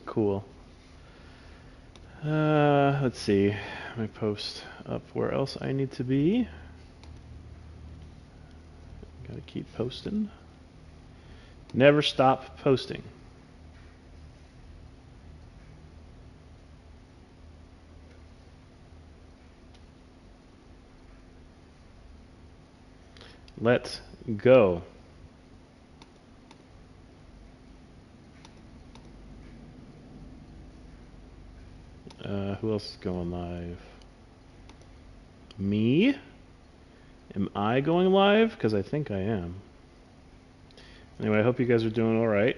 Cool. Let's see. Let me post up where else I need to be. Gotta keep posting. Never stop posting. Let's go. Who else is going live? Me? Am I going live? Because I think I am. Anyway, I hope you guys are doing all right.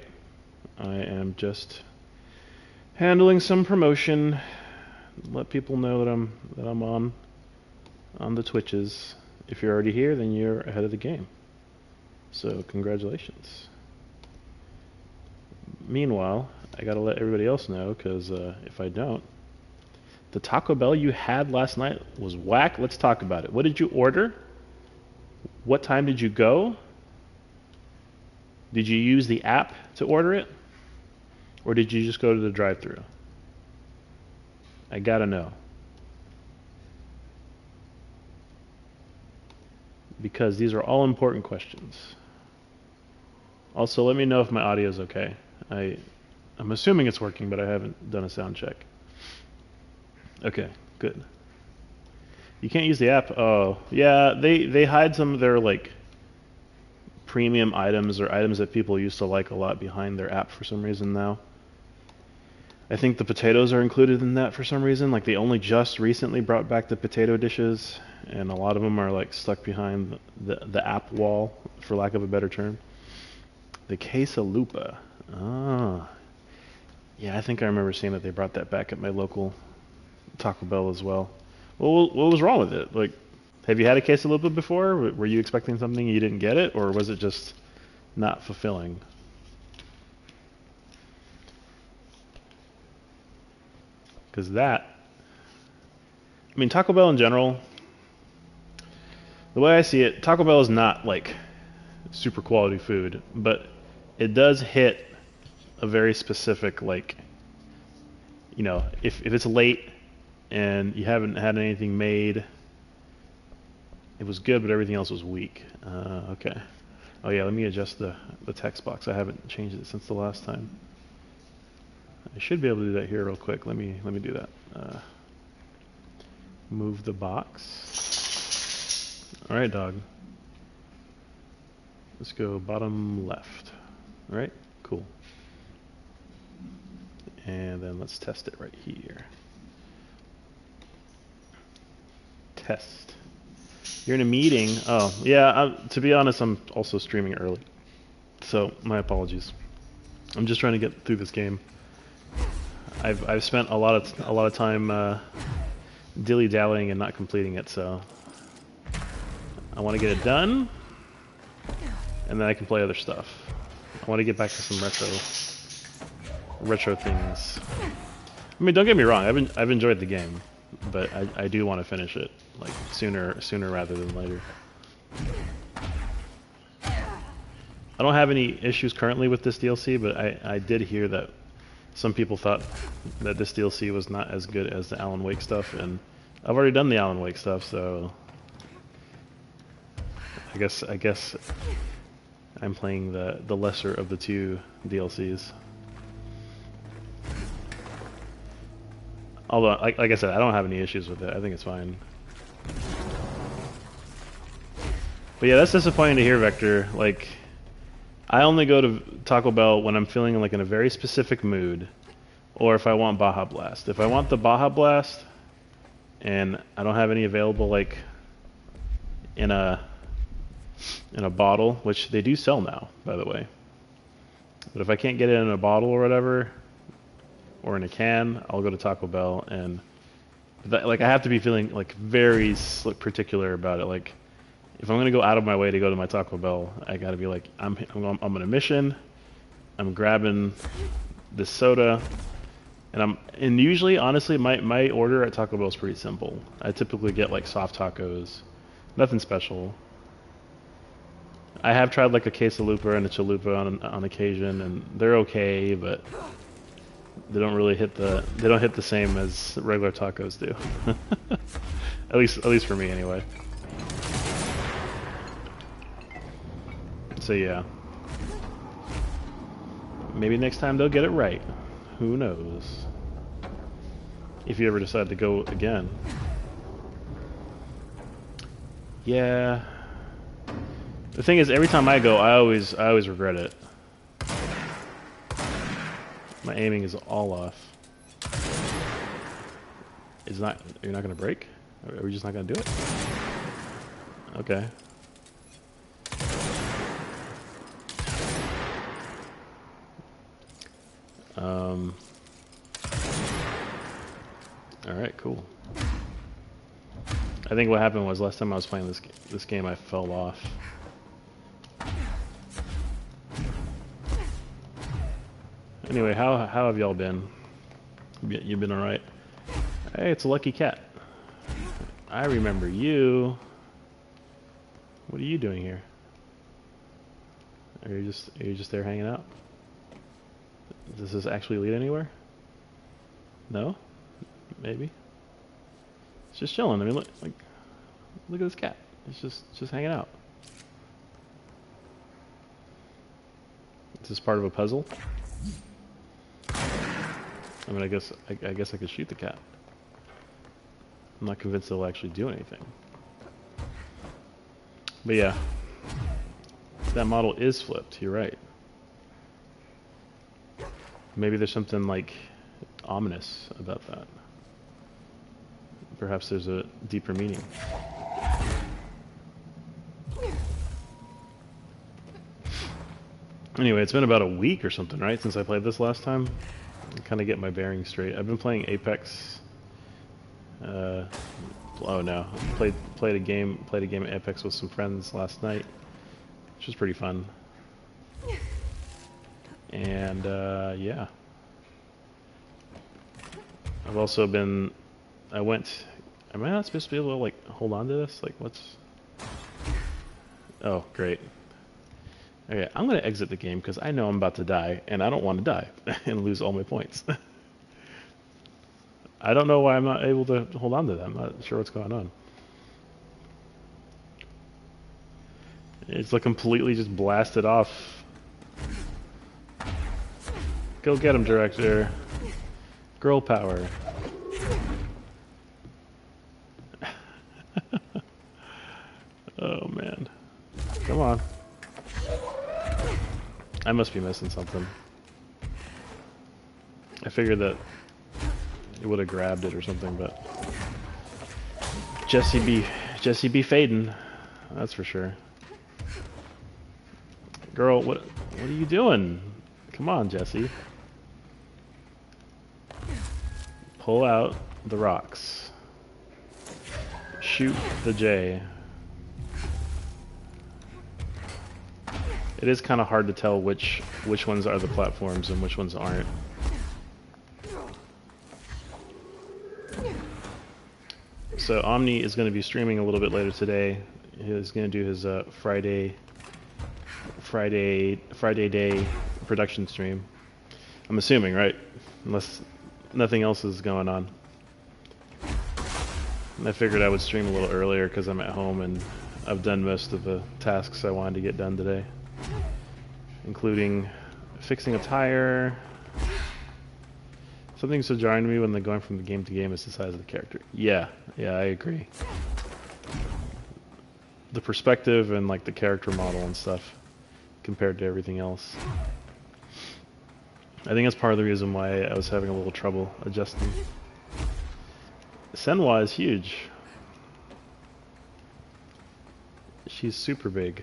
I am just handling some promotion. Let people know that I'm on the Twitches. If you're already here, then you're ahead of the game. So congratulations. Meanwhile, I gotta let everybody else know, because if I don't, the Taco Bell you had last night was whack. Let's talk about it. What did you order? What time did you go? Did you use the app to order it? Or did you just go to the drive-thru? I gotta know. Because these are all important questions. Also, let me know if my audio is okay. I'm assuming it's working, but I haven't done a sound check. Okay, good. You can't use the app. Oh, yeah, they hide some of their like premium items or items that people used to like a lot behind their app for some reason now. I think the potatoes are included in that for some reason. Like they only just recently brought back the potato dishes, and a lot of them are like stuck behind the app wall, for lack of a better term. The quesalupa. Ah. Yeah, I think I remember seeing that they brought that back at my local Taco Bell as well. Well, what was wrong with it? Like, have you had a quesalupa before? Were you expecting something you didn't get it, or was it just not fulfilling? Because that, I mean, Taco Bell in general, the way I see it, Taco Bell is not like super quality food, but it does hit a very specific, like, you know, if it's late and you haven't had anything made, it was good, but everything else was weak. Okay. Oh yeah, let me adjust the text box. I haven't changed it since the last time. I should be able to do that here real quick. Let me do that. Move the box. All right, dog. Let's go bottom left. All right, cool. And then let's test it right here. Test. You're in a meeting. Oh, yeah, to be honest, I'm also streaming early. So, my apologies. I'm just trying to get through this game. I've spent a lot of time dilly-dallying and not completing it, so I want to get it done, and then I can play other stuff. I want to get back to some retro things. I mean, don't get me wrong, I've enjoyed the game, but I do want to finish it like sooner rather than later. I don't have any issues currently with this DLC, but I did hear that some people thought that this DLC was not as good as the Alan Wake stuff, and I've already done the Alan Wake stuff, so I guess I'm playing the lesser of the two DLCs. Although, like I said, I don't have any issues with it. I think it's fine. But yeah, that's disappointing to hear, Vector. Like, I only go to Taco Bell when I'm feeling like in a very specific mood, or if I want Baja Blast. If I want the Baja Blast, and I don't have any available, like in a bottle, which they do sell now, by the way. But if I can't get it in a bottle or whatever, or in a can, I'll go to Taco Bell, and like I have to be feeling like very particular about it. Like, if I'm gonna go out of my way to go to my Taco Bell, I gotta be like, I'm on a mission. I'm grabbing this soda, and usually, honestly, my order at Taco Bell is pretty simple. I typically get like soft tacos, nothing special. I have tried like a quesalupa and a chalupa on occasion, and they're okay, but they don't really hit the same as regular tacos do. At least for me anyway. So yeah. Maybe next time they'll get it right. Who knows? If you ever decide to go again. Yeah. The thing is, every time I go, I always regret it. My aiming is all off. You're not gonna break? Are we just not gonna do it? Okay. Alright, cool. I think what happened was last time I was playing this game I fell off. Anyway, how have y'all been? You been alright? Hey, it's a lucky cat. I remember you. What are you doing here? Are you just there hanging out? Does this actually lead anywhere? No? Maybe. It's just chilling. I mean, look at this cat. It's just hanging out. Is this part of a puzzle? I mean, I guess I could shoot the cat. I'm not convinced it'll actually do anything. But yeah, that model is flipped. You're right. Maybe there's something like ominous about that. Perhaps there's a deeper meaning. Anyway, it's been about a week or something, right, since I played this last time. Kind of get my bearings straight. I've been playing Apex. Oh no, played a game of Apex with some friends last night, which was pretty fun. And yeah, I've also been. Am I not supposed to be able to like hold on to this? Like, what's? Oh, great. Okay, I'm gonna exit the game because I know I'm about to die, and I don't want to die and lose all my points. I don't know why I'm not able to hold on to them. I'm not sure what's going on. It's like completely just blasted off. Go get him, director. Girl power. Oh man. Come on. I must be missing something. I figured that it would have grabbed it or something, but Jesse be fading, that's for sure. Girl, what are you doing? Come on, Jesse. Pull out the rocks. Shoot the J. It is kind of hard to tell which ones are the platforms and which ones aren't. So Omni is going to be streaming a little bit later today. He's going to do his Friday day production stream. I'm assuming, right? Unless nothing else is going on. And I figured I would stream a little earlier because I'm at home and I've done most of the tasks I wanted to get done today, including fixing a tire. Something so jarring to me when they're going from the game to game is the size of the character. Yeah, I agree. The perspective and like the character model and stuff compared to everything else. I think that's part of the reason why I was having a little trouble adjusting. Senwa is huge. She's super big.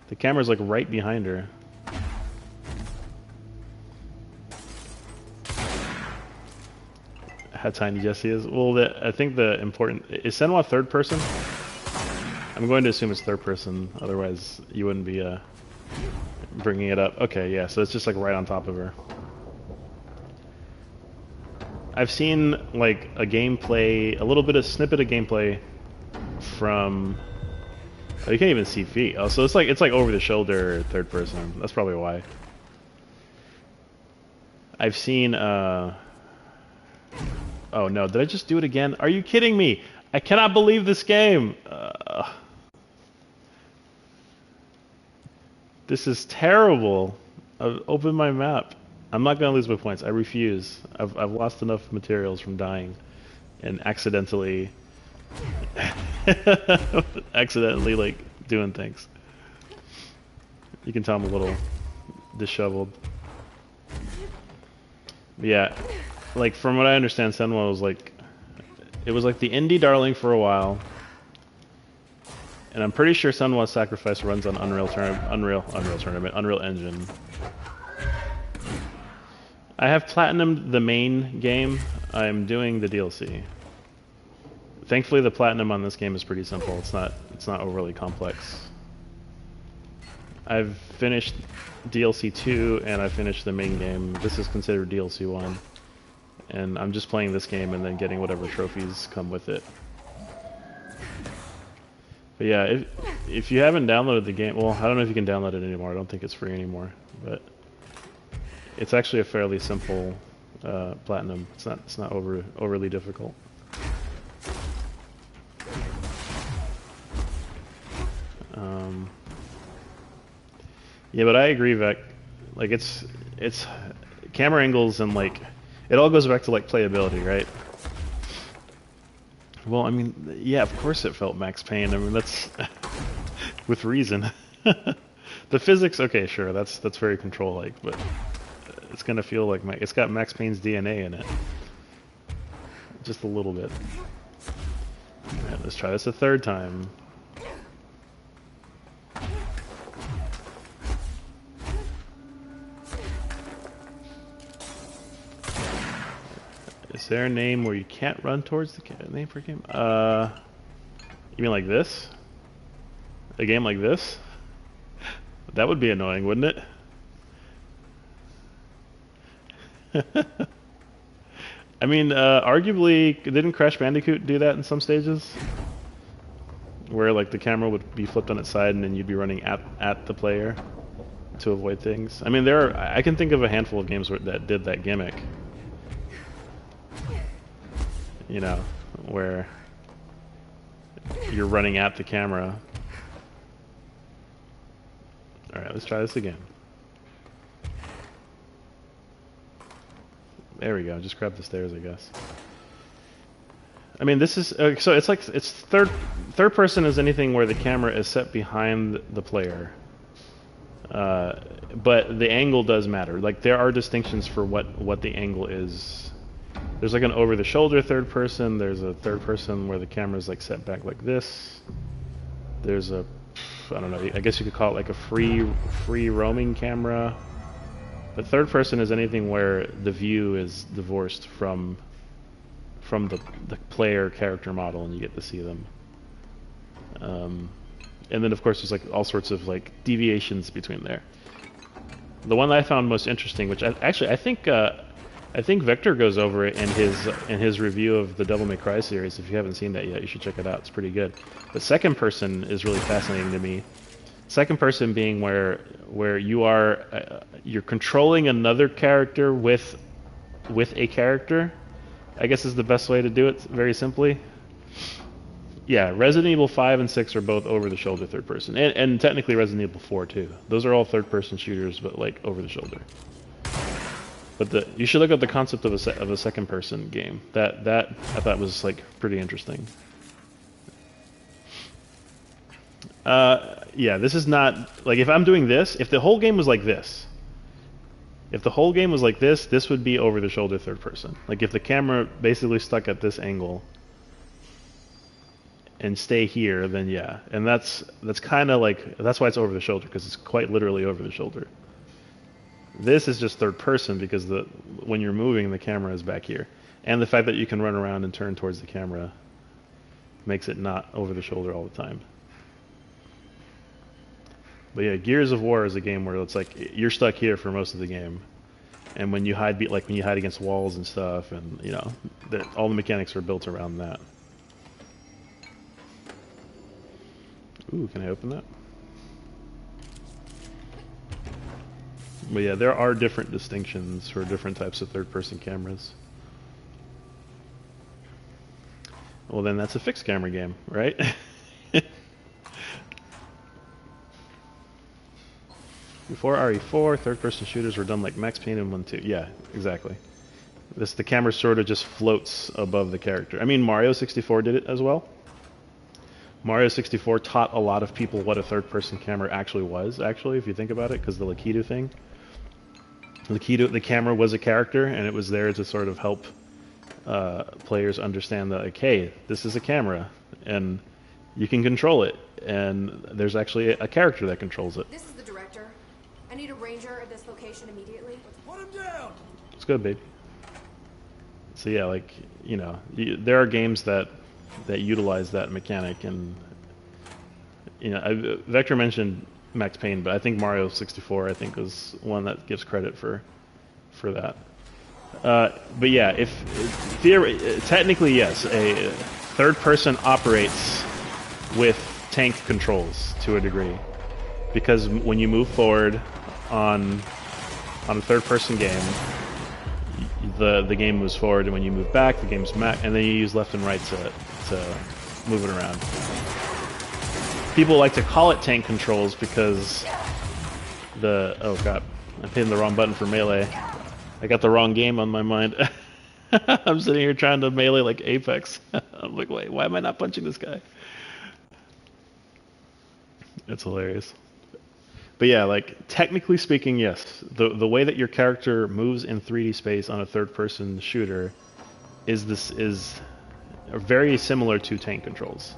The camera's like right behind her. How tiny Jesse is. Well, I think the important... Is Senwa third person? I'm going to assume it's third person, otherwise you wouldn't be bringing it up. Okay, yeah, so it's just like right on top of her. I've seen like a little bit of snippet of gameplay from Oh, you can't even see feet. Oh, so it's like over the shoulder third person. That's probably why. I've seen oh no, did I just do it again? Are you kidding me? I cannot believe this game. This is terrible. I've opened my map. I'm not gonna lose my points. I refuse. I've lost enough materials from dying and accidentally accidentally like doing things. You can tell I'm a little disheveled. But yeah, like from what I understand, Senwa was like, it was like the indie darling for a while, and I'm pretty sure Senwa Sacrifice runs on Unreal Engine. I have platinumed the main game. I'm doing the DLC. Thankfully, the platinum on this game is pretty simple. It's not overly complex. I've finished DLC 2 and I finished the main game. This is considered DLC 1. And I'm just playing this game and then getting whatever trophies come with it. But yeah, if you haven't downloaded the game, well, I don't know if you can download it anymore. I don't think it's free anymore. But it's actually a fairly simple platinum. It's not overly difficult. Yeah, but I agree, Vec. Like it's camera angles and like it all goes back to like playability, right? Well, I mean, yeah, of course it felt Max Payne. I mean, that's with reason. The physics, okay, sure, that's very control-like, but it's gonna feel like it's got Max Payne's DNA in it, just a little bit. All right, let's try this a third time. Is there a name where you can't run towards the name for a game? You mean like this? A game like this? That would be annoying, wouldn't it? I mean, arguably, didn't Crash Bandicoot do that in some stages? Where like the camera would be flipped on its side and then you'd be running at the player to avoid things. I mean, I can think of a handful of games that did that gimmick. You know, where you're running at the camera. Alright, let's try this again. There we go, just grab the stairs, I guess. I mean, this is so it's like it's third person is anything where the camera is set behind the player. But the angle does matter. Like there are distinctions for what the angle is. There's like an over-the-shoulder third person. There's a third person where the camera's like set back like this. There's a, I don't know, I guess you could call it like a free roaming camera. But third person is anything where the view is divorced from the player character model and you get to see them. And then of course there's like all sorts of like deviations between there. The one that I found most interesting, which I think Vector goes over it in his review of the Devil May Cry series. If you haven't seen that yet, you should check it out. It's pretty good. But second person is really fascinating to me. Second person being where you're controlling another character with a character, I guess is the best way to do it, very simply. Yeah, Resident Evil 5 and 6 are both over-the-shoulder third person. And technically Resident Evil 4 too. Those are all third-person shooters, but like over-the-shoulder. But you should look at the concept of a second-person game. That I thought was like pretty interesting. Yeah, this is not like if I'm doing this. If the whole game was like this, this would be over-the-shoulder third person. Like if the camera basically stuck at this angle and stay here, then yeah. And that's kind of like that's why it's over-the-shoulder, because it's quite literally over-the-shoulder. This is just third person because when you're moving, the camera is back here. And the fact that you can run around and turn towards the camera makes it not over the shoulder all the time. But yeah, Gears of War is a game where it's like you're stuck here for most of the game. And when you hide against walls and stuff, and you know, all the mechanics are built around that. Ooh, can I open that? But yeah, there are different distinctions for different types of third-person cameras. Well, then that's a fixed camera game, right? Before RE4, third-person shooters were done like Max Payne and 1-2. Yeah, exactly. The camera sort of just floats above the character. I mean, Mario 64 did it as well. Mario 64 taught a lot of people what a third-person camera actually was, actually, if you think about it, because the Lakitu thing. The camera was a character, and it was there to sort of help players understand that, like, hey, this is a camera, and you can control it, and there's actually a character that controls it. This is the director. I need a ranger at this location immediately. Let's put him down! It's good, baby. So yeah, like, you know, there are games that utilize that mechanic, and you know, Vector mentioned Max Payne, but I think Mario 64, I think, was one that gives credit for that. But yeah, technically yes, a third person operates with tank controls to a degree, because when you move forward on a third person game, the game moves forward, and when you move back, the game's back, and then you use left and right to move it around. People like to call it tank controls because oh god, I'm hitting the wrong button for melee. I got the wrong game on my mind. I'm sitting here trying to melee like Apex. I'm like, wait, why am I not punching this guy? It's hilarious. But yeah, like, technically speaking, yes, the way that your character moves in 3D space on a third-person shooter is very similar to tank controls.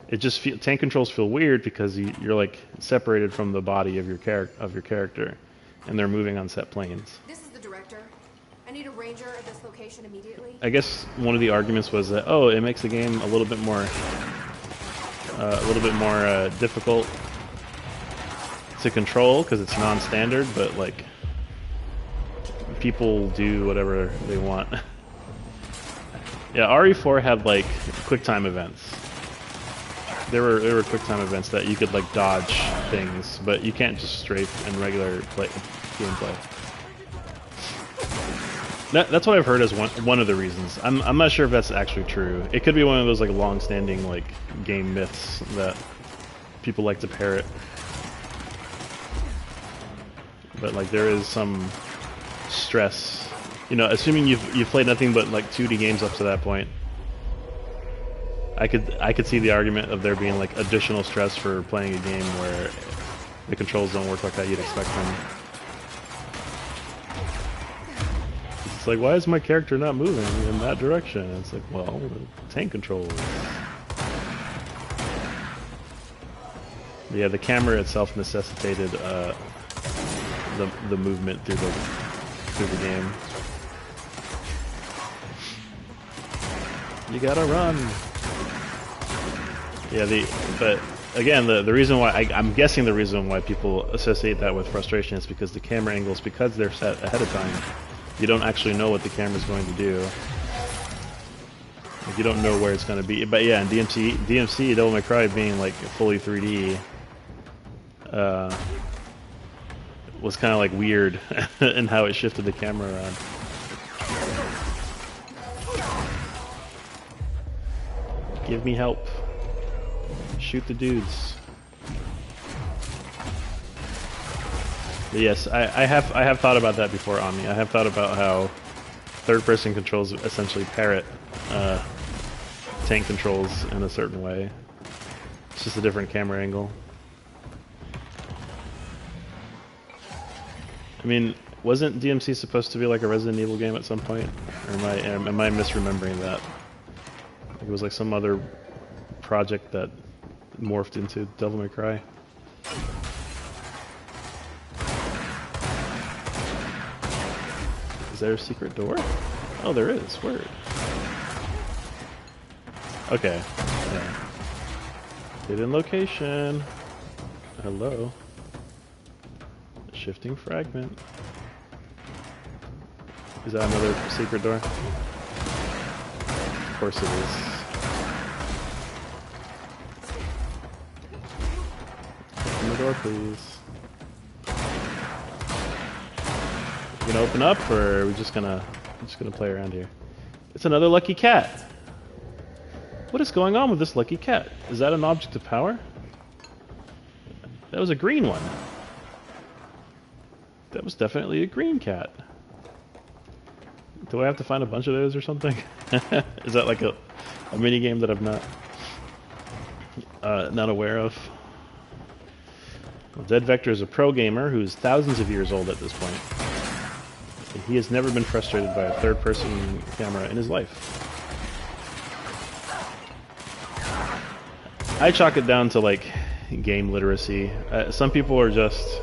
It just tank controls feel weird because you're like separated from the body of your character, and they're moving on set planes. This is the director. I need a ranger at this location immediately. I guess one of the arguments was that, oh, it makes the game a little bit more difficult to control because it's non-standard, but like, people do whatever they want. Yeah, RE4 had like QuickTime events. There were QuickTime events that you could like dodge things, but you can't just strafe in regular gameplay. That's what I've heard as one of the reasons. I'm not sure if that's actually true. It could be one of those like long-standing like game myths that people like to parrot. But like, there is some stress, you know, assuming you've played nothing but like 2D games up to that point. I could see the argument of there being like additional stress for playing a game where the controls don't work like how you'd expect them. It's like, why is my character not moving in that direction? And it's like, well, the tank controls. Yeah, the camera itself necessitated the movement through the game. You gotta run. Yeah, but again, the reason why I'm guessing the reason why people associate that with frustration is because the camera angles, because they're set ahead of time, you don't actually know what the camera's going to do. Like, you don't know where it's going to be. But yeah, in DMC, Devil May Cry being like fully 3D was kind of like weird in how it shifted the camera around. Give me help. Shoot the dudes. But yes, I have thought about that before, Omni. I have thought about how third-person controls essentially parrot tank controls in a certain way. It's just a different camera angle. I mean, wasn't DMC supposed to be like a Resident Evil game at some point? Or am I misremembering that? Like, it was like some other project that morphed into Devil May Cry. Is there a secret door? Oh, there is. Word. Okay. Yeah. Hidden location. Hello. Shifting fragment. Is that another secret door? Of course it is. the door, please. You gonna open up, or are we just gonna play around here? It's another lucky cat. What is going on with this lucky cat? Is that an object of power? That was a green one. That was definitely a green cat. Do I have to find a bunch of those or something? Is that like a mini game that I'm not aware of? Well, Dead Vector is a pro gamer who's thousands of years old at this point. And he has never been frustrated by a third-person camera in his life. I chalk it down to like game literacy. Some people are just,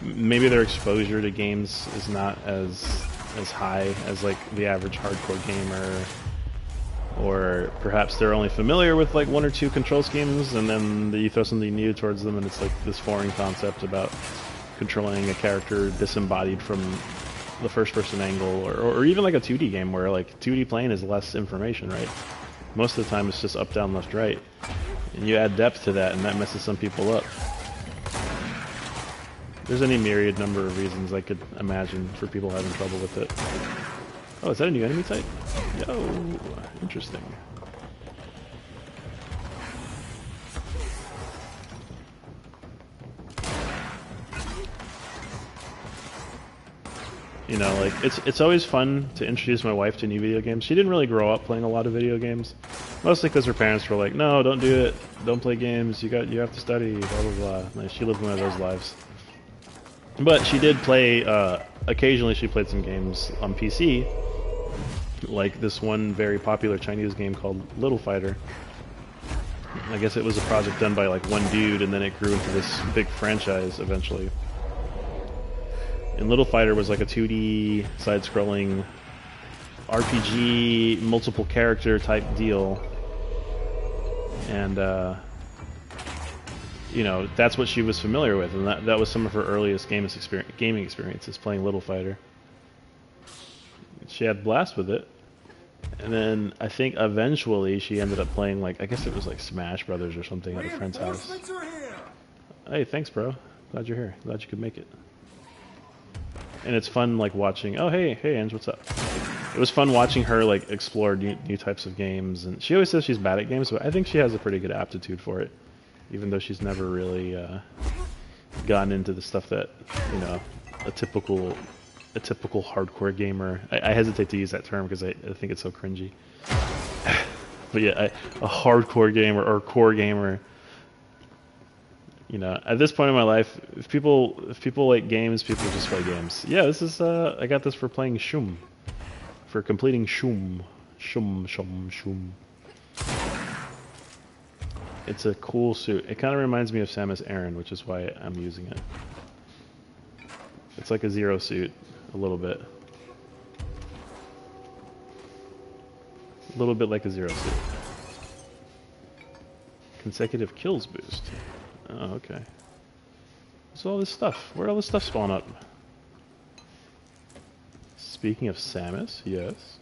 maybe their exposure to games is not as high as like the average hardcore gamer, or perhaps they're only familiar with like one or two control schemes, and then you throw something new towards them and it's like this foreign concept about controlling a character disembodied from the first person angle, or even like a 2D game where like 2D playing is less information, right? Most of the time it's just up, down, left, right. And you add depth to that, and that messes some people up. There's any myriad number of reasons I could imagine for people having trouble with it. Oh, is that a new enemy type? Yo, interesting. You know, like, it's always fun to introduce my wife to new video games. She didn't really grow up playing a lot of video games, mostly because her parents were like, "No, don't do it. Don't play games. You have to study." Blah blah blah. Like, she lived one of those lives. But she did play. Occasionally, she played some games on PC, like this one very popular Chinese game called Little Fighter. I guess it was a project done by like one dude, and then it grew into this big franchise eventually. And Little Fighter was like a 2D side-scrolling RPG, multiple character type deal. And, you know, that's what she was familiar with, and that was some of her earliest gaming experiences, playing Little Fighter. She had a blast with it. And then I think eventually she ended up playing, like, I guess it was like Smash Brothers or something at a friend's house. Hey, thanks, bro. Glad you're here. Glad you could make it. And it's fun, like, watching. Oh, hey, Ange, what's up? It was fun watching her like explore new types of games, and she always says she's bad at games, but I think she has a pretty good aptitude for it, even though she's never really gotten into the stuff that, you know, a typical hardcore gamer. I hesitate to use that term because I think it's so cringy. But yeah, a hardcore gamer or core gamer. You know, at this point in my life, if people like games, people just play games. Yeah, this is I got this for playing Shum, for completing Shum. It's a cool suit. It kind of reminds me of Samus Aran, which is why I'm using it. It's like a Zero suit, a little bit. A little bit like a Zero suit. Consecutive kills boost. Oh, okay. What's all this stuff? Where'd all this stuff spawn up? Speaking of Samus, yes.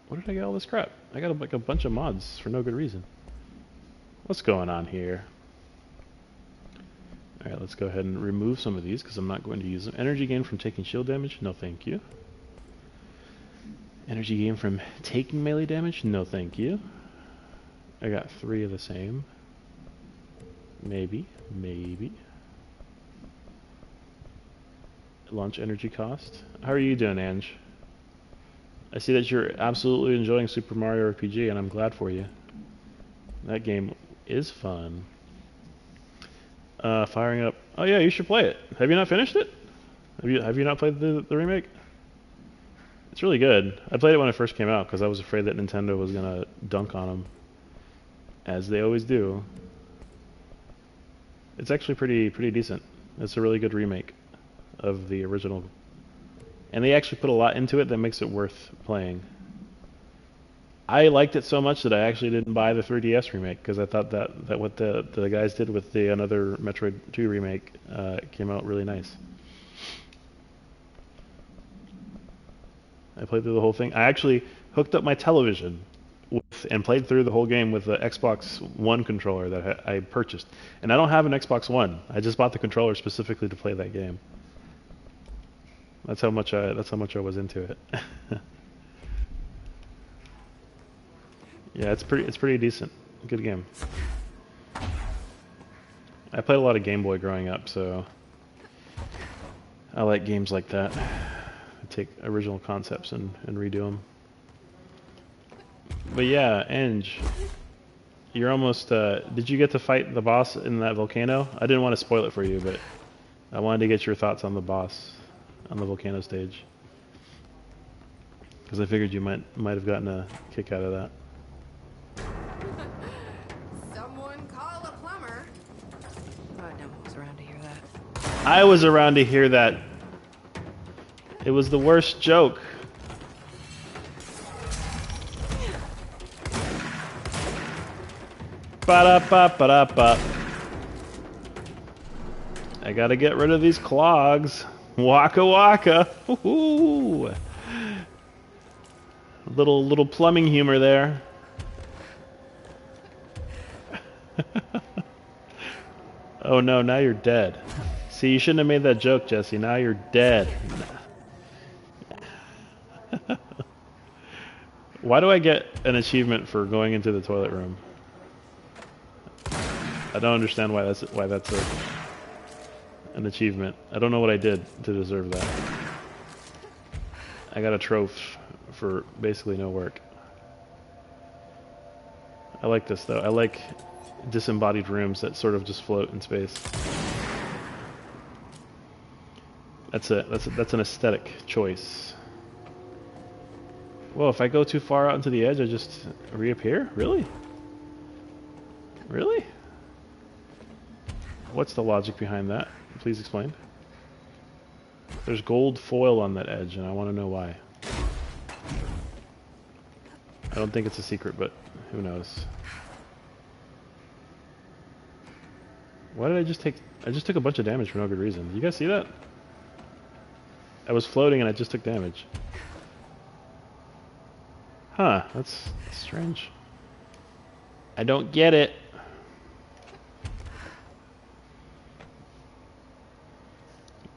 Where did I get all this crap? I got like a bunch of mods for no good reason. What's going on here? Alright, let's go ahead and remove some of these because I'm not going to use them. Energy gain from taking shield damage? No thank you. Energy gain from taking melee damage? No thank you. I got 3 of the same. Maybe. Launch energy cost. How are you doing, Ange? I see that you're absolutely enjoying Super Mario RPG, and I'm glad for you. That game is fun. Firing up. Oh yeah, you should play it. Have you not finished it? Have you not played the remake? It's really good. I played it when it first came out because I was afraid that Nintendo was gonna dunk on them, as they always do. It's actually pretty decent. It's a really good remake of the original. And they actually put a lot into it that makes it worth playing. I liked it so much that I actually didn't buy the 3DS remake because I thought that what the guys did with the another Metroid 2 remake came out really nice. I played through the whole thing. I actually hooked up my television with and played through the whole game with the Xbox One controller that I purchased. And I don't have an Xbox One. I just bought the controller specifically to play that game. That's how much I was into it. Yeah, it's pretty decent. Good game. I played a lot of Game Boy growing up, so I like games like that. Take original concepts and redo them. But yeah, Eng, you're almost. Did you get to fight the boss in that volcano? I didn't want to spoil it for you, but I wanted to get your thoughts on the boss on the volcano stage, because I figured you might have gotten a kick out of that. Someone call a plumber. No one was around to hear that. I was around to hear that. It was the worst joke. Ba-da-ba-ba-da-ba. I gotta get rid of these clogs. Waka waka. Woohoo! Little plumbing humor there. Oh no, now you're dead. See, you shouldn't have made that joke, Jesse. Now you're dead. Why do I get an achievement for going into the toilet room? I don't understand why that's an achievement. I don't know what I did to deserve that. I got a trophy for basically no work. I like this though. I like disembodied rooms that sort of just float in space. That's an aesthetic choice. Whoa, if I go too far out into the edge, I just reappear? Really? Really? What's the logic behind that? Please explain. There's gold foil on that edge, and I want to know why. I don't think it's a secret, but who knows. Why did I just take... I just took a bunch of damage for no good reason. You guys see that? I was floating and I just took damage. Huh, that's strange. I don't get it.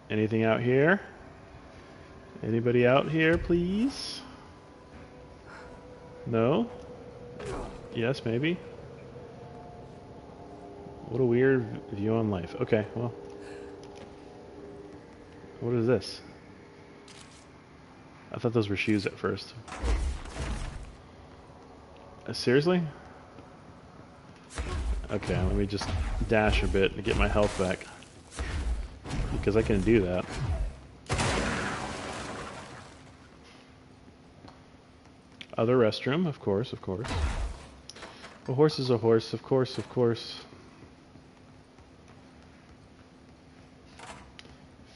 Anything out here? Anybody out here, please? No? Yes, maybe? What a weird view on life. Okay, well. What is this? I thought those were shoes at first. Seriously? Okay, let me just dash a bit to get my health back. Because I can do that. Other restroom, of course, of course. A horse is a horse, of course, of course.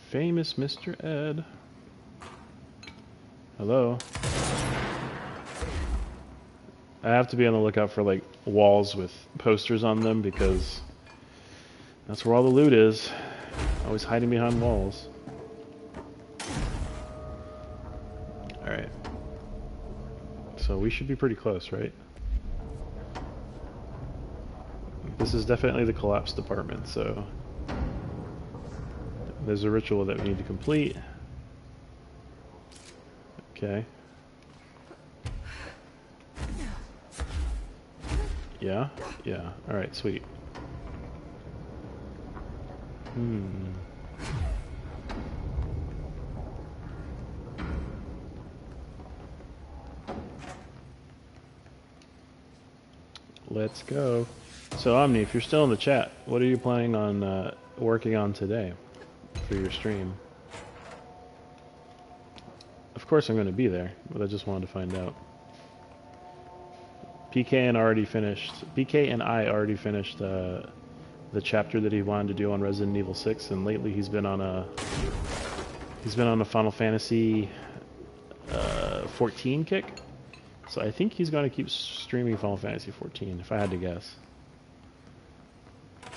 Famous Mr. Ed. Hello. I have to be on the lookout for like walls with posters on them because that's where all the loot is. Always hiding behind walls. Alright. So we should be pretty close, right? This is definitely the collapse department, so there's a ritual that we need to complete. Okay. Yeah? Yeah. Alright, sweet. Let's go. So Omni, if you're still in the chat, what are you planning on working on today for your stream? Of course I'm going to be there, but I just wanted to find out. PK and I already finished the chapter that he wanted to do on Resident Evil 6, and lately he's been on a Final Fantasy 14 kick. So I think he's going to keep streaming Final Fantasy 14, if I had to guess.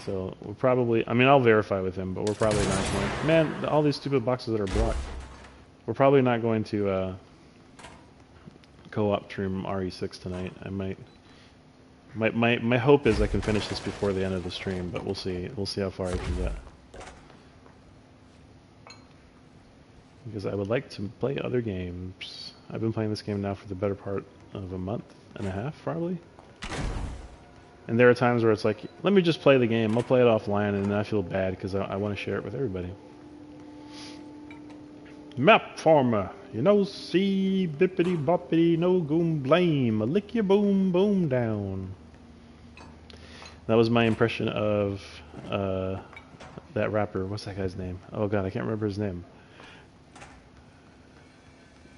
So we'll probably, I mean, I'll verify with him, but we're probably not going. Man, all these stupid boxes that are blocked. We're probably not going to co-op stream RE6 tonight. I might My hope is I can finish this before the end of the stream, but we'll see. We'll see how far I can get. Because I would like to play other games. I've been playing this game now for the better part of a month and a half, probably. And there are times where it's like, let me just play the game. I'll play it offline, and then I feel bad because I want to share it with everybody. Map former, you know, see bippity boppity, no goom blame, a lick your boom boom down. That was my impression of that rapper. What's that guy's name? Oh god, I can't remember his name.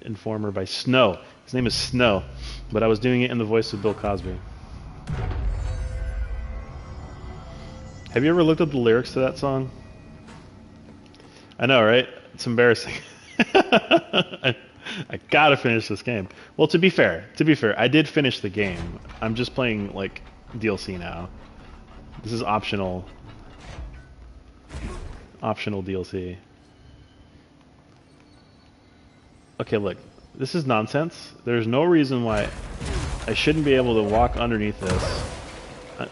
Informer by Snow. His name is Snow, but I was doing it in the voice of Bill Cosby. Have you ever looked up the lyrics to that song? I know, right? It's embarrassing. I gotta finish this game. Well, to be fair, I did finish the game. I'm just playing like DLC now. This is optional DLC. Okay, look, this is nonsense. There's no reason why I shouldn't be able to walk underneath this.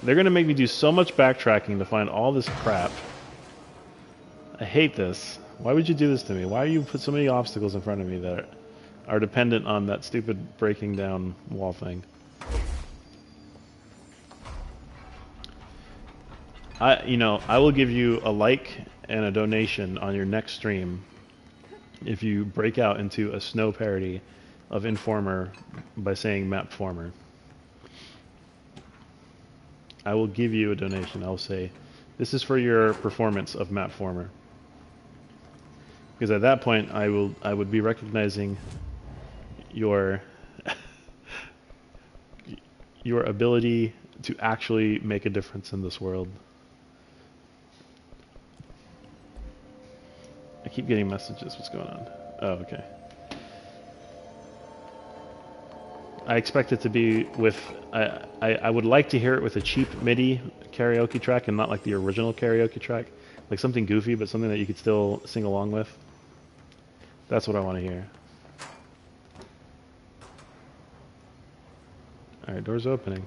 They're gonna make me do so much backtracking to find all this crap. I hate this. Why would you do this to me? Why do you put so many obstacles in front of me that are dependent on that stupid breaking down wall thing? I will give you a like and a donation on your next stream if you break out into a Snow parody of Informer by saying Mapformer. I will give you a donation. I'll say, this is for your performance of Mapformer. Because at that point, I would be recognizing your your ability to actually make a difference in this world. I keep getting messages. What's going on? Oh, okay. I expect it to be with... I would like to hear it with a cheap MIDI karaoke track and not like the original karaoke track. Like something goofy, but something that you could still sing along with. That's what I want to hear. Alright, door's opening.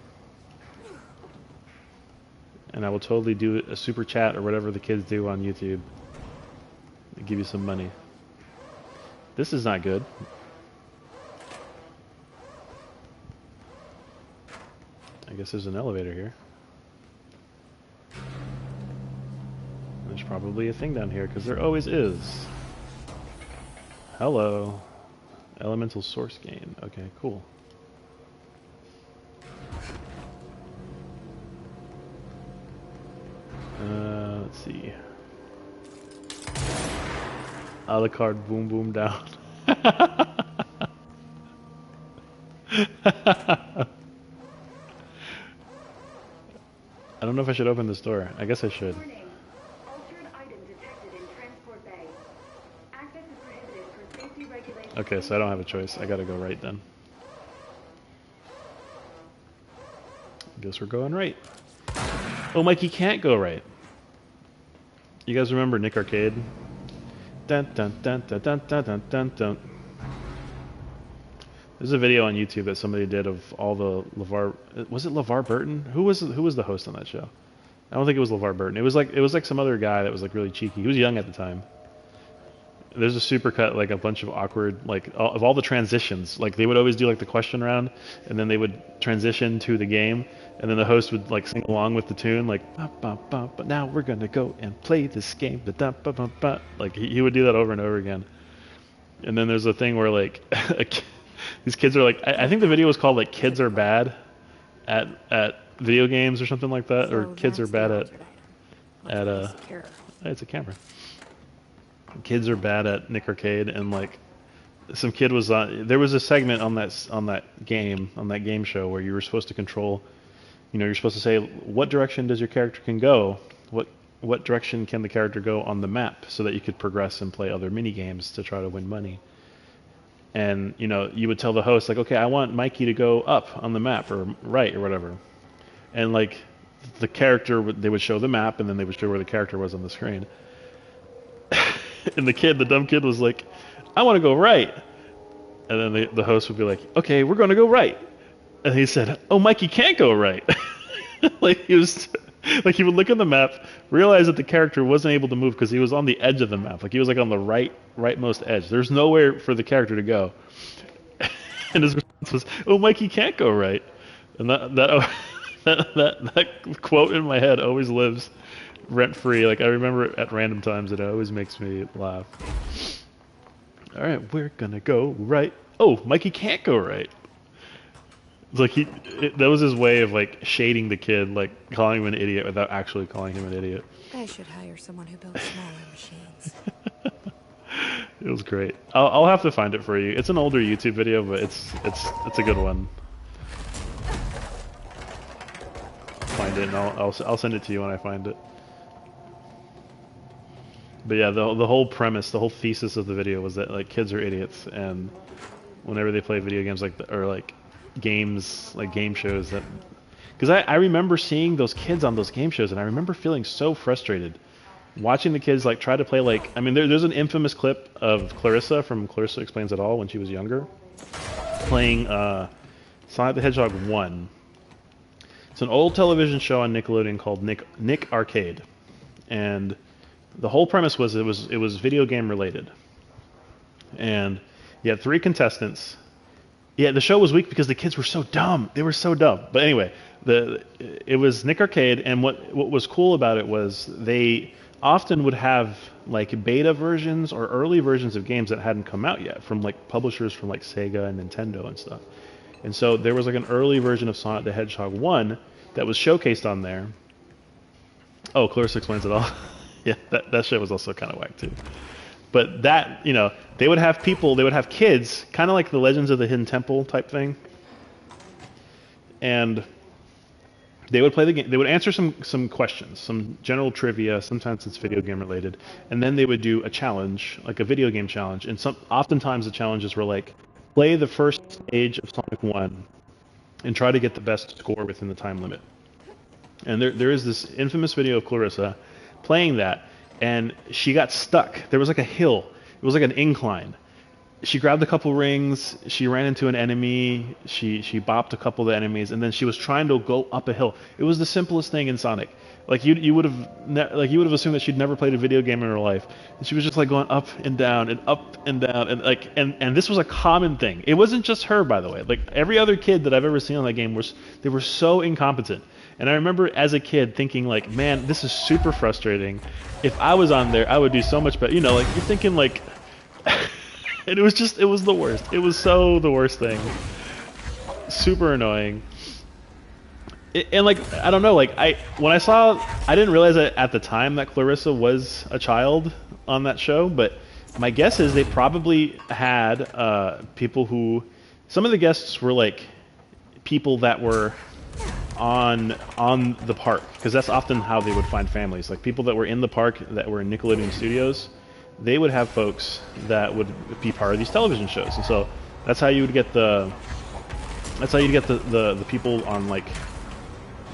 And I will totally do a super chat or whatever the kids do on YouTube. They give you some money. This is not good. I guess there's an elevator here. There's probably a thing down here, because there always is. Hello. Elemental source gain. Okay, cool. Let's see. A la carte boom boom down. I don't know if I should open this door. I guess I should. Okay, so I don't have a choice. I gotta go right then. Guess we're going right. Oh, Mikey can't go right. You guys remember Nick Arcade? Dun dun dun dun dun dun dun dun dun. There's a video on YouTube that somebody did of all the LeVar. Was it LeVar Burton? Who was the host on that show? I don't think it was LeVar Burton. It was like some other guy that was like really cheeky. He was young at the time. There's a supercut, like a bunch of awkward, like of all the transitions. Like they would always do like the question round, and then they would transition to the game, and then the host would like sing along with the tune, like ba ba ba. But now we're gonna go and play this game. Da, da, ba, ba, ba. Like he would do that over and over again. And then there's a thing where like these kids are like, I think the video was called like "Kids Are Bad at Video Games" or something like that, So or "Kids Are Bad at it's a camera. Kids are bad at Nick Arcade, and like some kid was on. There was a segment on that game show where you were supposed to control. You know, you're supposed to say what direction does your character can go. What direction can the character go on the map so that you could progress and play other mini games to try to win money. And you know, you would tell the host like, okay, I want Mikey to go up on the map or right or whatever. And like the character, they would show the map, and then they would show where the character was on the screen. And the dumb kid was like, I want to go right. And then the host would be like, okay, we're going to go right. And he said, "Oh, Mike, you can't go right." Like he was, like he would look at the map, realize that the character wasn't able to move because he was on the edge of the map. Like he was like on the rightmost edge. There's nowhere for the character to go. And his response was, "Oh, Mike, you can't go right." And that quote in my head always lives rent free. Like I remember it at random times, and it always makes me laugh. All right, we're gonna go right. Oh, Mikey can't go right. It's like that was his way of like shading the kid, like calling him an idiot without actually calling him an idiot. I should hire someone who builds smaller machines. It was great. I'll have to find it for you. It's an older YouTube video, but it's a good one. Find it, and I'll send it to you when I find it. But yeah, the whole premise, the whole thesis of the video was that like kids are idiots, and whenever they play video games or games like game shows, that because I remember seeing those kids on those game shows, and I remember feeling so frustrated watching the kids like try to play like I mean there's an infamous clip of Clarissa from Clarissa Explains It All when she was younger playing Sonic the Hedgehog 1. It's an old television show on Nickelodeon called Nick Arcade, and the whole premise was it was video game related, and you had 3 contestants. Yeah, the show was weak because the kids were so dumb. They were so dumb. But anyway, it was Nick Arcade, and what was cool about it was they often would have like beta versions or early versions of games that hadn't come out yet from like publishers from like Sega and Nintendo and stuff. And so there was like an early version of Sonic the Hedgehog 1 that was showcased on there. Oh, Clarissa Explains It All. Yeah, that shit was also kind of whack too. But that, you know, they would have kids, kind of like the Legends of the Hidden Temple type thing. And they would play the game. They would answer some questions, some general trivia. Sometimes it's video game related, and then they would do a challenge, like a video game challenge. And oftentimes the challenges were like, play the first stage of Sonic 1, and try to get the best score within the time limit. And there is this infamous video of Clarissa playing that, and she got stuck. There was like a hill. It was like an incline. She grabbed a couple rings, she ran into an enemy, she bopped a couple of the enemies, and then she was trying to go up a hill. It was the simplest thing in Sonic. Like you would have assumed that she'd never played a video game in her life, and she was just like going up and down and up and down, and like and this was a common thing. It wasn't just her, by the way. Like every other kid that I've ever seen on that game they were so incompetent. And I remember as a kid thinking like, man, this is super frustrating. If I was on there, I would do so much better. You know, like you're thinking like. And it was the worst. It was so the worst thing. Super annoying. And like, I don't know, like I didn't realize that at the time that Clarissa was a child on that show, but my guess is they probably had people who, some of the guests were like people that were on the park, because that's often how they would find families, like people that were in the park that were in Nickelodeon Studios. They would have folks that would be part of these television shows, and so that's how you would get the people on like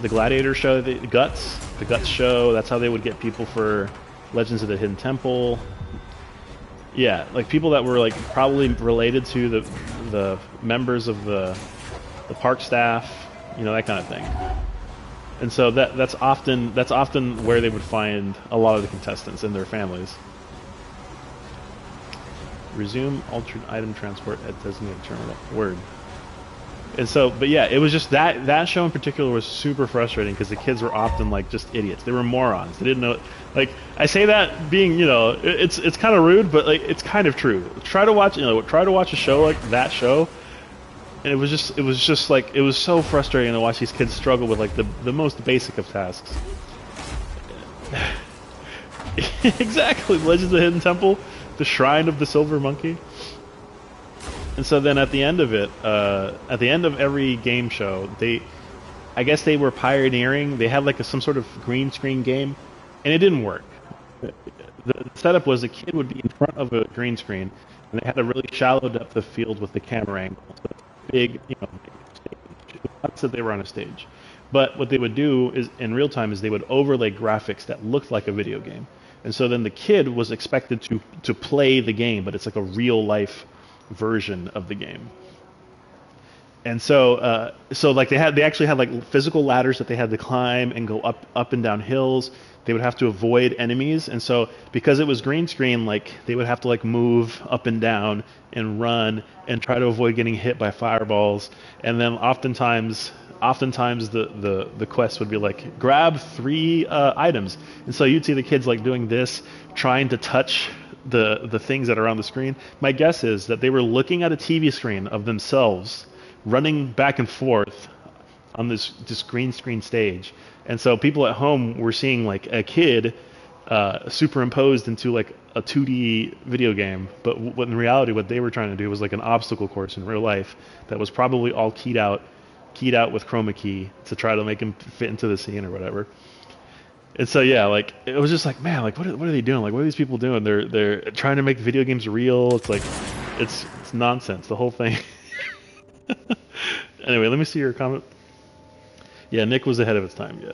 the Gladiator show, the Guts show. That's how they would get people for Legends of the Hidden Temple. Yeah, like people that were like probably related to the members of the park staff, you know, that kind of thing. And so that's often where they would find a lot of the contestants and their families. Resume altered item transport at designated terminal. Word. And so, but yeah, it was just that show in particular was super frustrating because the kids were often like just idiots. They were morons. They didn't know. Like I say that being, you know, it's kind of rude, but like it's kind of true. Try to watch a show like that show, and it was just like it was so frustrating to watch these kids struggle with like the most basic of tasks. Exactly, Legends of the Hidden Temple. The Shrine of the Silver Monkey. And so then at the end of it, at the end of every game show, I guess they were pioneering. They had like some sort of green screen game, and it didn't work. The setup was a kid would be in front of a green screen, and they had a really shallow depth of field with the camera angle. So big, you know, stage. Not that they were on a stage. But what they would do is, in real time, is they would overlay graphics that looked like a video game. And so then the kid was expected to play the game, but it's like a real life version of the game. And so like they actually had like physical ladders that they had to climb and go up and down hills. They would have to avoid enemies, and so because it was green screen, like they would have to like move up and down and run and try to avoid getting hit by fireballs. And then oftentimes the quest would be like grab 3 items, and so you'd see the kids like doing this, trying to touch the things that are on the screen. My guess is that they were looking at a TV screen of themselves running back and forth on this green screen stage, and so people at home were seeing like a kid superimposed into like a 2D video game, but in reality what they were trying to do was like an obstacle course in real life that was probably all keyed out with chroma key to try to make him fit into the scene or whatever. And so yeah, like it was just like, man, like what are they doing? Like what are these people doing? They're trying to make video games real. It's like it's nonsense, the whole thing. Anyway, let me see your comment. Yeah, Nick was ahead of its time, yeah.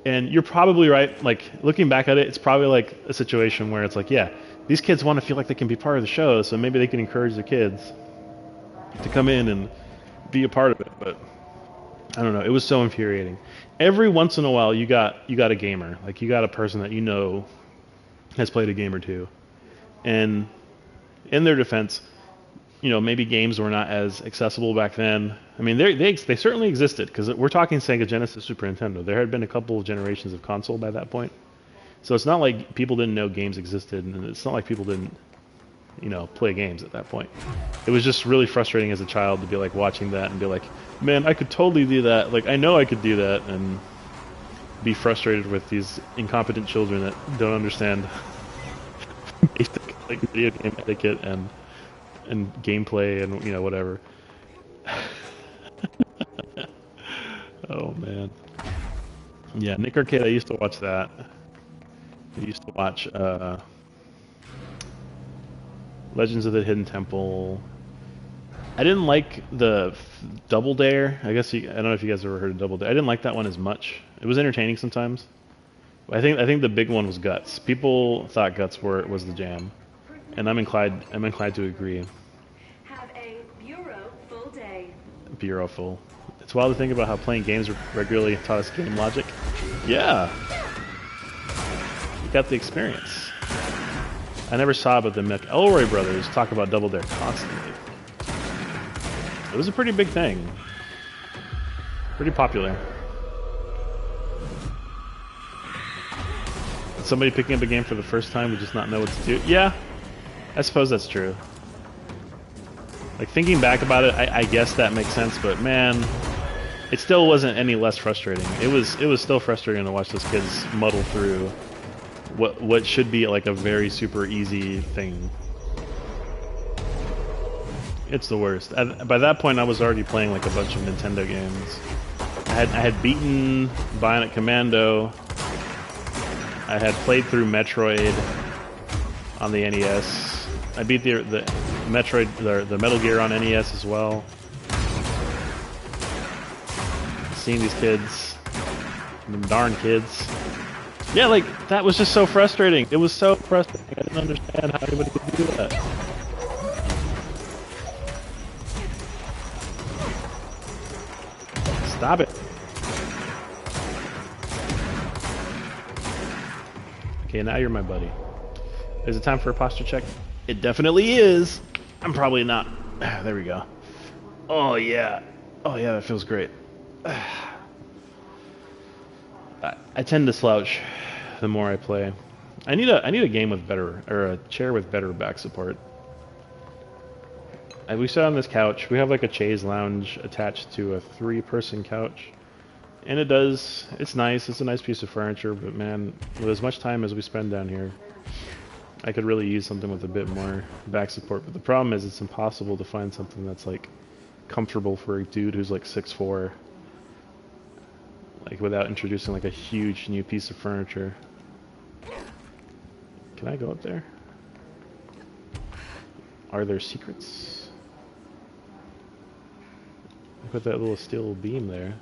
And you're probably right, like looking back at it, it's probably like a situation where it's like, yeah, these kids want to feel like they can be part of the show, so maybe they can encourage the kids to come in and be a part of it, but I don't know, it was so infuriating. Every once in a while you got a gamer, like you got a person that you know has played a game or two. And in their defense, maybe games were not as accessible back then. I mean, they certainly existed, because we're talking Sega Genesis, Super Nintendo. There had been a couple of generations of console by that point. So it's not like people didn't know games existed, and it's not like people didn't, play games at that point. It was just really frustrating as a child to be like watching that and be like, man, I could totally do that. Like, I know I could do that, and be frustrated with these incompetent children that don't understand basic like video game etiquette and gameplay and whatever. Oh man. Yeah, Nick Arcade, I used to watch that. I used to watch Legends of the Hidden Temple. I didn't like the Double Dare. I don't know if you guys ever heard of Double Dare. I didn't like that one as much. It was entertaining sometimes. I think the big one was Guts. People thought Guts was the jam, and I'm inclined to agree. Have a bureau full day. Bureau full. It's wild to think about how playing games regularly taught us game logic. Yeah, you got the experience. I never saw, but the McElroy brothers talk about Double Dare constantly. It was a pretty big thing. Pretty popular. Somebody picking up a game for the first time would just not know what to do. Yeah, I suppose that's true. Like, thinking back about it, I guess that makes sense, but man, it still wasn't any less frustrating. It was still frustrating to watch those kids muddle through what should be like a very super easy thing. It's the worst. By that point, I was already playing like a bunch of Nintendo games. I had beaten Bionic Commando. I had played through Metroid on the NES. I beat the Metroid, the Metal Gear on NES as well. Seeing these kids, them darn kids. Yeah, like, that was just so frustrating. It was so frustrating. I didn't understand how anybody could do that. Stop it. Okay, now you're my buddy. Is it time for a posture check? It definitely is. I'm probably not. There we go. Oh yeah. Oh yeah, that feels great. I tend to slouch the more I play. I need a game with better, or a chair with better back support. We sit on this couch. We have like a chaise lounge attached to a 3-person couch. And it's nice. It's a nice piece of furniture, but man, with as much time as we spend down here, I could really use something with a bit more back support. But the problem is it's impossible to find something that's like comfortable for a dude who's like 6'4", like without introducing like a huge new piece of furniture. Can I go up there? Are there secrets? Look at that little steel beam there.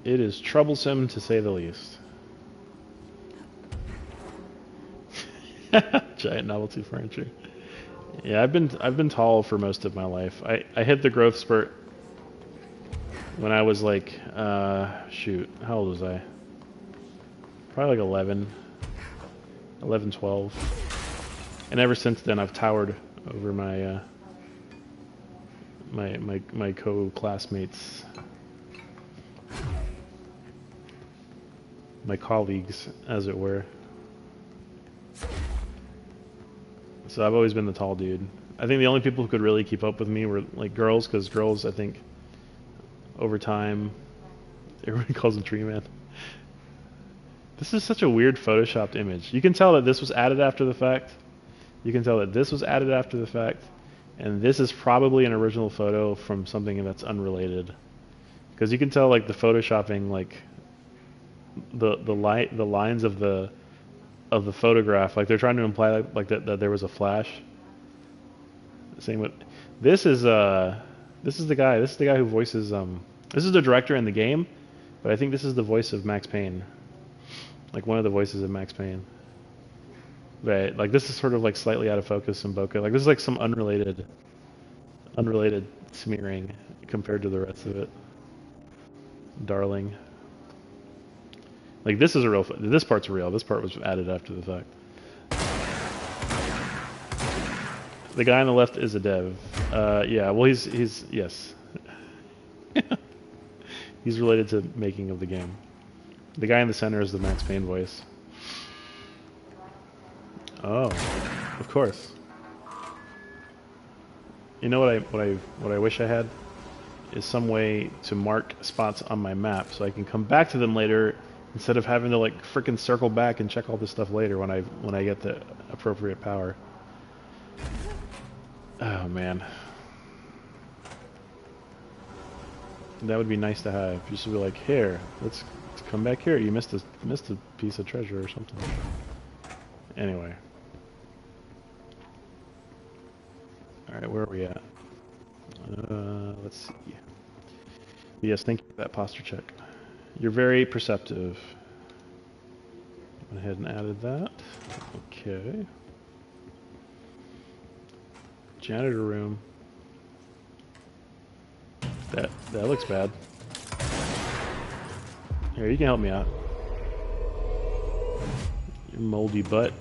It is troublesome, to say the least. Giant novelty furniture. Yeah, I've been tall for most of my life. I hit the growth spurt when I was like, shoot, how old was I? Probably like 11, 12. And ever since then, I've towered over my my co-classmates, my colleagues, as it were. So I've always been the tall dude. I think the only people who could really keep up with me were like girls, because girls, I think, over time, everybody calls them Tree Man. This is such a weird photoshopped image. You can tell that this was added after the fact. You can tell that this was added after the fact. And this is probably an original photo from something that's unrelated. Because you can tell like the photoshopping, like the lines of the photograph, like they're trying to imply like that there was a flash. Same with this is the guy who voices this is the director in the game, but I think this is the voice of Max Payne. Like one of the voices of Max Payne. Right, like this is sort of like slightly out of focus in bokeh. Like this is like some unrelated smearing compared to the rest of it. Darling. Like this is a real. This part's real. This part was added after the fact. The guy on the left is a dev. Yeah. Well, he's yes. He's related to making of the game. The guy in the center is the Max Payne voice. Oh, of course. You know what I wish I had is some way to mark spots on my map so I can come back to them later instead of having to like frickin' circle back and check all this stuff later when I get the appropriate power. Oh man. That would be nice to have. Just to be like, here, let's come back here. You missed a piece of treasure or something. Anyway. Alright, where are we at? Let's see. Yes, thank you for that posture check. You're very perceptive. Went ahead and added that. Okay. Janitor room. That looks bad. Here, you can help me out. Your moldy butt.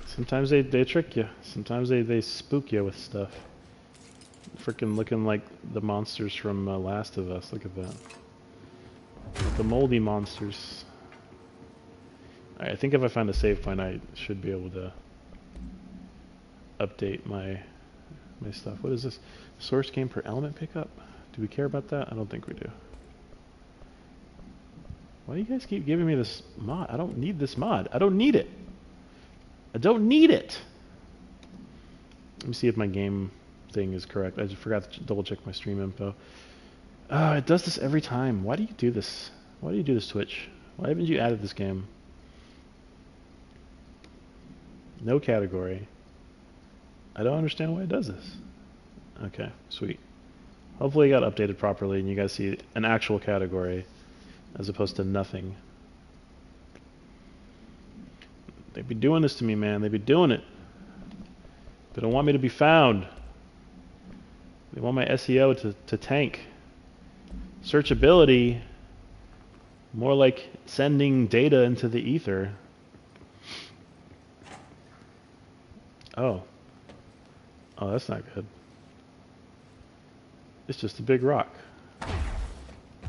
Sometimes they trick you. Sometimes they spook you with stuff. Freaking looking like the monsters from Last of Us. Look at that. The moldy monsters. Alright, I think if I find a save point, I should be able to update my stuff. What is this? Source game per element pickup? Do we care about that? I don't think we do. Why do you guys keep giving me this mod? I don't need this mod. I don't need it. I don't need it. Let me see if my game thing is correct. I just forgot to double check my stream info. It does this every time. Why do you do this? Why do you do this, Twitch? Why haven't you added this game? No category. I don't understand why it does this. Okay, sweet. Hopefully it got updated properly and you guys see an actual category as opposed to nothing. They be doing this to me, man. They be doing it. They don't want me to be found. They want my SEO to tank. Searchability, more like sending data into the ether. Oh, that's not good. It's just a big rock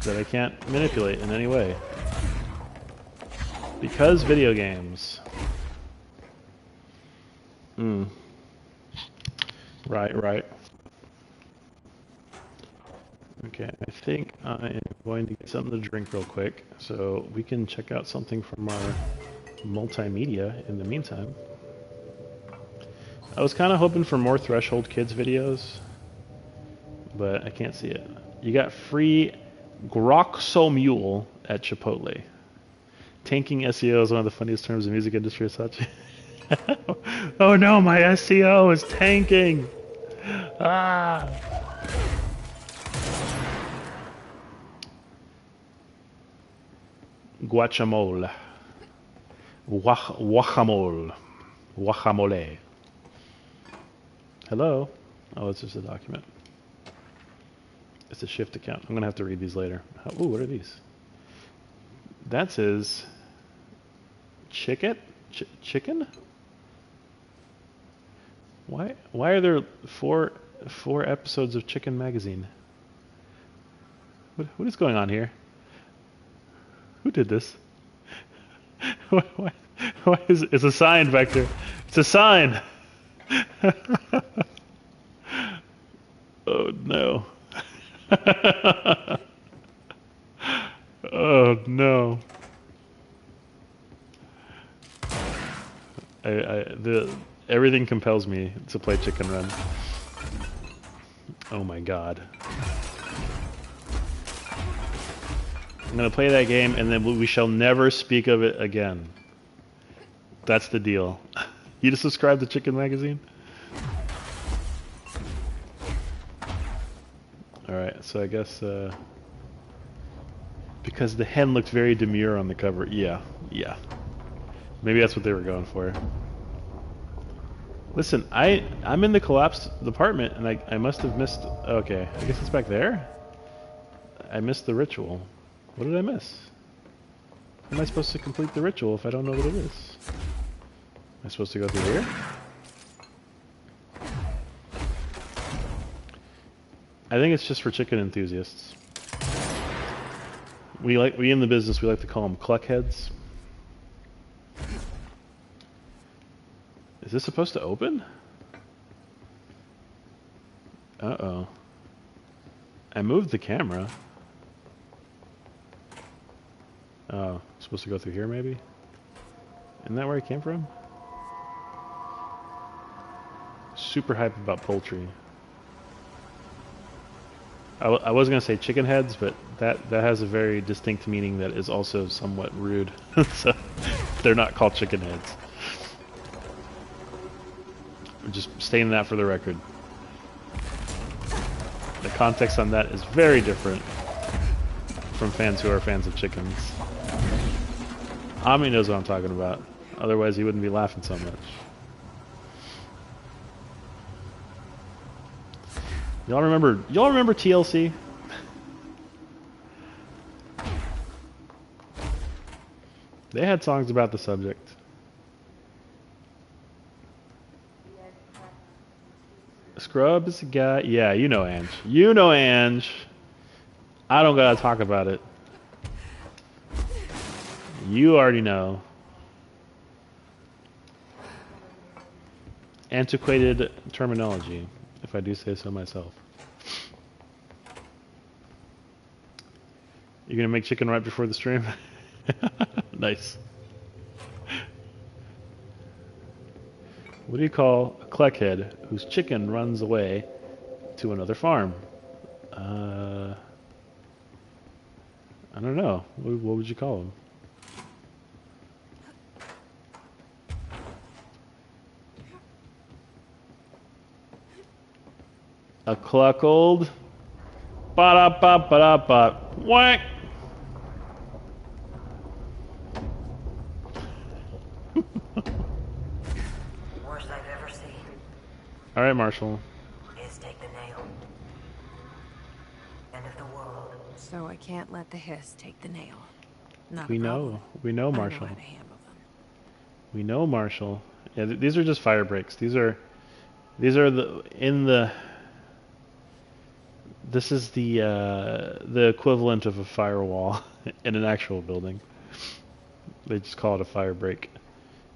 that I can't manipulate in any way. Because video games. Right. Okay, I think I am going to get something to drink real quick so we can check out something from our multimedia in the meantime. I was kind of hoping for more Threshold Kids videos, but I can't see it. You got free Groxomule at Chipotle. Tanking SEO is one of the funniest terms in the music industry as such. Oh no, my SEO is tanking! Ah! Guacamole. Guacamole. Guacamole. Hello? Oh, it's just a document. It's a shift account. I'm going to have to read these later. Ooh, what are these? That says chicken? Chicken? Why are there four episodes of Chicken Magazine? What is going on here? Who did this? why is it's a sign, Vector? It's a sign. Oh no. Oh no. Everything compels me to play Chicken Run. Oh my god. I'm gonna play that game and then we shall never speak of it again. That's the deal. You just subscribe to Chicken Magazine? Alright, so I guess because the hen looked very demure on the cover. Yeah. Maybe that's what they were going for. Listen, I'm in the collapsed apartment and I must have missed... Okay, I guess it's back there? I missed the ritual. What did I miss? How am I supposed to complete the ritual if I don't know what it is? Am I supposed to go through here? I think it's just for chicken enthusiasts. We in the business, we like to call them cluckheads. Is this supposed to open? Uh-oh. I moved the camera. Oh, supposed to go through here maybe? Isn't that where I came from? Super hype about poultry. I was going to say chicken heads, but that has a very distinct meaning that is also somewhat rude. So they're not called chicken heads. I'm just stating that for the record. The context on that is very different from fans who are fans of chickens. Ami knows what I'm talking about. Otherwise, he wouldn't be laughing so much. Y'all remember TLC? They had songs about the subject. Scrub is a guy. Yeah, you know Ange. You know Ange. I don't gotta talk about it. You already know. Antiquated terminology, if I do say so myself. You're gonna make chicken right before the stream? Nice. What do you call a cluckhead whose chicken runs away to another farm? I don't know. What would you call him? A cluckold. Ba-da-ba-ba-da-ba. Whack. Worst I've ever seen All right, Marshall. is take the nail. End of the world. So I can't let the hiss take the nail. Not We a problem. know. We know, I know Marshall. how to handle them. We know, Marshall. Yeah, these are just fire breaks. These are the This is the equivalent of a firewall in an actual building. They just call it a fire break.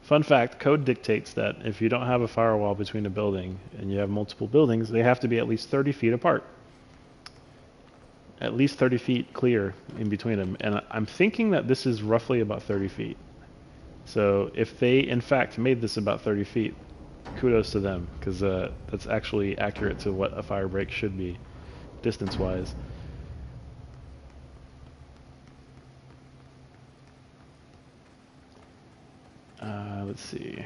Fun fact, code dictates that if you don't have a firewall between a building and you have multiple buildings, they have to be at least 30 feet apart. At least 30 feet clear in between them. And I'm thinking that this is roughly about 30 feet. So if they, in fact, made this about 30 feet, kudos to them, because that's actually accurate to what a fire break should be, distance-wise. Let's see.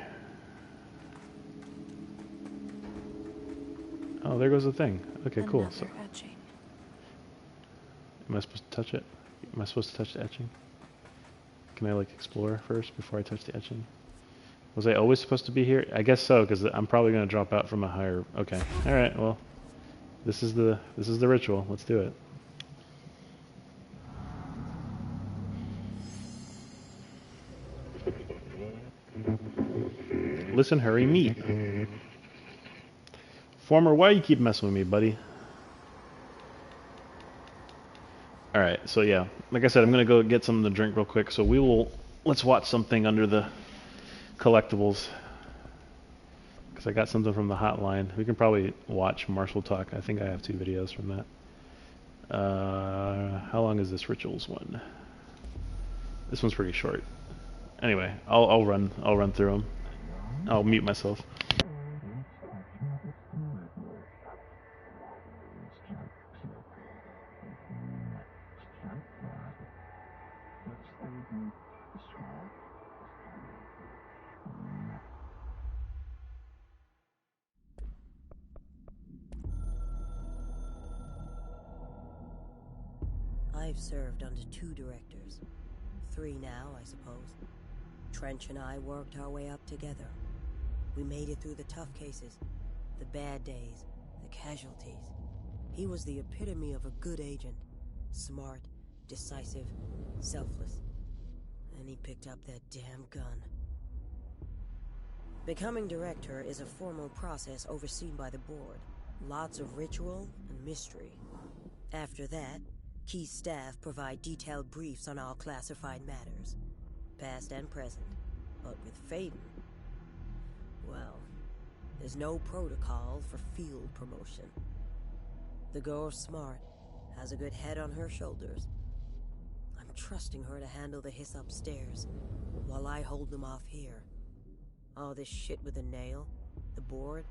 Oh, there goes the thing. Okay, cool. So, Another etching. am I supposed to touch it? Am I supposed to touch the etching? Can I like explore first before I touch the etching? Was I always supposed to be here? I guess so, because I'm probably going to drop out from a higher... Okay. Alright, well. This is the ritual. Let's do it. Listen, hurry, meet. Former, why you keep messing with me, buddy? Alright, so yeah. Like I said, I'm going to go get something to drink real quick, so let's watch something under the collectibles. Because I got something from the hotline. We can probably watch Marshall talk. I think I have 2 videos from that. How long is this rituals one? This one's pretty short. Anyway, I'll run through them. I'll mute myself. I've served under 2 directors. 3 now, I suppose. Trench and I worked our way up together. We made it through the tough cases, the bad days, the casualties. He was the epitome of a good agent. Smart, decisive, selfless. And he picked up that damn gun. Becoming director is a formal process overseen by the board. Lots of ritual and mystery. After that, key staff provide detailed briefs on all classified matters, past and present. But with Faden, well, there's no protocol for field promotion. The girl's smart, has a good head on her shoulders. I'm trusting her to handle the hiss upstairs, while I hold them off here. All this shit with the nail, the board,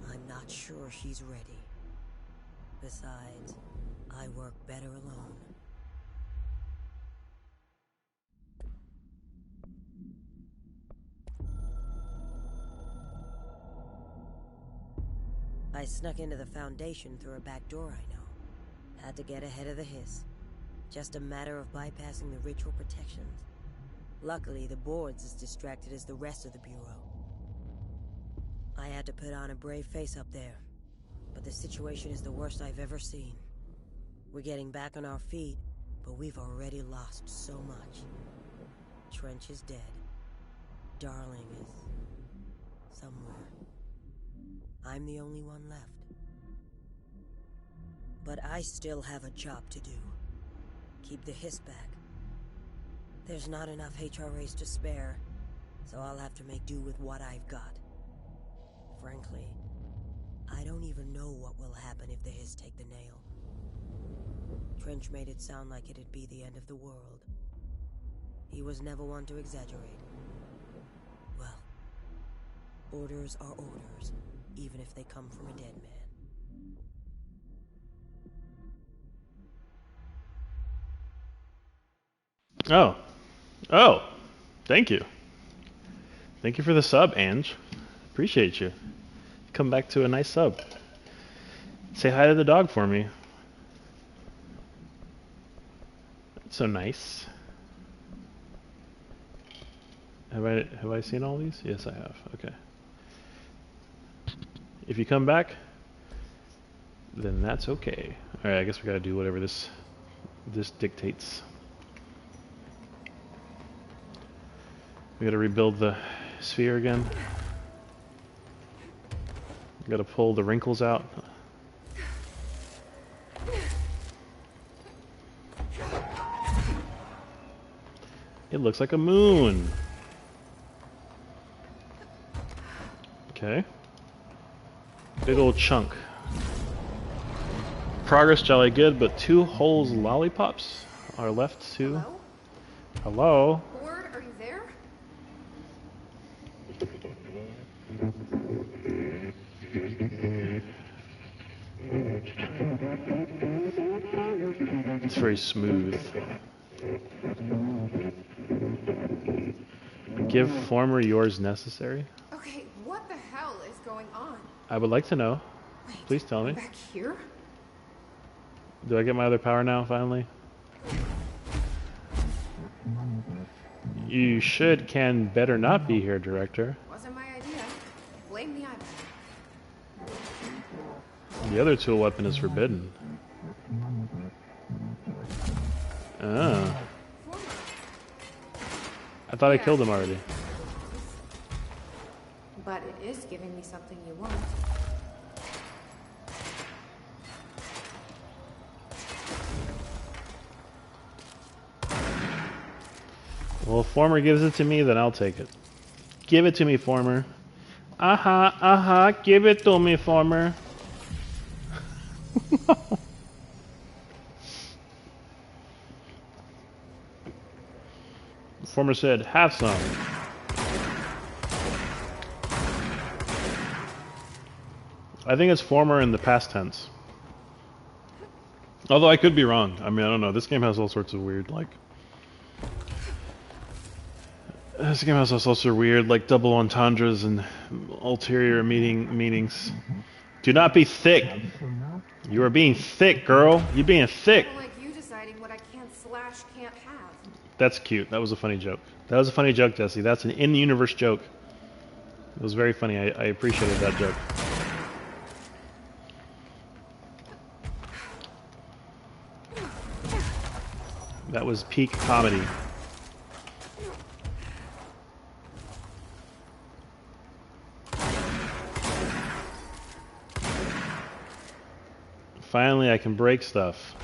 I'm not sure she's ready. Besides, I work better alone. I snuck into the Foundation through a back door I know. Had to get ahead of the hiss. Just a matter of bypassing the ritual protections. Luckily, the board's as distracted as the rest of the Bureau. I had to put on a brave face up there, but the situation is the worst I've ever seen. We're getting back on our feet, but we've already lost so much. Trench is dead. Darling is somewhere. I'm the only one left. But I still have a job to do. Keep the hiss back. There's not enough HRAs to spare, so I'll have to make do with what I've got. Frankly, I don't even know what will happen if the hiss take the nail. Trench made it sound like it'd be the end of the world. He was never one to exaggerate. Well, orders are orders, even if they come from a dead man. Oh, thank you. Thank you for the sub, Ange. Appreciate you. Come back to a nice sub. Say hi to the dog for me. That's so nice. Have I seen all these? Yes, I have. Okay. If you come back, then that's okay. All right, I guess we gotta do whatever this dictates. We gotta rebuild the sphere again. We gotta pull the wrinkles out. It looks like a moon. Okay. Big old chunk. Progress jolly good, but 2 holes lollipops are left to... Hello? Hello? Board, are you there? It's very smooth. Give former yours necessary? Okay, what the hell is going on? I would like to know. Wait, Please tell me. I'm back here? Do I get my other power now, finally? You should, can, better not be here, Director. Wasn't my idea. Blame the iPad. The other tool weapon is forbidden. Ah. I thought I killed him already. But it is giving me something you want. Well, if Former gives it to me, then I'll take it. Give it to me, Former. Uh-huh, give it to me, Former. Former said, have some. I think it's Former in the past tense. Although I could be wrong. I mean, I don't know. This game has all sorts of weird, like... This game has all sorts of weird, like, double entendres and ulterior meanings. Do not be thick. You are being thick, girl. You're being thick. People like you deciding what I can't have. That's cute. That was a funny joke. That was a funny joke, Jesse. That's an in-universe joke. It was very funny. I appreciated that joke. That was peak comedy. Finally, I can break stuff.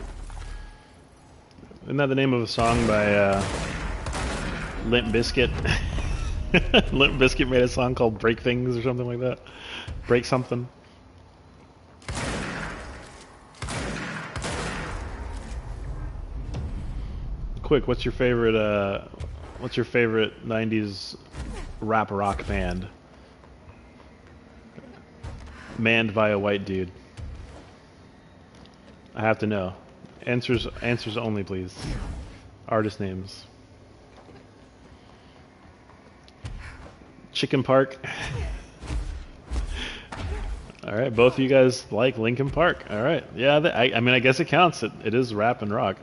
Isn't that the name of a song by Limp Bizkit? Limp Bizkit made a song called Break Things or something like that. Break something. Quick, what's your favorite 90s rap rock band? Manned by a white dude. I have to know. Answers only, please. Artist names. Chicken Park. All right, both of you guys like Linkin Park. All right, yeah. I mean, I guess it counts. It is rap and rock.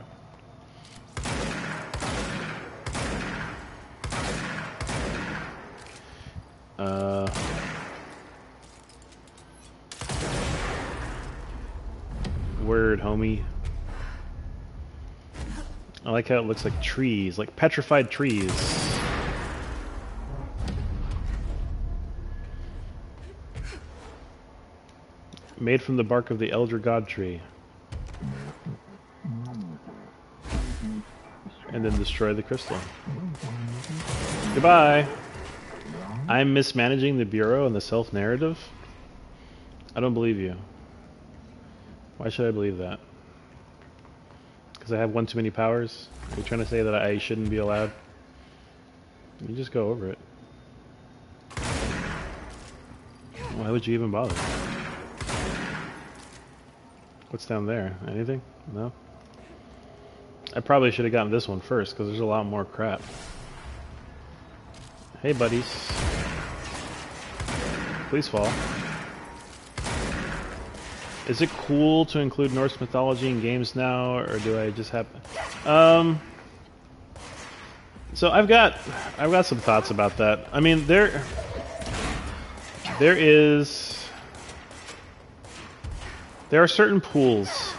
Word, homie. I like how it looks like trees, like petrified trees. Made from the bark of the Elder God tree. And then destroy the crystal. Goodbye! I'm mismanaging the Bureau and the self-narrative? I don't believe you. Why should I believe that? Because I have one too many powers? Are you trying to say that I shouldn't be allowed? You just go over it. Why would you even bother? What's down there? Anything? No? I probably should have gotten this one first, because there's a lot more crap. Hey, buddies. Please fall. Is it cool to include Norse mythology in games now, or do I just have... So I've got some thoughts about that. I mean, there are certain pools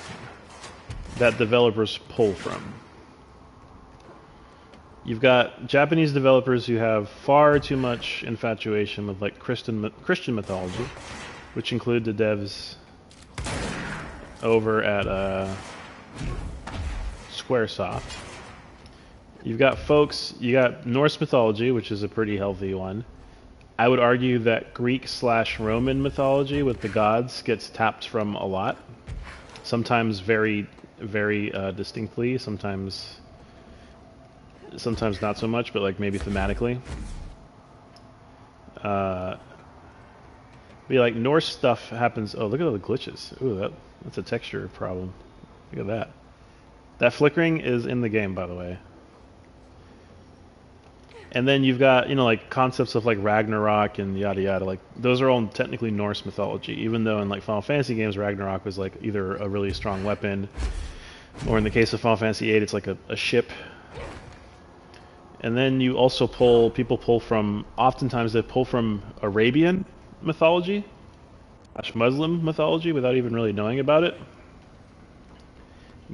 that developers pull from. You've got Japanese developers who have far too much infatuation with like Christian mythology, which include the devs over at Squaresoft. You got Norse mythology, which is a pretty healthy one. I would argue that Greek/Roman mythology with the gods gets tapped from a lot. Sometimes very, very distinctly, sometimes not so much, but like maybe thematically. Be like Norse stuff happens. Oh, look at all the glitches. Ooh, that's a texture problem. Look at that. That flickering is in the game, by the way. And then you've got, like concepts of like Ragnarok and yada yada. Like those are all technically Norse mythology, even though in like Final Fantasy games, Ragnarok was like either a really strong weapon, or in the case of Final Fantasy VIII, it's like a ship. And then you also people pull from, oftentimes they pull from Arabian mythology, Muslim mythology, without even really knowing about it.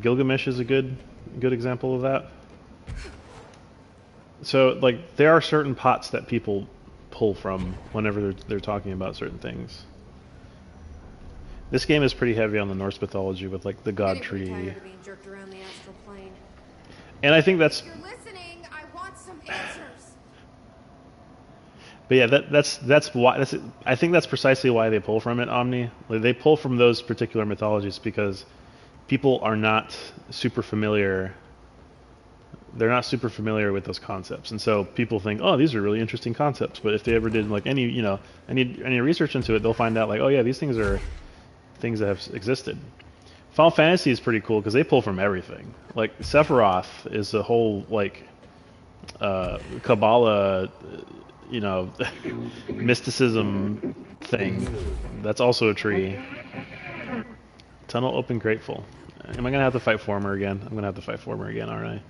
Gilgamesh is a good example of that. So, like, there are certain pots that people pull from whenever they're talking about certain things. This game is pretty heavy on the Norse mythology with, like, the god tree. Tired of being jerked around the astral plane. And I think that's... If you're listening, I want some answers. But yeah, that's why. I think that's precisely why they pull from it, Omni. Like, they pull from those particular mythologies because people are not super familiar. They're not super familiar with those concepts, and so people think, oh, these are really interesting concepts. But if they ever did like any research into it, they'll find out like, oh yeah, these things are things that have existed. Final Fantasy is pretty cool because they pull from everything. Like Sephiroth is a whole like Kabbalah, mysticism thing. That's also a tree. Tunnel open grateful. Am I gonna have to fight Former again? I'm gonna have to fight Former again, aren't I?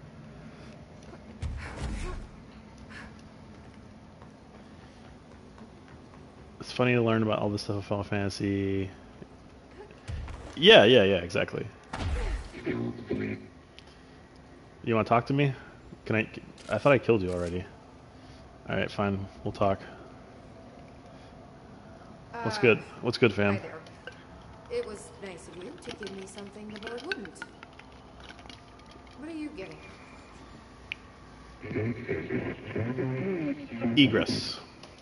It's funny to learn about all this stuff of Final Fantasy. Yeah, exactly. You want to talk to me? Can I? I thought I killed you already. All right, fine. We'll talk. What's good? What's good, fam? Hi there. It was nice of you to give me something the board wouldn't. What are you getting? Egress.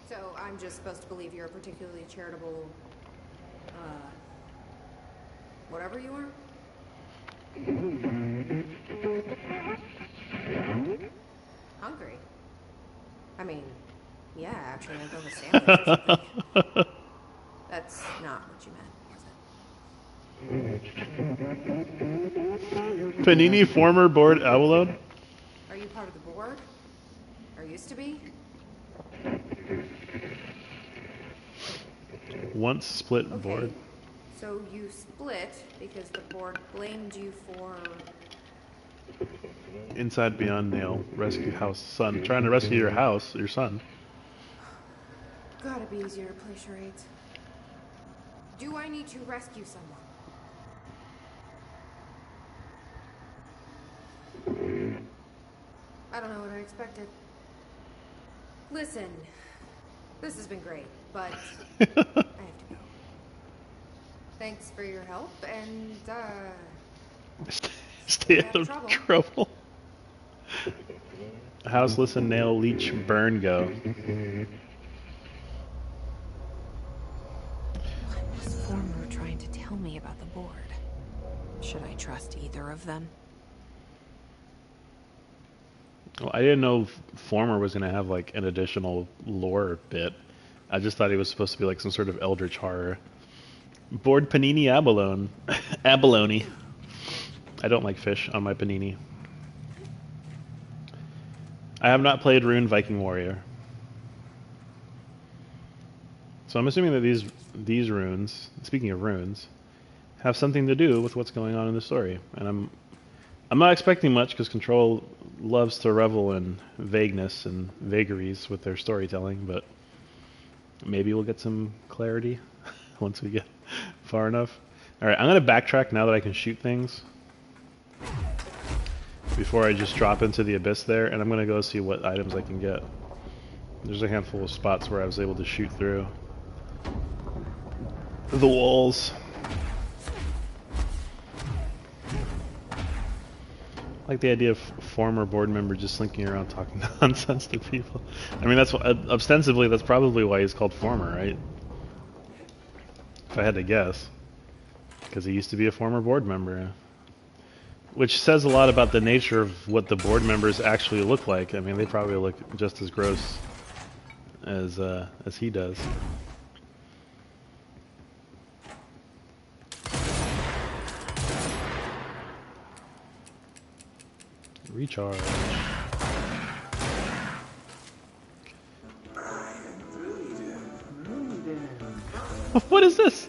So I'm just supposed to believe you're a particularly charitable, whatever you are? Hungry? I mean, yeah, actually, I'll go with sandwich or something. That's not what you meant, was it? Panini former board Avalon? Are you part of the board? Or used to be? Once split Okay. board. So you split because the board blamed you for... Inside Beyond Nail. Rescue house son. Trying to rescue your house, your son. Gotta be easier to play charades. Do I need to rescue someone? I don't know what I expected. Listen, this has been great, but I have to go. Thanks for your help, and, Stay out of trouble. Houseless and nail leech burn go. What was Former trying to tell me about the board? Should I trust either of them? Well, I didn't know Former was going to have like an additional lore bit. I just thought he was supposed to be like some sort of eldritch horror. Board panini abalone. Abalone. I don't like fish on my panini. I have not played Rune Viking Warrior. So I'm assuming that these runes, speaking of runes, have something to do with what's going on in the story. And I'm not expecting much because Control loves to revel in vagueness and vagaries with their storytelling, but maybe we'll get some clarity once we get far enough. Alright, I'm going to backtrack now that I can shoot things before I just drop into the abyss there, and I'm going to go see what items I can get. There's a handful of spots where I was able to shoot through the walls. I like the idea of former board member just slinking around talking nonsense to people. I mean, that's ostensibly that's probably why he's called former, right? If I had to guess, because he used to be a former board member, which says a lot about the nature of what the board members actually look like. I mean, they probably look just as gross as he does. Recharge. What is this?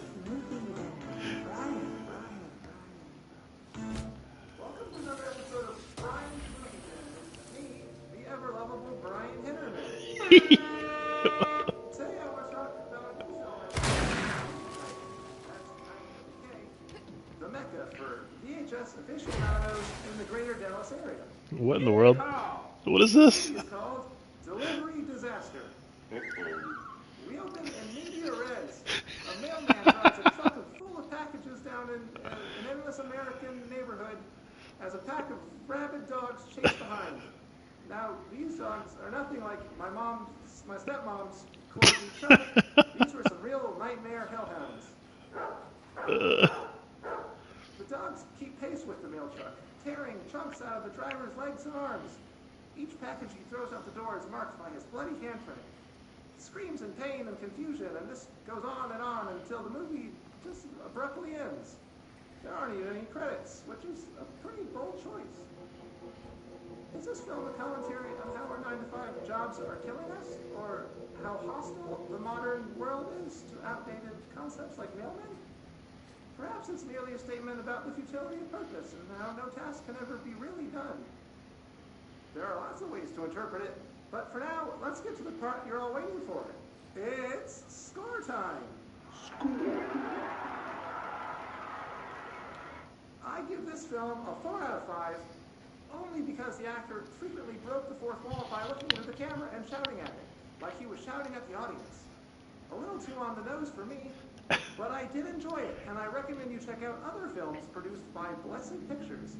Welcome to another episode of Brian's Movie Den with me, the ever-lovable The Mecca for VHS aficionados in the greater Dallas area. What in the world? What is this? It's called Delivery Disaster. We open in media res. A mailman drives a truck full of packages down in an endless American neighborhood as a pack of rabid dogs chase behind. Now, these dogs are nothing like my stepmom's corgi truck. These were some real nightmare hellhounds. The dogs keep pace with the mail truck, tearing chunks out of the driver's legs and arms. Each package he throws out the door is marked by his bloody handprint. He screams in pain and confusion, and this goes on until the movie just abruptly ends. There aren't even any credits, which is a pretty bold choice. Is this film a commentary on how our 9-to-5 jobs are killing us, or how hostile the modern world is to outdated concepts like mailmen? Perhaps it's merely a statement about the futility of purpose and how no task can ever be really done. There are lots of ways to interpret it, but for now, let's get to the part you're all waiting for. It's score time. I give this film a 4 out of 5, only because the actor frequently broke the fourth wall by looking into the camera and shouting at it, like he was shouting at the audience. A little too on the nose for me, but I did enjoy it, and I recommend you check out other films produced by Blessed Pictures.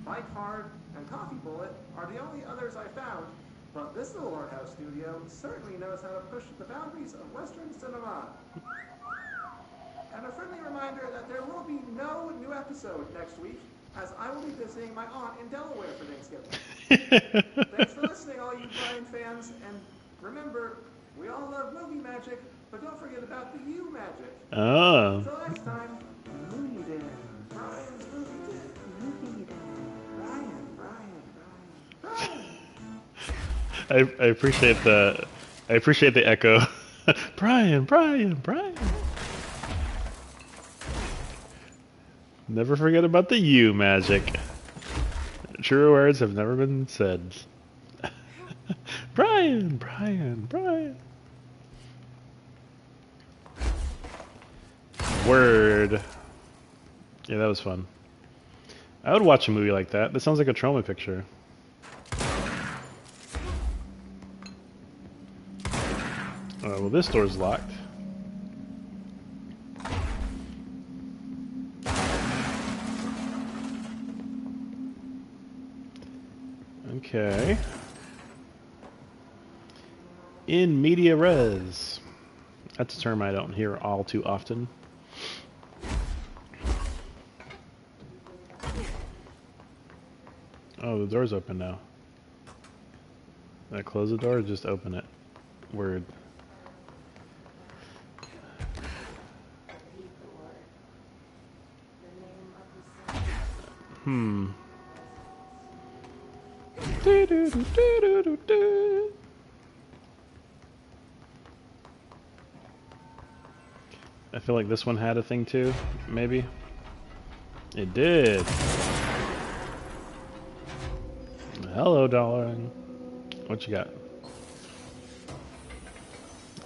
Bike Hard and Coffee Bullet are the only others I found, but this little art house studio certainly knows how to push the boundaries of Western cinema. And a friendly reminder that there will be no new episode next week, as I will be visiting my aunt in Delaware for Thanksgiving. Thanks for listening, all you Brian fans, and remember, we all love movie magic, but don't forget about the you magic. Oh. Until next time, Movie Den. Brian's Movie Den. Movie Den. Brian. I appreciate the echo. Brian. Never forget about the you magic. Truer words have never been said. Brian. Word. Yeah, that was fun. I would watch a movie like that. That sounds like a trauma picture. Oh, well, this door's locked. Okay. In media res. That's a term I don't hear all too often. Oh, the door's open now. Did I close the door or just open it? Word. I feel like this one had a thing too, maybe. It did. Hello, darling. What you got?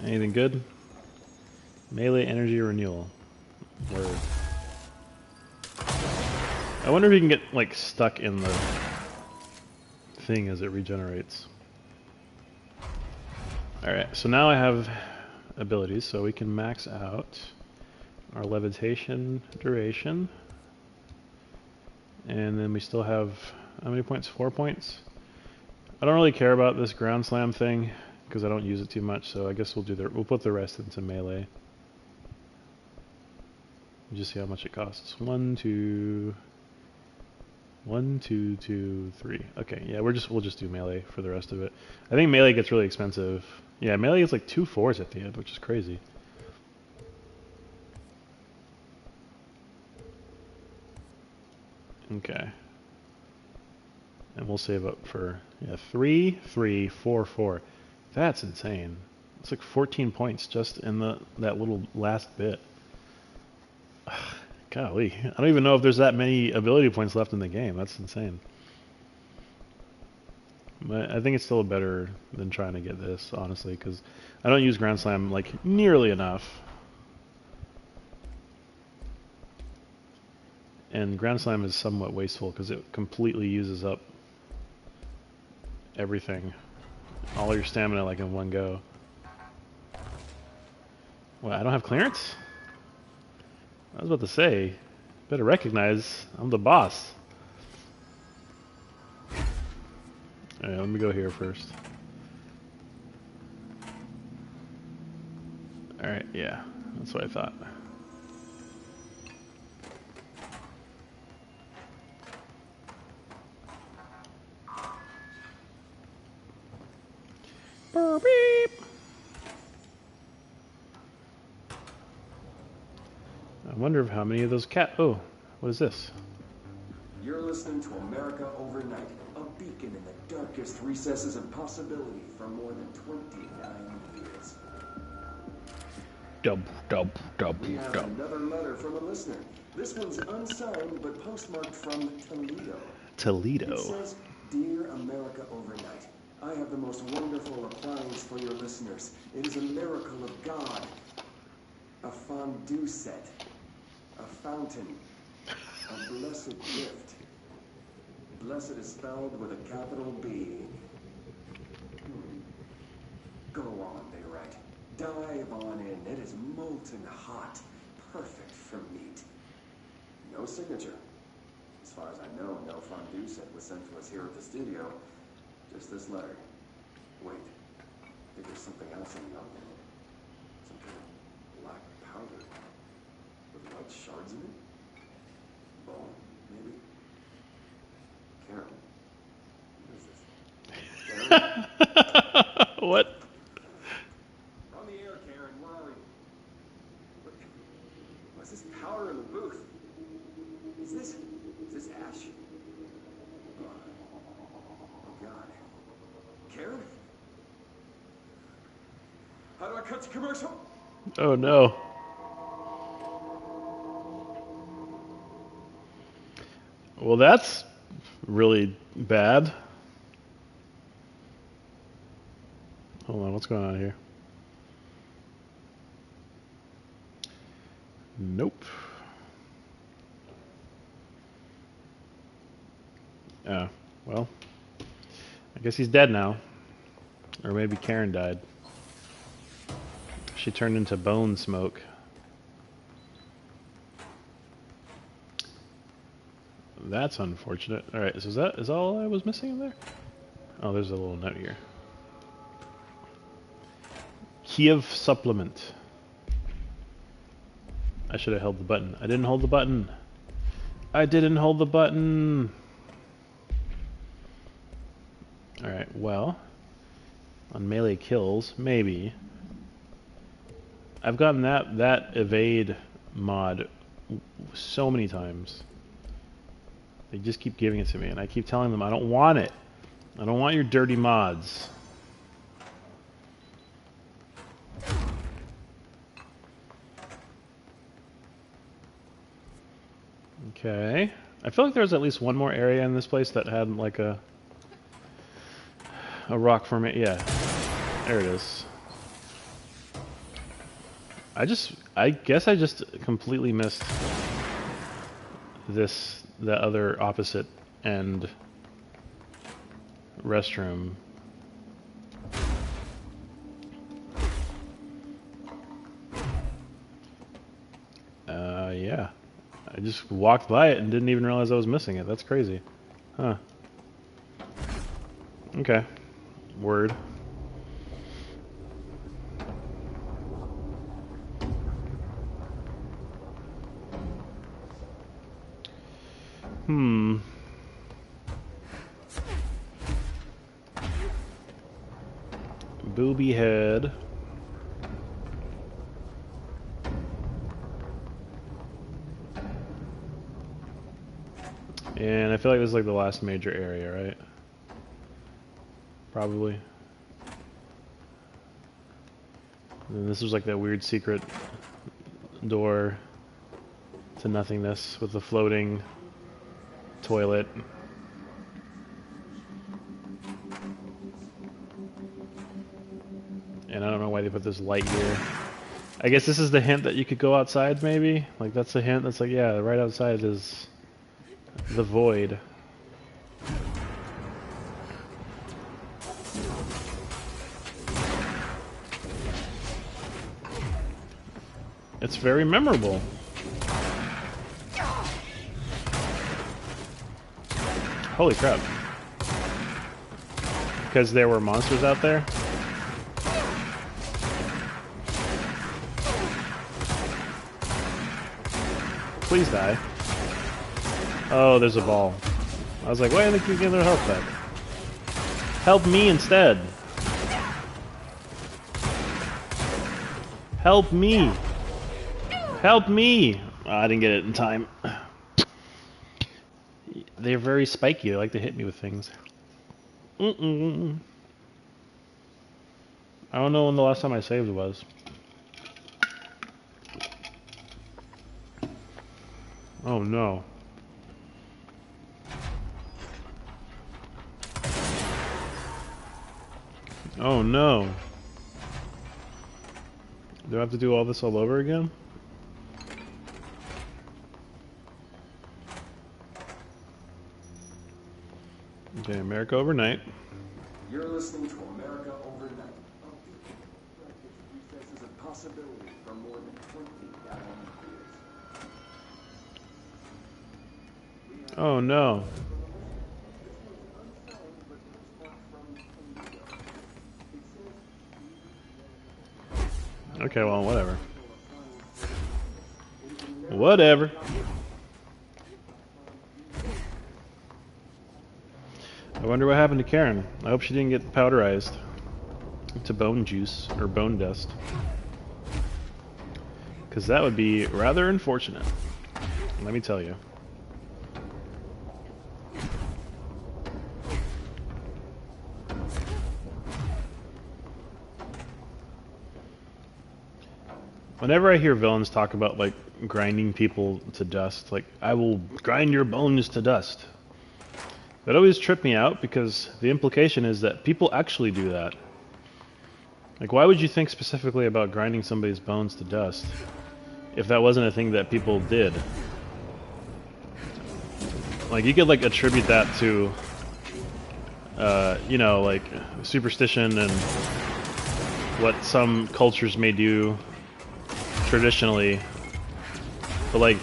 Anything good? Melee energy renewal. Word. I wonder if you can get like stuck in the thing as it regenerates. Alright, so now I have abilities, so we can max out our levitation duration. And then we still have, how many points? 4 points? I don't really care about this ground slam thing because I don't use it too much, so I guess we'll put the rest into melee. Just see how much it costs. 1, 2, 2, 3. Okay, yeah, we'll just do melee for the rest of it. I think melee gets really expensive. Yeah, melee gets like 2 4s at the end, which is crazy. Okay. And we'll save up for 3, 3, 4, 4. That's insane. It's like 14 points just in that little last bit. Golly, I don't even know if there's that many ability points left in the game. That's insane. But I think it's still better than trying to get this, honestly, because I don't use Ground Slam like nearly enough. And Ground Slam is somewhat wasteful because it completely uses up everything. All your stamina like in one go. What, I don't have clearance? I was about to say, better recognize I'm the boss. Alright, let me go here first. Alright, yeah, that's what I thought. Beep. I wonder if how many of those Oh, what is this? You're listening to America Overnight, a beacon in the darkest recesses of possibility for more than 29 years. We have another letter from a listener. This one's unsigned but postmarked from Toledo. Toledo. It says, Dear America Overnight, I have the most wonderful appliance for your listeners. It is a miracle of God. A fondue set. A fountain. A blessed gift. Blessed is spelled with a capital B. Go on, they write. Dive on in. It is molten hot. Perfect for meat. No signature. As far as I know, no fondue set was sent to us here at the studio. Just this letter. Wait. I think there's something else in the envelope. Some kind of black powder. With white shards in it? Bone, maybe? Karen. What is this? Karen? What? We're on the air, Karen. Where are we? What's this powder in the booth? Is this ash? Oh, God. Karen? How do I cut to commercial? Oh no. Well, that's really bad. Hold on, what's going on here? Nope. Oh, well. I guess he's dead now. Or maybe Karen died. She turned into bone smoke. That's unfortunate. Alright, so is all I was missing in there? Oh, there's a little note here. Kiev supplement. I should have held the button. I didn't hold the button. I didn't hold the button. Alright, well. On melee kills, maybe. I've gotten that evade mod so many times. They just keep giving it to me, and I keep telling them I don't want it. I don't want your dirty mods. Okay. I feel like there was at least one more area in this place that had like a rock formation. Yeah. There it is. I guess I just completely missed the other opposite end restroom. Yeah. I just walked by it and didn't even realize I was missing it. That's crazy. Huh. Okay. Word. Booby head. And I feel like this is like the last major area, right? Probably. And this was like that weird secret door to nothingness with the floating toilet. And I don't know why they put this light here. I guess this is the hint that you could go outside, maybe? Like, that's the hint that's like, yeah, right outside is the void. It's very memorable. Holy crap. Because there were monsters out there? Please die. Oh, there's a ball. I was like, why didn't they keep getting their health back? Help me instead. Help me. Help me. Oh, I didn't get it in time. They're very spiky. They like to hit me with things. I don't know when the last time I saved was. Oh no. Oh no. Do I have to do all this all over again? Okay, America Overnight. You're listening to America Overnight. This is a possibility for more than 20 gallon years. Oh no. Okay, well, whatever. Whatever. I wonder what happened to Karen. I hope she didn't get powderized to bone juice or bone dust. Because that would be rather unfortunate. Let me tell you. Whenever I hear villains talk about like grinding people to dust, like I will grind your bones to dust, that always tripped me out because the implication is that people actually do that. Like, why would you think specifically about grinding somebody's bones to dust if that wasn't a thing that people did? Like, you could like attribute that to, you know, like superstition and what some cultures may do traditionally, but like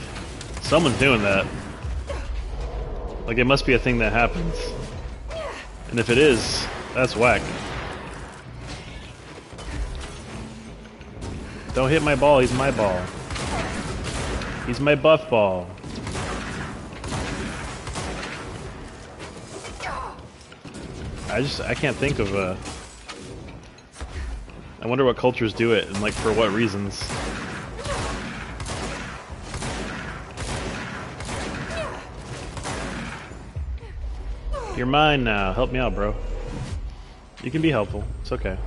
someone's doing that. Like it must be a thing that happens, and if it is, that's whack. Don't hit my ball. He's my ball. He's my buff ball. I can't think of a. I wonder what cultures do it and like for what reasons. You're mine now. Help me out, bro. You can be helpful. It's okay.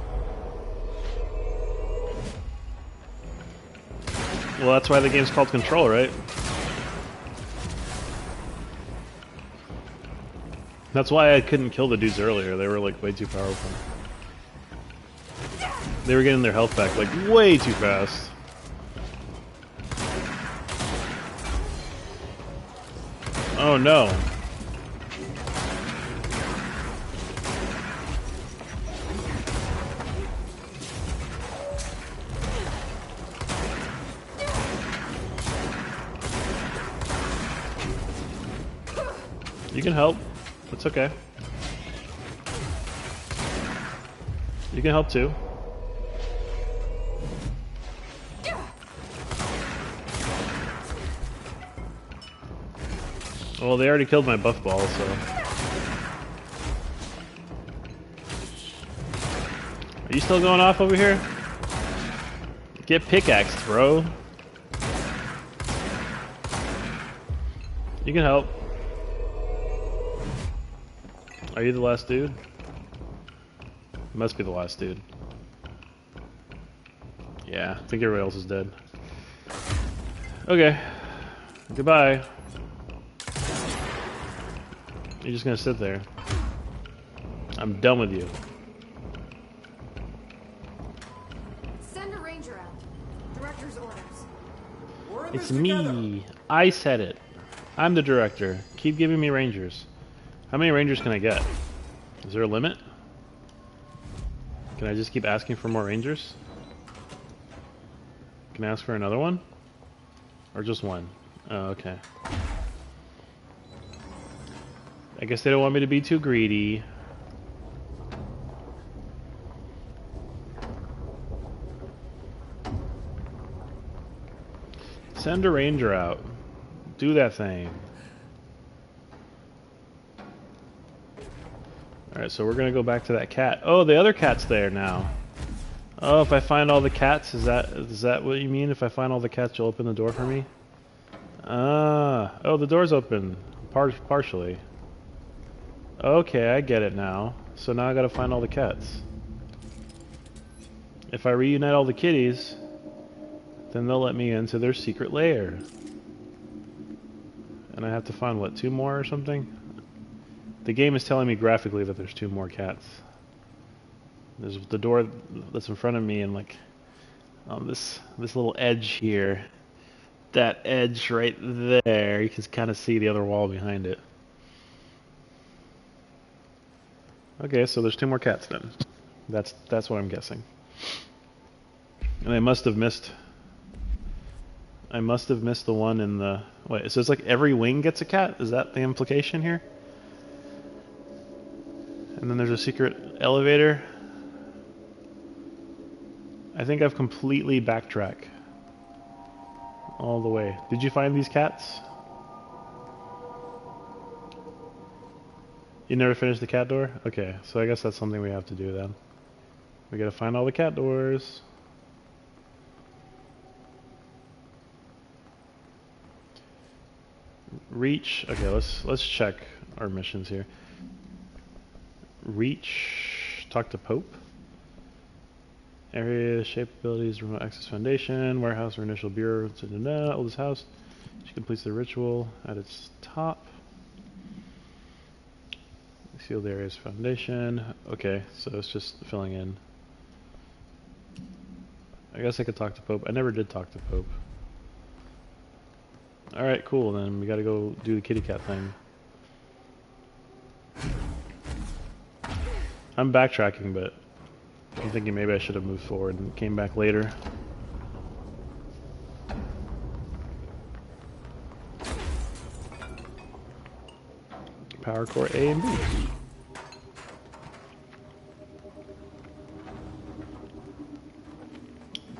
Well, that's why the game's called Control, right? That's why I couldn't kill the dudes earlier. They were like way too powerful. They were getting their health back like way too fast. Oh no. You can help. It's okay. You can help too. Well, they already killed my buff ball, so. Are you still going off over here? Get pickaxed, bro. You can help. Are you the last dude? Must be the last dude. Yeah, I think everybody else is dead. Okay. Goodbye. You're just gonna sit there. I'm done with you. It's me. I said it. I'm the director. Keep giving me rangers. How many rangers can I get? Is there a limit? Can I just keep asking for more rangers? Can I ask for another one? Or just one? Oh, okay. I guess they don't want me to be too greedy. Send a ranger out. Do that thing. Alright, so we're gonna go back to that cat. Oh, the other cat's there now. Oh, if I find all the cats, is that what you mean? If I find all the cats, you'll open the door for me? Ah, oh, the door's open. Partially. Okay, I get it now. So now I gotta find all the cats. If I reunite all the kitties, then they'll let me into their secret lair. And I have to find, what, 2 more or something? The game is telling me graphically that there's 2 more cats. There's the door that's in front of me and like on this little edge here. That edge right there, you can kind of see the other wall behind it. Okay, so there's 2 more cats then. That's what I'm guessing. And I must have missed the one in the... Wait, so it's like every wing gets a cat? Is that the implication here? And then there's a secret elevator. I think I've completely backtracked all the way. Did you find these cats? You never finished the cat door? Okay, so I guess that's something we have to do then. We gotta find all the cat doors. Reach. Okay, let's check our missions here. Reach. Talk to Pope. Area, shape abilities, remote access foundation, warehouse or initial bureau, oldest house. She completes the ritual at its top. Sealed areas foundation. Okay, so it's just filling in. I guess I could talk to Pope. I never did talk to Pope. Alright, cool, then we gotta go do the kitty cat thing. I'm backtracking, but I'm thinking maybe I should have moved forward and came back later. Power core A and B.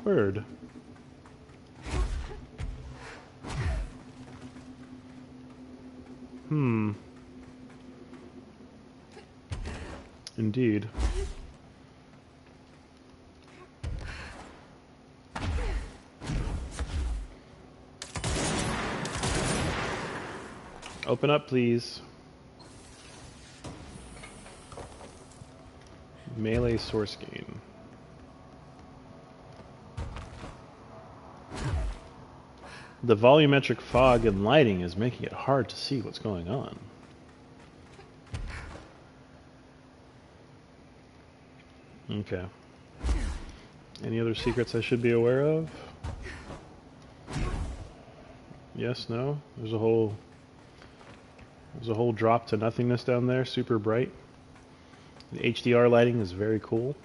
Word. Indeed. Open up, please. Melee source gain. The volumetric fog and lighting is making it hard to see what's going on. Okay. Any other secrets I should be aware of? Yes, no? There's a whole drop to nothingness down there, super bright. The HDR lighting is very cool.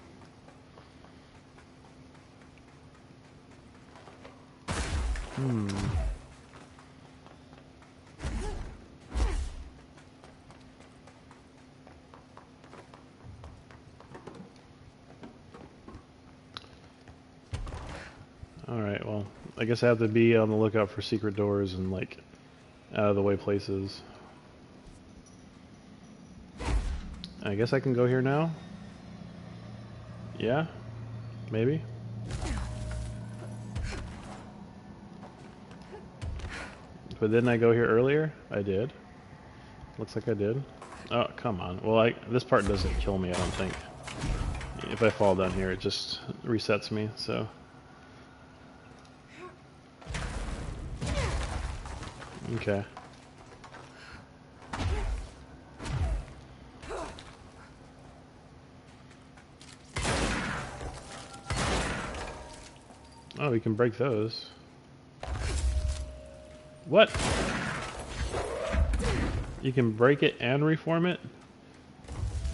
Alright, well, I guess I have to be on the lookout for secret doors and, like, out of the way places. I guess I can go here now? Yeah? Maybe? But didn't I go here earlier? I did. Looks like I did. Oh, come on. Well, this part doesn't kill me, I don't think. If I fall down here, it just resets me, so... Okay. Oh, we can break those. What? You can break it and reform it?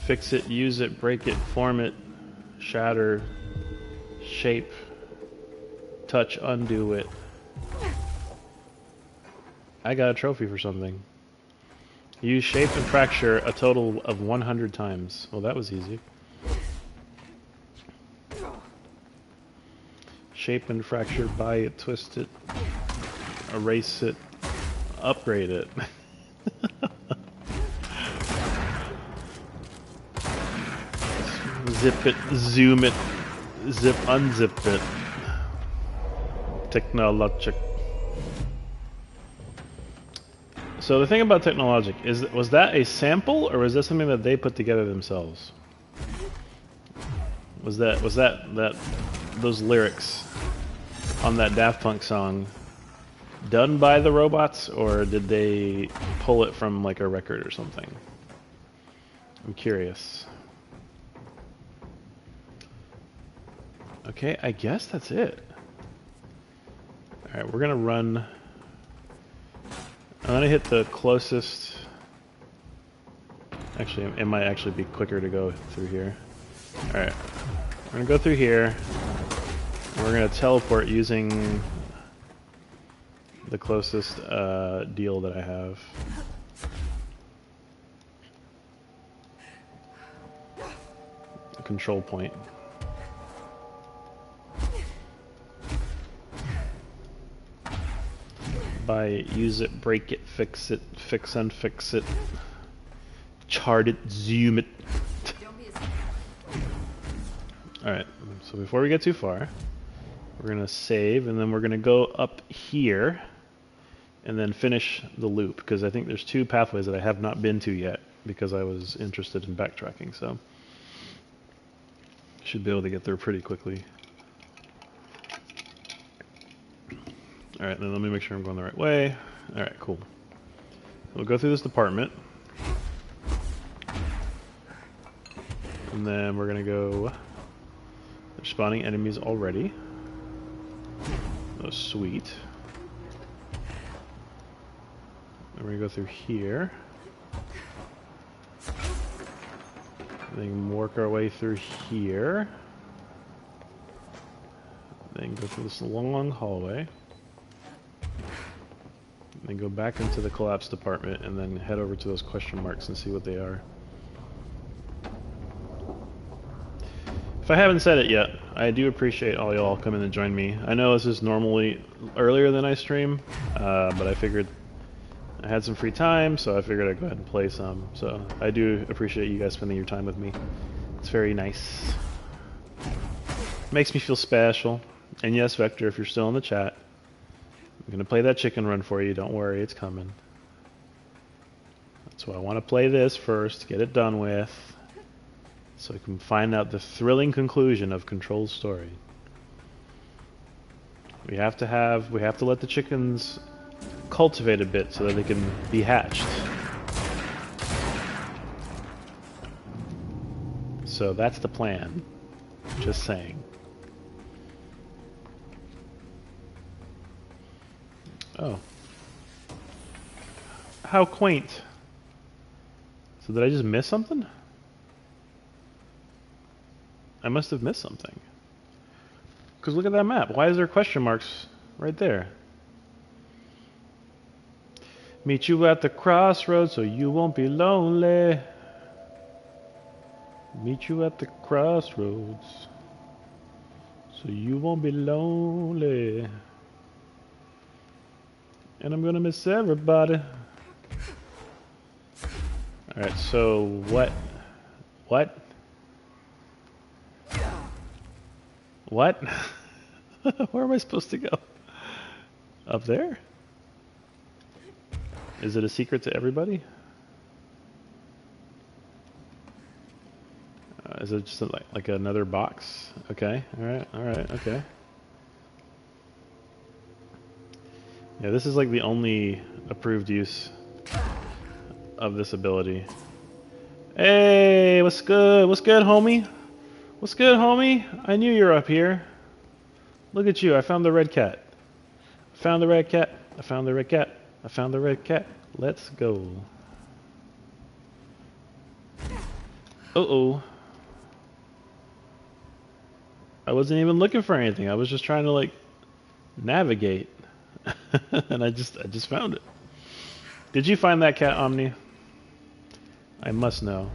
Fix it, use it, break it, form it, shatter, shape, touch, undo it. I got a trophy for something. Use shape and fracture a total of 100 times. Well, that was easy. Shape and fracture, buy it, twist it, erase it, upgrade it. Zip it, zoom it, zip, unzip it. Technologic. So the thing about Technologic is, was that a sample or was that something that they put together themselves? Was that those lyrics on that Daft Punk song done by the robots, or did they pull it from like a record or something? I'm curious. Okay, I guess that's it. Alright, we're gonna run. I'm gonna hit the closest. Actually, it might actually be quicker to go through here. Alright, we're gonna go through here. We're gonna teleport using the closest deal that I have. A control point. By use it, break it, fix it, fix and fix it, chart it, zoom it. Alright, so before we get too far, we're going to save and then we're going to go up here and then finish the loop, because I think there's 2 pathways that I have not been to yet because I was interested in backtracking, so should be able to get there pretty quickly. Alright, then let me make sure I'm going the right way. Alright, cool. We'll go through this department. And then we're going to go... They're spawning enemies already. Oh, sweet. And we're going to go through here. And then work our way through here. Then go through this long hallway. Then go back into the collapse department and then head over to those question marks and see what they are. If I haven't said it yet, I do appreciate all y'all coming to join me. I know this is normally earlier than I stream, but I figured I had some free time, so I figured I'd go ahead and play some. So I do appreciate you guys spending your time with me. It's very nice. Makes me feel special. And yes, Vector, if you're still in the chat, I'm going to play that chicken run for you. Don't worry, it's coming. That's why I want to play this first, get it done with, so we can find out the thrilling conclusion of Control's story. We have to let the chickens cultivate a bit so that they can be hatched. So that's the plan. Just saying. Oh. How quaint. So did I just miss something? I must have missed something. Because look at that map. Why is there question marks right there? Meet you at the crossroads so you won't be lonely. Meet you at the crossroads so you won't be lonely. And I'm gonna miss everybody. Alright, so what? What? What? Where am I supposed to go? Up there? Is it a secret to everybody? Is it just like another box? Okay, alright, okay. Yeah, this is like the only approved use of this ability. Hey, what's good? What's good, homie? What's good, homie? I knew you were up here. Look at you, I found the red cat. I found the red cat. I found the red cat. I found the red cat. Let's go. Uh-oh. I wasn't even looking for anything. I was just trying to like navigate. And I just found it. Did you find that cat, Omni? I must know.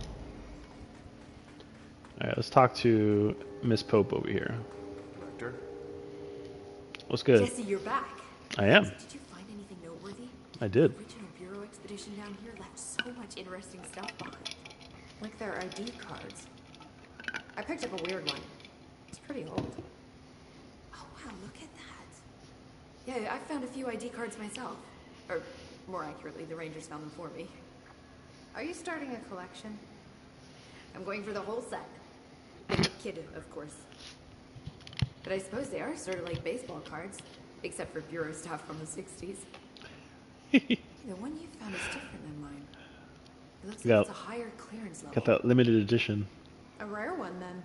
Alright, let's talk to Miss Pope over here. Director? What's good? Jesse, you're back. I am. Did you find anything noteworthy? I did. The original Bureau expedition down here left so much interesting stuff behind. Like their ID cards. I picked up a weird one. It's pretty old. Oh wow, look at that. Yeah, I found a few ID cards myself. Or, more accurately, the Rangers found them for me. Are you starting a collection? I'm going for the whole set. Kid, of course. But I suppose they are sort of like baseball cards, except for Bureau stuff from the 60s. The one you found is different than mine. It looks like it's a higher clearance level. Got that limited edition. A rare one, then.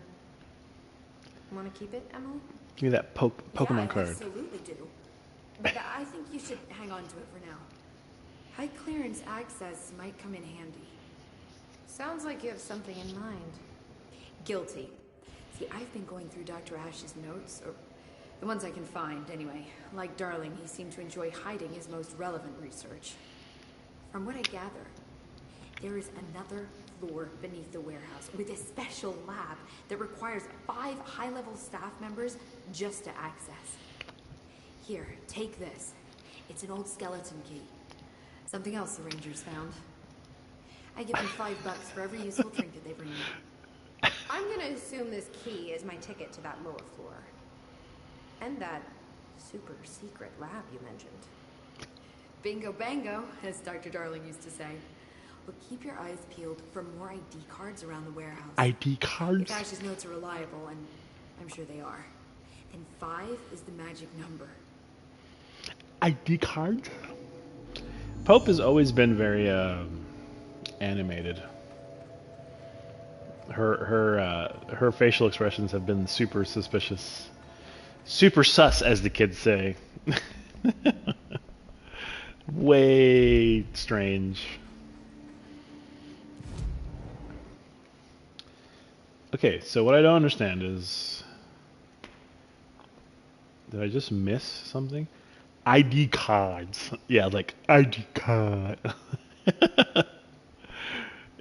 Want to keep it, Emily? Give me that Pokemon I card. absolutely do. But I think you should hang on to it for now. High clearance access might come in handy. Sounds like you have something in mind. Guilty. See, I've been going through Dr. Ash's notes, or the ones I can find, anyway. Like Darling, he seemed to enjoy hiding his most relevant research. From what I gather, there is another floor beneath the warehouse with a special lab that requires 5 high-level staff members just to access. Here, take this. It's an old skeleton key. Something else the Rangers found. I give them $5 for every useful trinket they bring me. I'm gonna assume this key is my ticket to that lower floor. And that super secret lab you mentioned. Bingo bango, as Dr. Darling used to say. But keep your eyes peeled for more ID cards around the warehouse. ID cards? If Ash's notes are reliable, and I'm sure they are, then 5 is the magic number. ID cards? Pope has always been very animated. Her facial expressions have been super suspicious. Super sus, as the kids say. Way strange. Okay, so what I don't understand is... Did I just miss something? ID cards. Yeah, like ID card.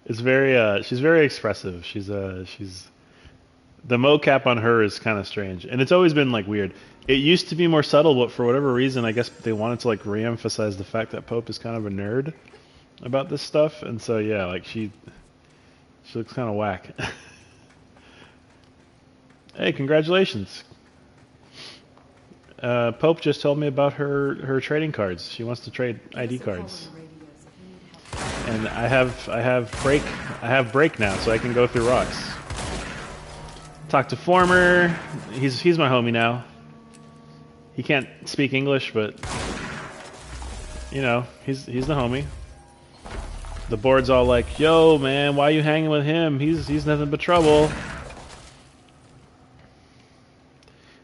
It's very she's very expressive. She's the mocap on her is kind of strange. And it's always been like weird. It used to be more subtle, but for whatever reason I guess they wanted to like re-emphasize the fact that Pope is kind of a nerd about this stuff, and so yeah, like she looks kind of whack. Hey, congratulations. Pope just told me about her trading cards. She wants to trade ID cards. And I have break now, so I can go through rocks. Talk to Former. He's my homie now. He can't speak English, but you know, he's the homie. The board's all like, "Yo, man, why are you hanging with him? He's nothing but trouble."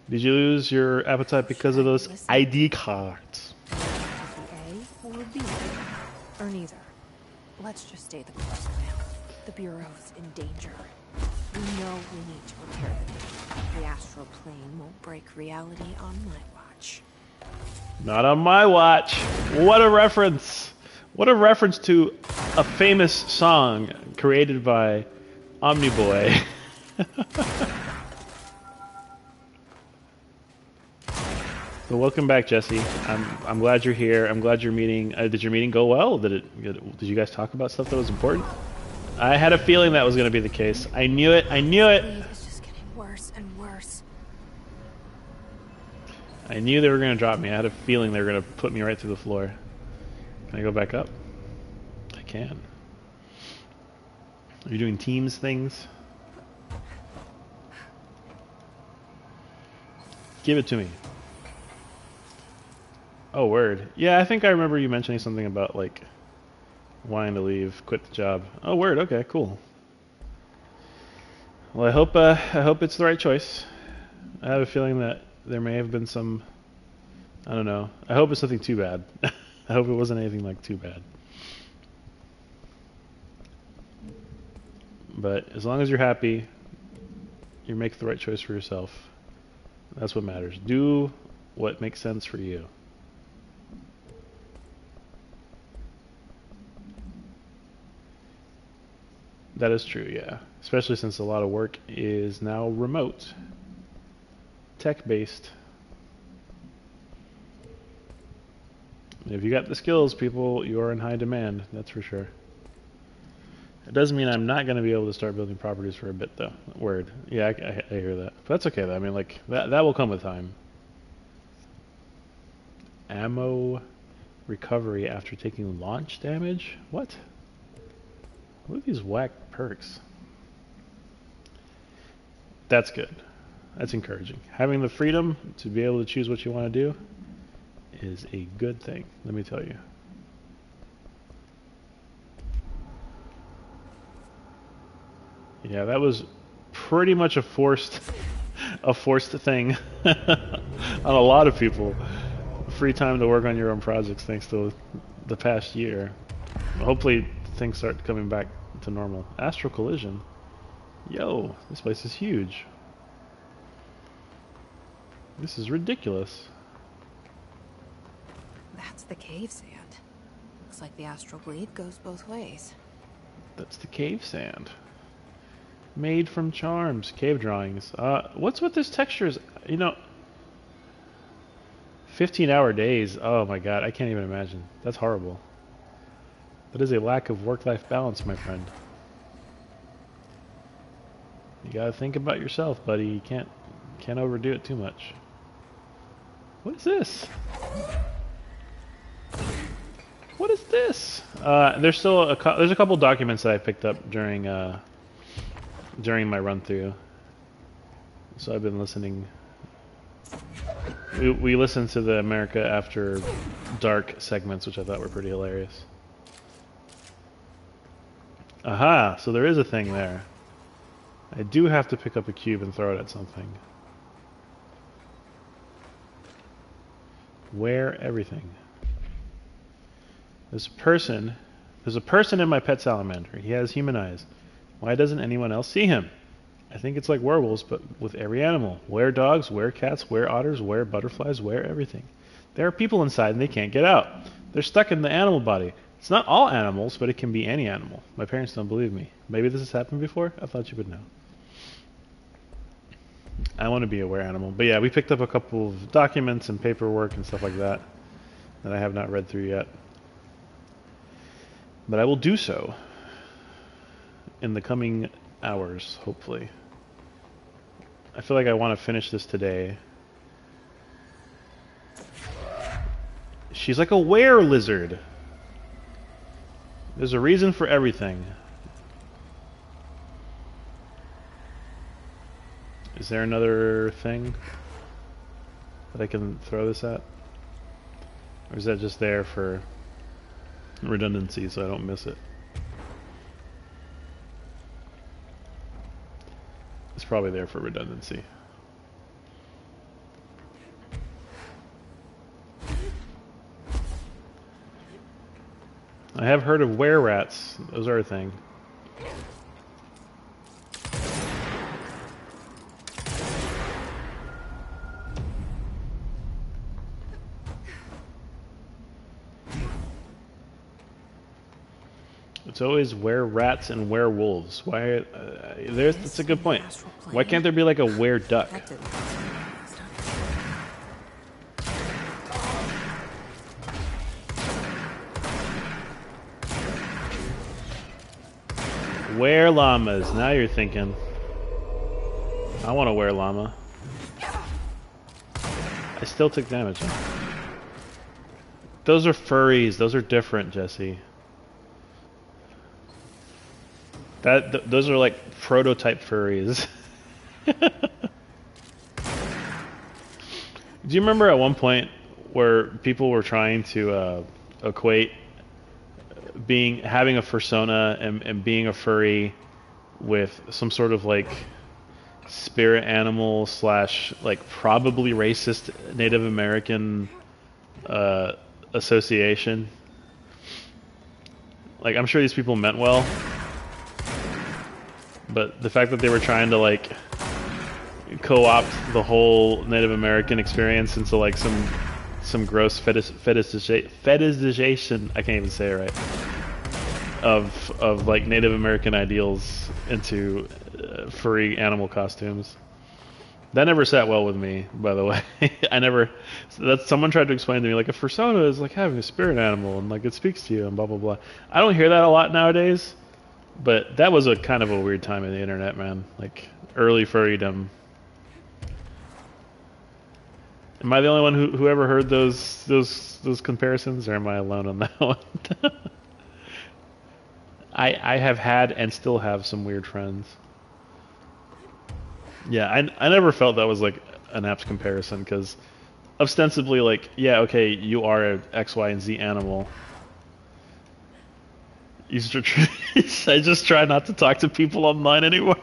Did you lose your appetite because of those ID cards? A or B, or neither. Let's just stay the course for now. The Bureau's in danger. We know we need to repair the dam. The astral plane won't break reality on my watch. Not on my watch. What a reference. What a reference to a famous song created by Omniboy. So welcome back, Jesse. I'm glad you're here. I'm glad you're meeting. Did your meeting go well? Did you guys talk about stuff that was important? I had a feeling that was going to be the case. I knew it. I knew it. It's just getting worse and worse. I knew they were going to drop me. I had a feeling they were going to put me right through the floor. Can I go back up? I can. Are you doing Teams things? Give it to me. Oh, word. Yeah, I think I remember you mentioning something about, like, wanting to leave, quit the job. Oh, word. Okay, cool. Well, I hope it's the right choice. I have a feeling that there may have been some, I don't know. I hope it's nothing too bad. I hope it wasn't anything like too bad. But as long as you're happy, you make the right choice for yourself. That's what matters. Do what makes sense for you. That is true, yeah. Especially since a lot of work is now remote, tech-based. If you got the skills, people, you are in high demand, that's for sure. It doesn't mean I'm not going to be able to start building properties for a bit, though. Word. Yeah, I hear that. But that's okay, though. I mean, like, that will come with time. Ammo recovery after taking launch damage? What? What are these whack perks? That's good. That's encouraging. Having the freedom to be able to choose what you want to do is a good thing, let me tell you. Yeah, that was pretty much a forced thing on a lot of people. Free time to work on your own projects thanks to the past year. Hopefully things start coming back to normal. Astral Collision. Yo, this place is huge. This is ridiculous. That's the cave sand. Looks like the astral bleed goes both ways. That's the cave sand. Made from charms. Cave drawings. What's with this textures? You know, 15-hour days. Oh my god, I can't even imagine. That's horrible. That is a lack of work-life balance, my friend. You gotta think about yourself, buddy. You can't overdo it too much. What is this? What is this? There's still there's a couple documents that I picked up during my run through. So I've been listening. We listened to the America After Dark segments, which I thought were pretty hilarious. Aha! So there is a thing there. I do have to pick up a cube and throw it at something. Where everything? There's a person in my pet salamander. He has human eyes. Why doesn't anyone else see him? I think it's like werewolves, but with every animal. Where dogs, where cats, where otters, where butterflies, where everything. There are people inside and they can't get out. They're stuck in the animal body. It's not all animals, but it can be any animal. My parents don't believe me. Maybe this has happened before? I thought you would know. I want to be a were animal. But yeah, we picked up a couple of documents and paperwork and stuff like that that I have not read through yet. But I will do so in the coming hours, hopefully. I feel like I want to finish this today. She's like a were lizard. There's a reason for everything. Is there another thing that I can throw this at? Or is that just there for redundancy so I don't miss it? It's probably there for redundancy. I have heard of were rats. Those are a thing. It's always were rats and werewolves. Why? That's a good point. Why can't there be like a were duck? Were llamas. Now you're thinking. I want a were llama. I still took damage. Huh? Those are furries. Those are different, Jesse. Those are like prototype furries. Do you remember at one point where people were trying to equate having a fursona and being a furry with some sort of like spirit animal / like probably racist Native American association. Like, I'm sure these people meant well, but the fact that they were trying to like co-opt the whole Native American experience into like some gross fetishization, I can't even say it right, of like Native American ideals into furry animal costumes. That never sat well with me, by the way. Someone tried to explain to me, like, a fursona is like having a spirit animal, and like it speaks to you, and blah, blah, blah. I don't hear that a lot nowadays, but that was a kind of a weird time in the internet, man. Like, early furrydom. Am I the only one who ever heard those comparisons, or am I alone on that one? I have had and still have some weird friends. Yeah, I never felt that was like an apt comparison, because ostensibly, like, yeah, okay, you are a X, Y, and Z animal. I just try not to talk to people online anymore.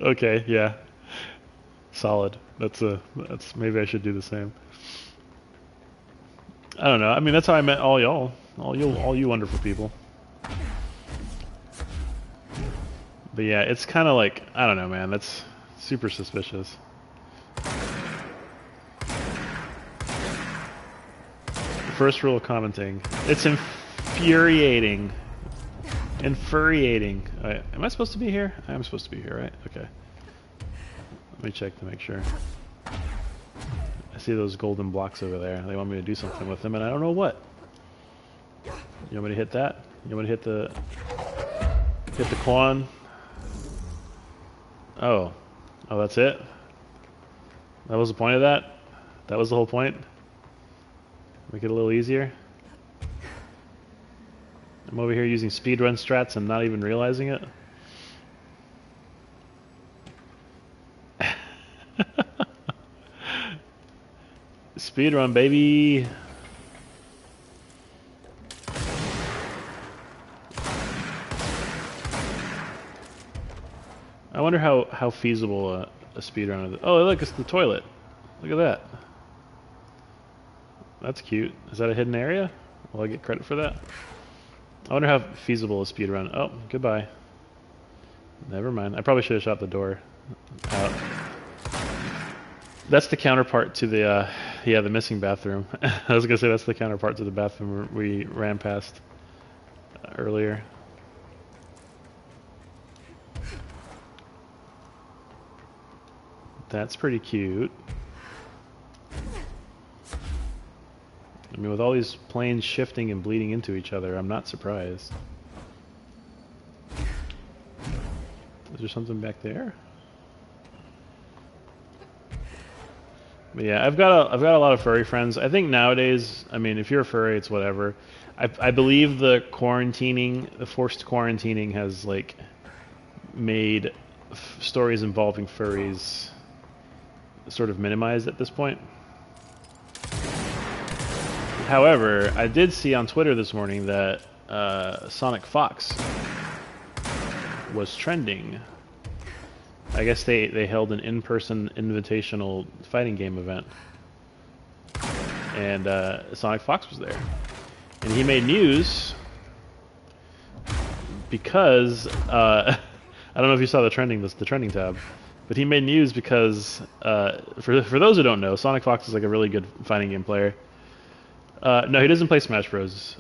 Okay, yeah, solid. That's maybe I should do the same. I don't know. I mean, that's how I met all y'all, all you wonderful people. But yeah, it's kind of like, I don't know, man. That's super suspicious. First rule of commenting. It's infuriating. Infuriating. Am I supposed to be here? I am supposed to be here, right? Okay. Let me check to make sure. I see those golden blocks over there. They want me to do something with them, and I don't know what. You want me to hit that? You want me to hit the quan? Oh, that's it? That was the point of that? That was the whole point? Make it a little easier? I'm over here using speedrun strats and not even realizing it? Speedrun, baby! I wonder how feasible a speedrun is. Oh, look, it's the toilet. Look at that. That's cute. Is that a hidden area? Will I get credit for that? I wonder how feasible a speedrun. Oh, goodbye. Never mind. I probably should have shot the door out. That's the counterpart to the the missing bathroom. I was gonna say that's the counterpart to the bathroom we ran past earlier. That's pretty cute. I mean, with all these planes shifting and bleeding into each other, I'm not surprised. Is there something back there? But yeah, I've got a lot of furry friends. I think nowadays, I mean, if you're a furry, it's whatever. I believe the forced quarantining has like made stories involving furries sort of minimized at this point. However, I did see on Twitter this morning that Sonic Fox was trending. I guess they held an in-person invitational fighting game event, and Sonic Fox was there, and he made news because I don't know if you saw the trending tab, but he made news because for those who don't know, Sonic Fox is like a really good fighting game player. No, he doesn't play Smash Bros.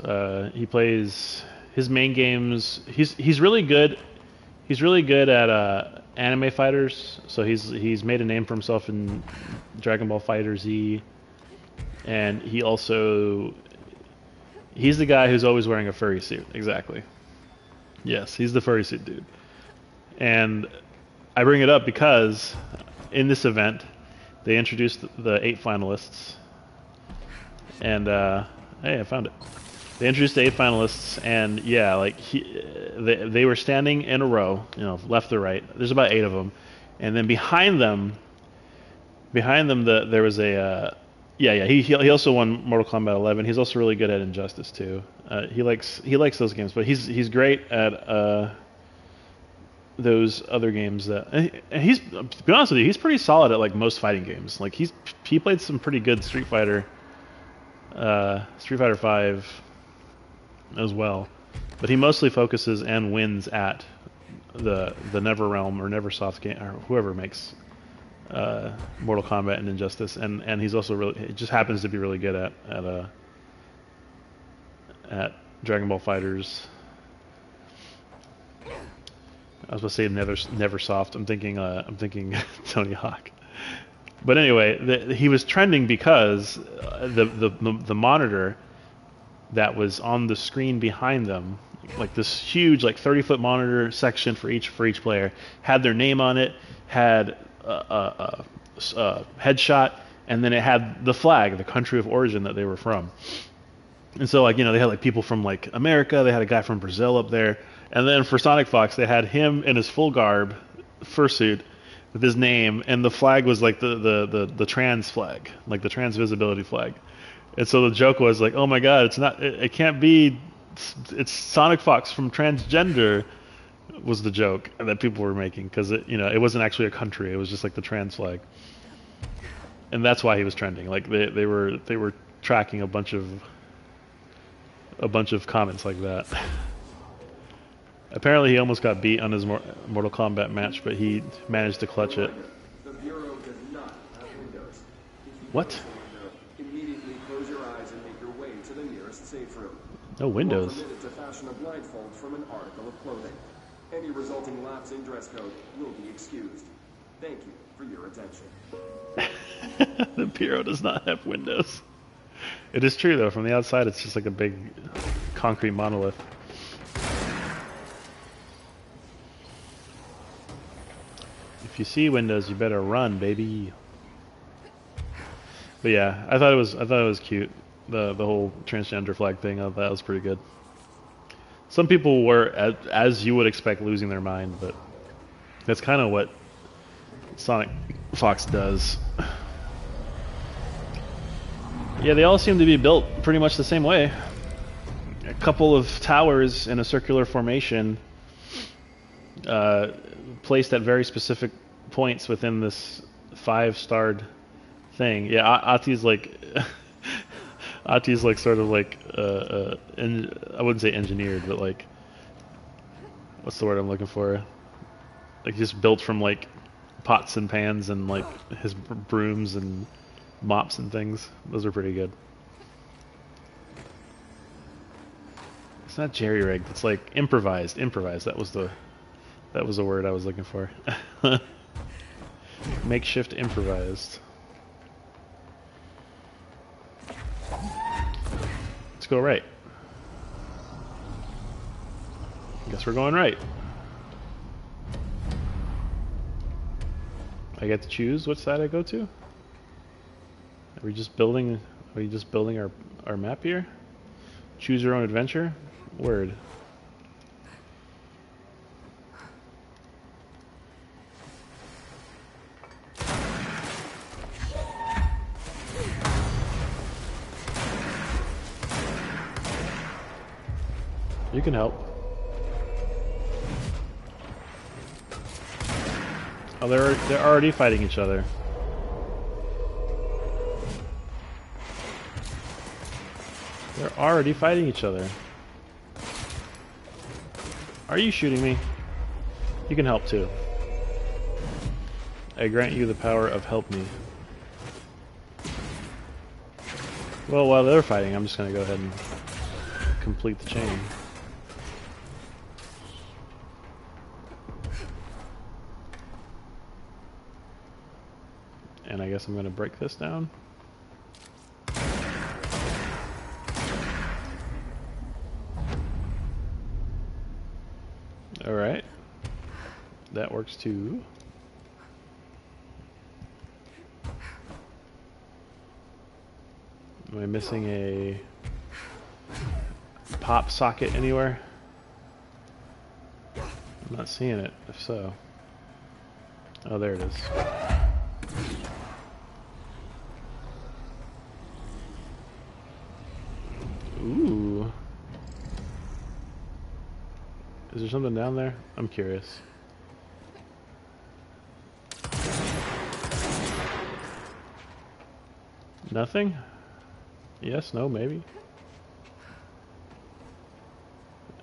He plays his main games. He's really good. He's really good at anime fighters. So he's made a name for himself in Dragon Ball FighterZ, and he's the guy who's always wearing a furry suit. Exactly. Yes, he's the furry suit dude. And I bring it up because in this event they introduced the 8 finalists. And hey, I found it. They introduced the 8 finalists, and yeah, like they were standing in a row, you know, left to right. There's about 8 of them, and then behind them, there was a He also won Mortal Kombat 11. He's also really good at Injustice too. He likes those games, but he's great at those other games that and he's, to be honest with you, he's pretty solid at like most fighting games. Like he played some pretty good Street Fighter 5 as well, but he mostly focuses and wins at the NetherRealm or Neversoft game or whoever makes Mortal Kombat and Injustice, and he's also really, it just happens to be really good at Dragon Ball Fighters. I was going to say Neversoft. I'm thinking Tony Hawk. But anyway, he was trending because the monitor that was on the screen behind them, like this huge, like 30-foot monitor section for each player, had their name on it, had a headshot, and then it had the flag, the country of origin that they were from. And so, like, you know, they had like people from like America, they had a guy from Brazil up there, and then for Sonic Fox, they had him in his full garb, fursuit, with his name, and the flag was like the trans flag, like the trans visibility flag. And so the joke was like, oh my god, it can't be, it's Sonic Fox from transgender, was the joke that people were making, because it wasn't actually a country, it was just like the trans flag. And that's why he was trending. Like they were tracking a bunch of comments like that. Apparently he almost got beat on his Mortal Kombat match, but he managed to clutch it. The Bureau does not have windows. What? Immediately close your eyes and make your way to the nearest safe room. No windows. You are permitted to fashion a blindfold from an article of clothing. Any resulting lapse in dress code will be excused. Thank you for your attention. The Bureau does not have windows. It is true, though. From the outside, it's just like a big concrete monolith. If you see windows, you better run, baby. But yeah, I thought it was cute. The whole transgender flag thing. I thought that was pretty good. Some people were, as you would expect, losing their mind, but that's kind of what Sonic Fox does. Yeah, they all seem to be built pretty much the same way. A couple of towers in a circular formation, placed at very specific points within this 5-starred thing. Yeah, Ati's like sort of like I wouldn't say engineered, but like, what's the word I'm looking for? Like just built from like pots and pans and like his brooms and mops and things. Those are pretty good. It's not jerry-rigged. It's like improvised. That was the word I was looking for. Makeshift improvised. Let's go right. Guess we're going right. I get to choose which side I go to? Are we just building our map here? Choose your own adventure? Word. You can help. Oh, they're already fighting each other. They're already fighting each other. Are you shooting me? You can help too. I grant you the power of help me. Well, while they're fighting, I'm just gonna go ahead and complete the chain. And I guess I'm gonna break this down. Alright. That works too. Am I missing a pop socket anywhere? I'm not seeing it, if so. Oh, there it is. Ooh. Is there something down there? I'm curious. Nothing? Yes, no, maybe.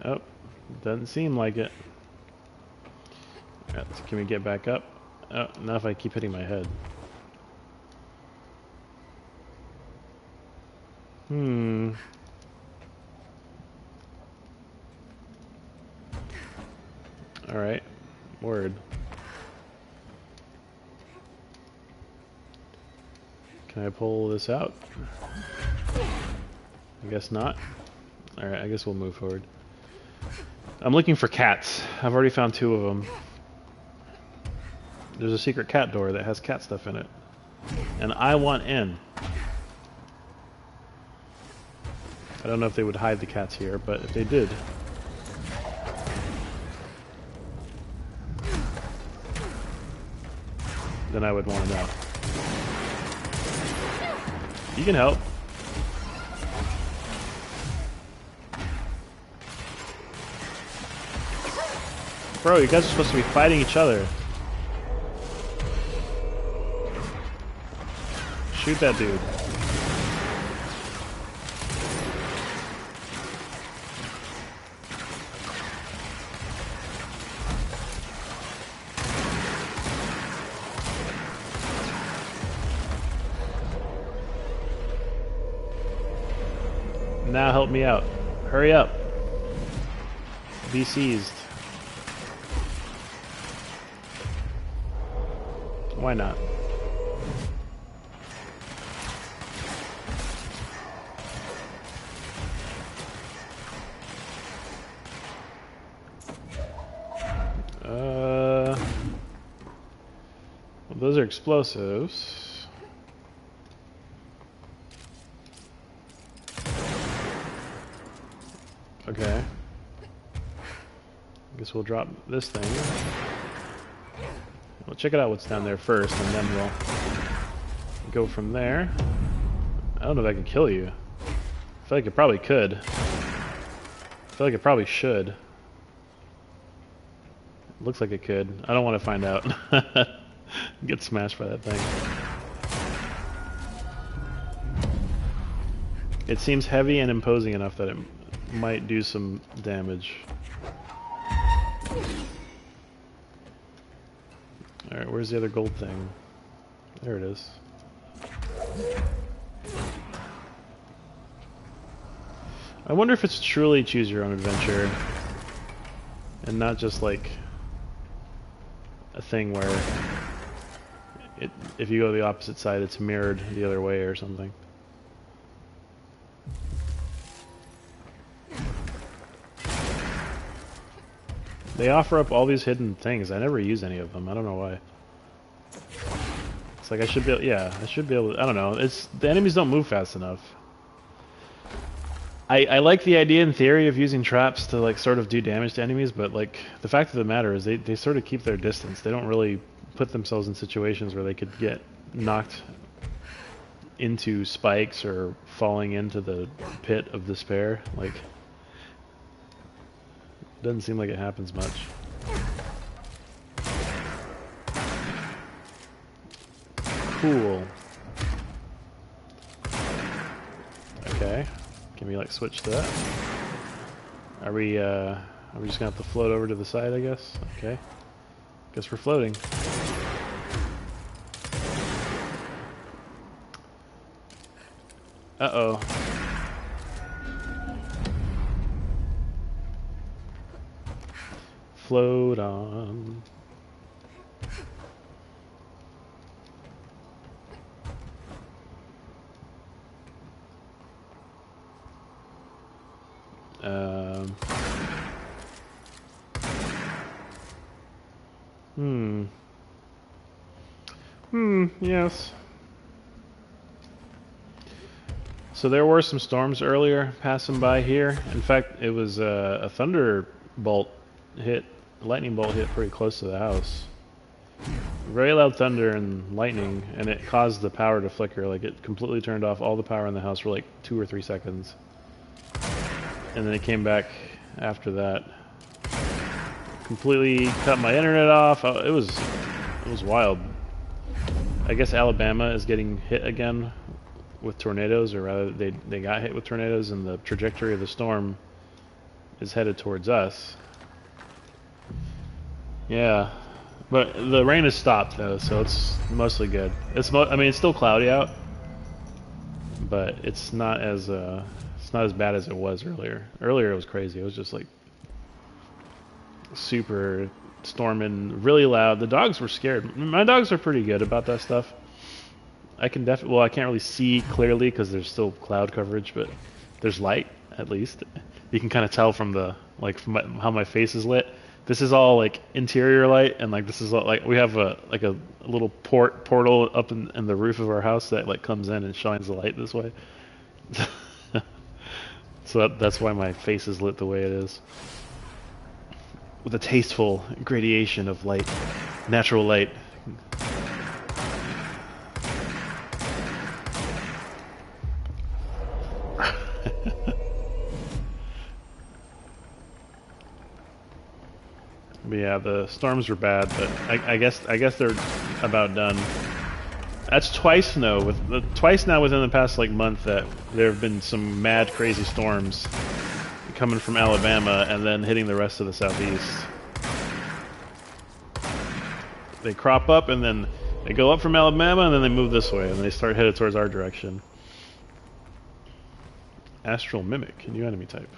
Oh, doesn't seem like it. Alright, so can we get back up? Oh, not if I keep hitting my head. Alright. Word. Can I pull this out? I guess not. Alright, I guess we'll move forward. I'm looking for cats. I've already found 2 of them. There's a secret cat door that has cat stuff in it. And I want in. I don't know if they would hide the cats here, but if they did... then I would want to know. You can help. Bro, you guys are supposed to be fighting each other. Shoot that dude. Now help me out. Hurry up. Be seized. Why not? Well, those are explosives. Okay. Guess we'll drop this thing. We'll check it out what's down there first, and then we'll go from there. I don't know if I can kill you. I feel like it probably could. I feel like it probably should. Looks like it could. I don't want to find out. Get smashed by that thing. It seems heavy and imposing enough that it might do some damage. Alright, where's the other gold thing? There it is. I wonder if it's truly choose your own adventure and not just like a thing where if you go to the opposite side it's mirrored the other way or something. They offer up all these hidden things. I never use any of them. I don't know why. It's like I should be able, yeah, I should be able to, I don't know. It's the enemies don't move fast enough. I like the idea in theory of using traps to like sort of do damage to enemies, but like the fact of the matter is they sort of keep their distance. They don't really put themselves in situations where they could get knocked into spikes or falling into the pit of despair. Like, doesn't seem like it happens much. Cool. Okay. Can we like switch to that? Are we just gonna have to float over to the side, I guess? Okay. Guess we're floating. Uh-oh. Float on. Yes. So there were some storms earlier passing by here. In fact, it was a thunderbolt hit, lightning bolt hit pretty close to the house. Very loud thunder and lightning, and it caused the power to flicker. Like it completely turned off all the power in the house for like 2 or 3 seconds. And then it came back after that. Completely cut my internet off. It was wild. I guess Alabama is getting hit again with tornadoes, or rather they got hit with tornadoes, and the trajectory of the storm is headed towards us. Yeah, but the rain has stopped though, so it's mostly good. I mean, it's still cloudy out, but it's not as bad as it was earlier. Earlier it was crazy. It was just like super storming, really loud. The dogs were scared. My dogs are pretty good about that stuff. I can well, I can't really see clearly because there's still cloud coverage, but there's light at least. You can kind of tell from the how my face is lit. This is all like interior light, and like this is all, like we have a little portal up in the roof of our house that like comes in and shines the light this way. So that's why my face is lit the way it is, with a tasteful gradation of light, natural light. But yeah, the storms were bad, but I guess they're about done. That's twice now within the past like month that there have been some mad crazy storms coming from Alabama and then hitting the rest of the southeast. They crop up and then they go up from Alabama and then they move this way and they start headed towards our direction. Astral Mimic, new enemy type.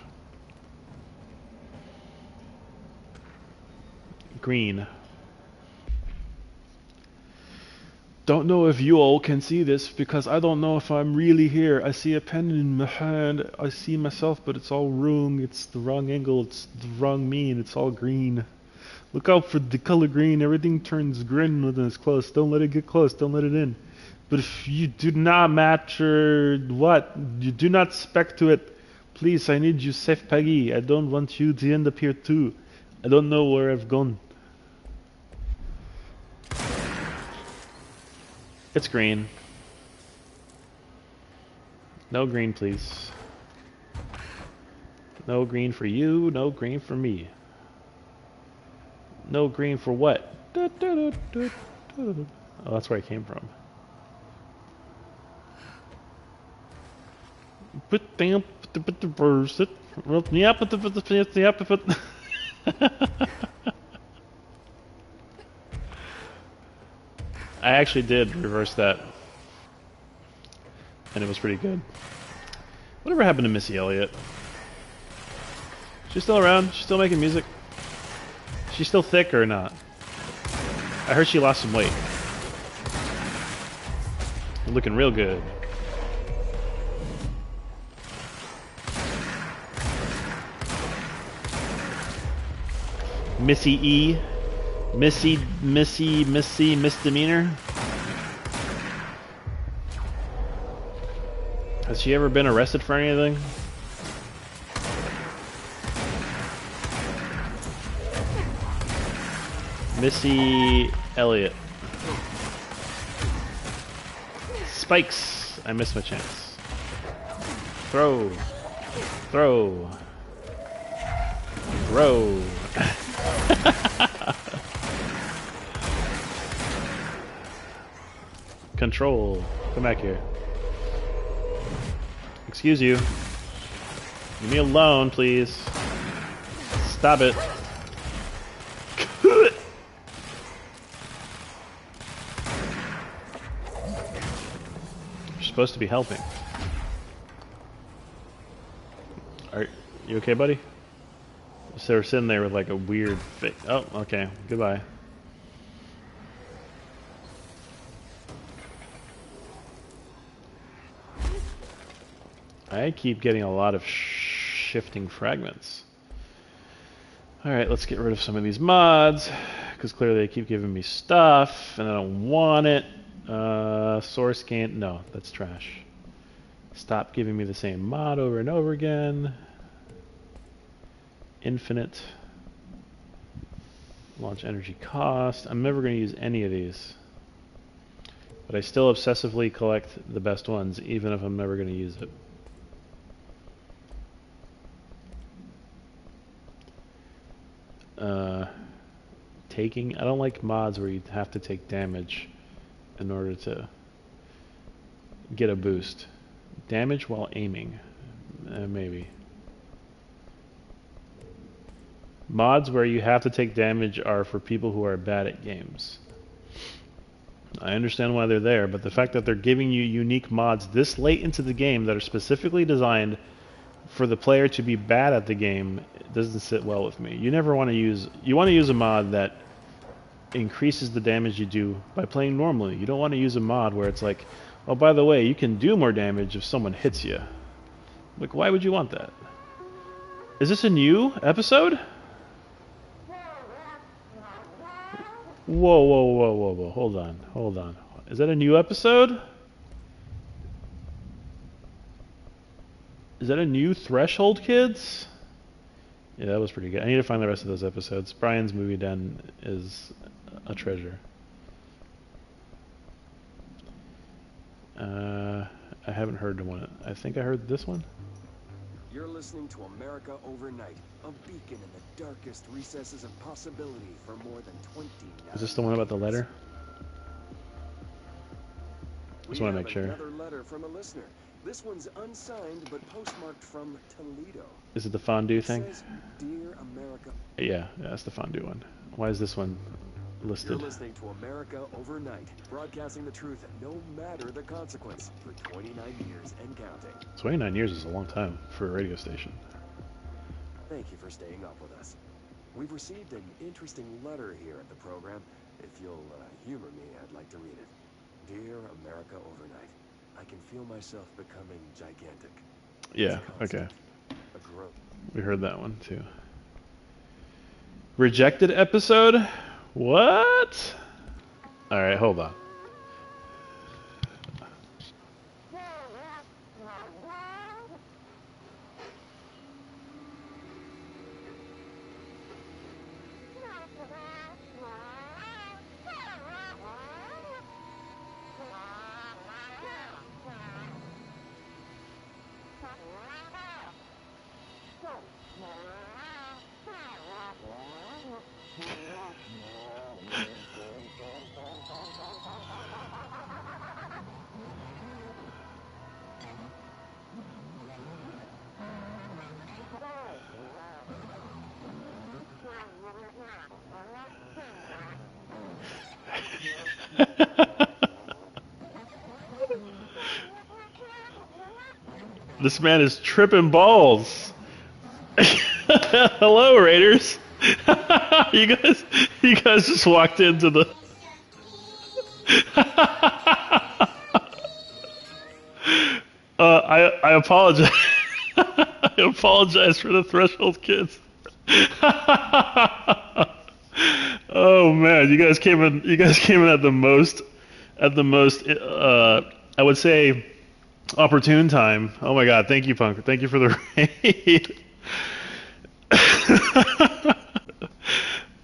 Green. Don't know if you all can see this because I don't know if I'm really here. I see a pen in my hand. I see myself, but it's all wrong. It's the wrong angle. It's the wrong mean. It's all green. Look out for the color green. Everything turns green when it's close. Don't let it get close. Don't let it in. But if you do not match or what, you do not spec to it, please, I need you safe, Peggy. I don't want you to end up here too. I don't know where I've gone. It's green. No green, please. No green for you, no green for me. No green for what? Oh, that's where I came from. I actually did reverse that, and it was pretty good. Whatever happened to Missy Elliott? She's still around? She's still making music? She's still thick or not? I heard she lost some weight. Looking real good. Missy E. Missy misdemeanor. Has she ever been arrested for anything? Missy Elliott. Spikes. I missed my chance. Throw. Throw. Throw. Control. Come back here. Excuse you. Leave me alone, please. Stop it. You're supposed to be helping. Are you okay, buddy? So we're sitting there with like a weird face. Oh, okay. Goodbye. I keep getting a lot of shifting fragments. Alright, let's get rid of some of these mods, because clearly they keep giving me stuff, and I don't want it. Source can't... No, that's trash. Stop giving me the same mod over and over again. Infinite. Launch energy cost. I'm never going to use any of these. But I still obsessively collect the best ones, even if I'm never going to use it. Taking... I don't like mods where you have to take damage in order to get a boost. Damage while aiming. Maybe. Mods where you have to take damage are for people who are bad at games. I understand why they're there, but the fact that they're giving you unique mods this late into the game that are specifically designed for the player to be bad at the game doesn't sit well with me. You never want to use... You want to use a mod that increases the damage you do by playing normally. You don't want to use a mod where it's like, oh, by the way, you can do more damage if someone hits you. Like, why would you want that? Is this a new episode? Whoa, whoa, whoa, whoa, whoa. Hold on, hold on. Is that a new episode? Is that a new Threshold, kids? Yeah, that was pretty good. I need to find the rest of those episodes. Brian's Movie Den is a treasure. I haven't heard one. I think I heard this one. You're listening to America Overnight, a beacon in the darkest recesses of possibility for more than 20 years. Is this the one about the letter? Just want to make sure. Another letter from a listener. This one's unsigned but postmarked from Toledo. Is it the fondue thing? Says, Dear America. Yeah, that's the fondue one. Why is this one listed? You're listening to America Overnight, broadcasting the truth no matter the consequence for 29 years and counting. 29 years is a long time for a radio station. Thank you for staying up with us. We've received an interesting letter here at the program. If you'll humor me, I'd like to read it. Dear America Overnight, I can feel myself becoming gigantic. Yeah, okay. A growth. We heard that one too. Rejected episode? What? Alright, hold on. This man is tripping balls. Hello, Raiders. you guys just walked into the. I apologize. I apologize for the Threshold kids. Oh man, you guys came in at the most, I would say, opportune time. Oh my God, thank you, Punk. Thank you for the raid.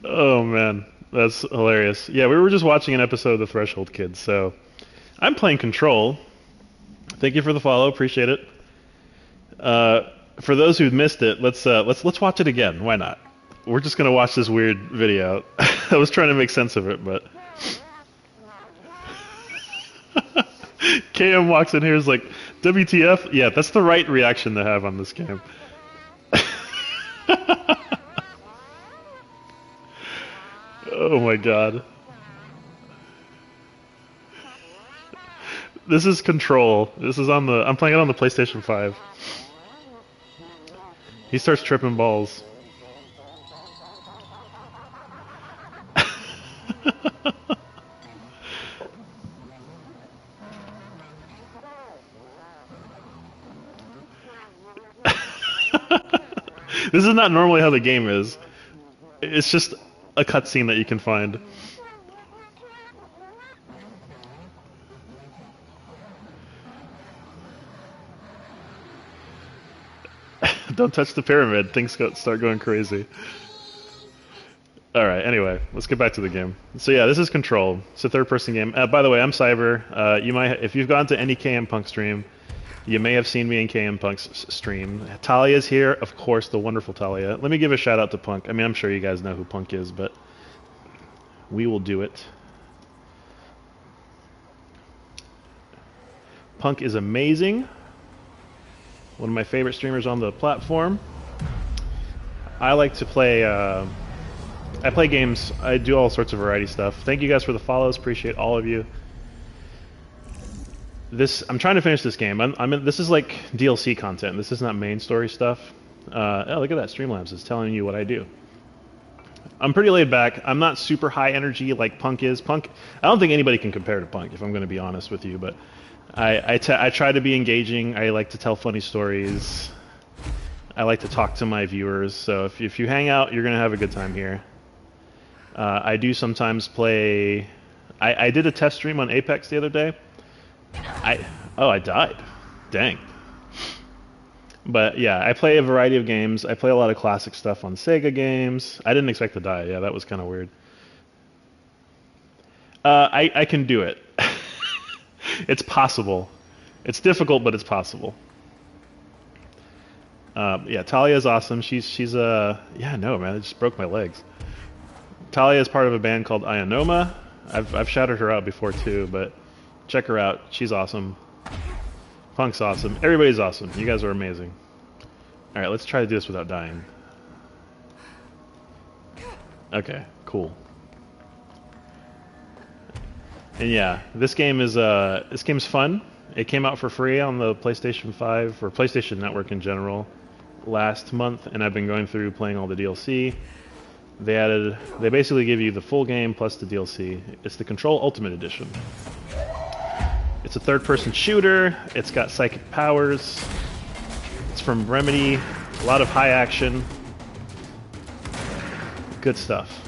Oh man, that's hilarious. Yeah, we were just watching an episode of the Threshold Kids, so I'm playing Control. Thank you for the follow, appreciate it. For those who missed it, let's watch it again. Why not? We're just gonna watch this weird video. I was trying to make sense of it, but KM walks in here is like, WTF? Yeah, that's the right reaction to have on this game. Oh my God. This is Control. This is I'm playing it on the PlayStation 5. He starts tripping balls. This is not normally how the game is. It's just a cutscene that you can find. Don't touch the pyramid. Things start going crazy. Alright, anyway, let's get back to the game. So yeah, this is Control. It's a third-person game. By the way, I'm Cyber. You might, if you've gone to any KM Punk stream, you may have seen me in KM Punk's stream. Talia's here, of course, the wonderful Talia. Let me give a shout out to Punk. I mean, I'm sure you guys know who Punk is, but we will do it. Punk is amazing. One of my favorite streamers on the platform. I like to play. I play games. I do all sorts of variety stuff. Thank you guys for the follows. Appreciate all of you. I'm trying to finish this game. This is like DLC content. This is not main story stuff. Oh, look at that. Streamlabs is telling you what I do. I'm pretty laid back. I'm not super high energy like Punk is. Punk, I don't think anybody can compare to Punk, if I'm going to be honest with you. But I try to be engaging. I like to tell funny stories. I like to talk to my viewers. So if you hang out, you're going to have a good time here. I do sometimes play. I did a test stream on Apex the other day. I died. Dang. But yeah, I play a variety of games. I play a lot of classic stuff on Sega games. I didn't expect to die. Yeah, that was kind of weird. I can do it. It's possible. It's difficult, but it's possible. Yeah, Talia is awesome. She's yeah, no, man, it just broke my legs. Talia is part of a band called Ionoma. I've shouted her out before too, but check her out. She's awesome. Punk's awesome. Everybody's awesome. You guys are amazing. All right, let's try to do this without dying. Okay, cool. And yeah, this game's fun. It came out for free on the PlayStation 5 or PlayStation Network in general last month, and I've been going through playing all the DLC. They basically give you the full game plus the DLC. It's the Control Ultimate Edition. It's a third-person shooter. It's got psychic powers. It's from Remedy. A lot of high action. Good stuff.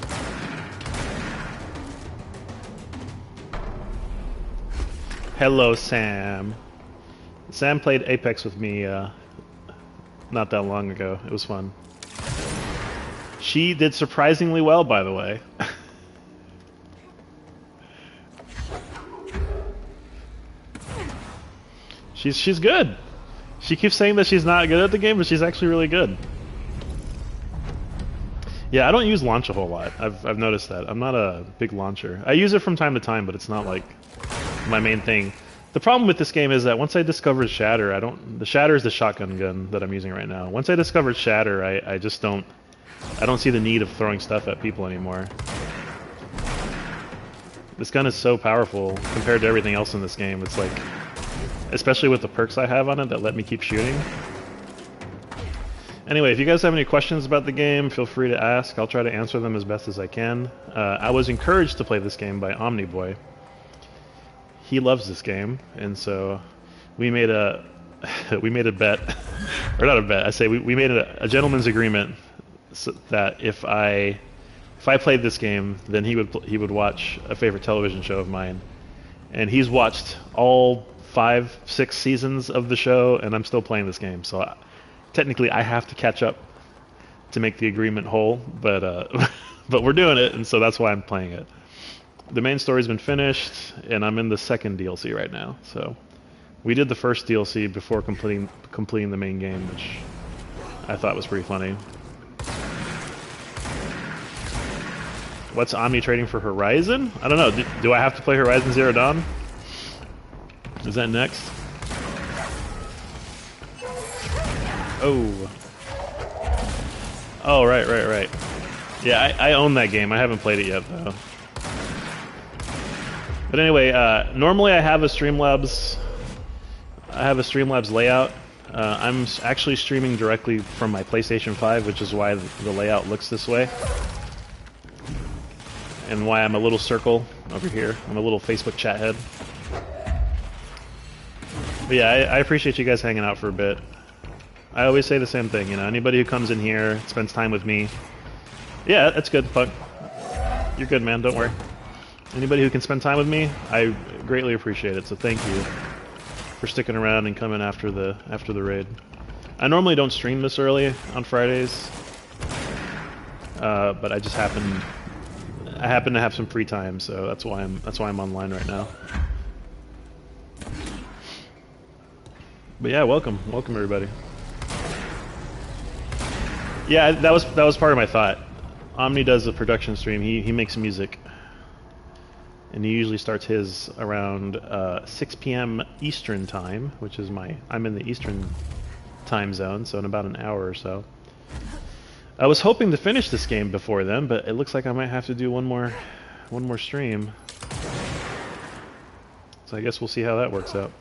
Hello, Sam. Sam played Apex with me not that long ago. It was fun. She did surprisingly well, by the way. She's good. She keeps saying that she's not good at the game, but she's actually really good. Yeah, I don't use launch a whole lot. I've noticed that. I'm not a big launcher. I use it from time to time, but it's not like my main thing. The problem with this game is that once I discovered Shatter, the Shatter is the shotgun gun that I'm using right now. Once I discovered Shatter, I just don't see the need of throwing stuff at people anymore. This gun is so powerful compared to everything else in this game. It's like, especially with the perks I have on it that let me keep shooting. Anyway, if you guys have any questions about the game, feel free to ask. I'll try to answer them as best as I can. I was encouraged to play this game by Omniboy. He loves this game, and so we made a bet, or not a bet. I say we made a gentleman's agreement so that if I played this game, then he would watch a favorite television show of mine, and he's watched all 5-6 seasons of the show, and I'm still playing this game. So technically, I have to catch up to make the agreement whole, but but we're doing it, and so that's why I'm playing it. The main story's been finished, and I'm in the second DLC right now. So we did the first DLC before completing the main game, which I thought was pretty funny. What's Omni trading for Horizon? I don't know. Do I have to play Horizon Zero Dawn? Is that next? Oh. Oh, right. Yeah, I own that game. I haven't played it yet, though. But anyway, normally I have a Streamlabs layout. I'm actually streaming directly from my PlayStation 5, which is why the layout looks this way. And why I'm a little circle over here. I'm a little Facebook chat head. But yeah, I appreciate you guys hanging out for a bit. I always say the same thing, you know, anybody who comes in here, spends time with me. Yeah, that's good, Puck. You're good, man, don't worry. Anybody who can spend time with me, I greatly appreciate it, so thank you for sticking around and coming after the raid. I normally don't stream this early on Fridays, but I just happen to have some free time, so that's why I'm online right now. But yeah, welcome everybody. Yeah, that was part of my thought. Omni does a production stream. He makes music. and he usually starts his around 6 p.m. Eastern time, which is I'm in the Eastern time zone, so in about an hour or so. I was hoping to finish this game before then, but it looks like I might have to do one more stream. So I guess we'll see how that works out.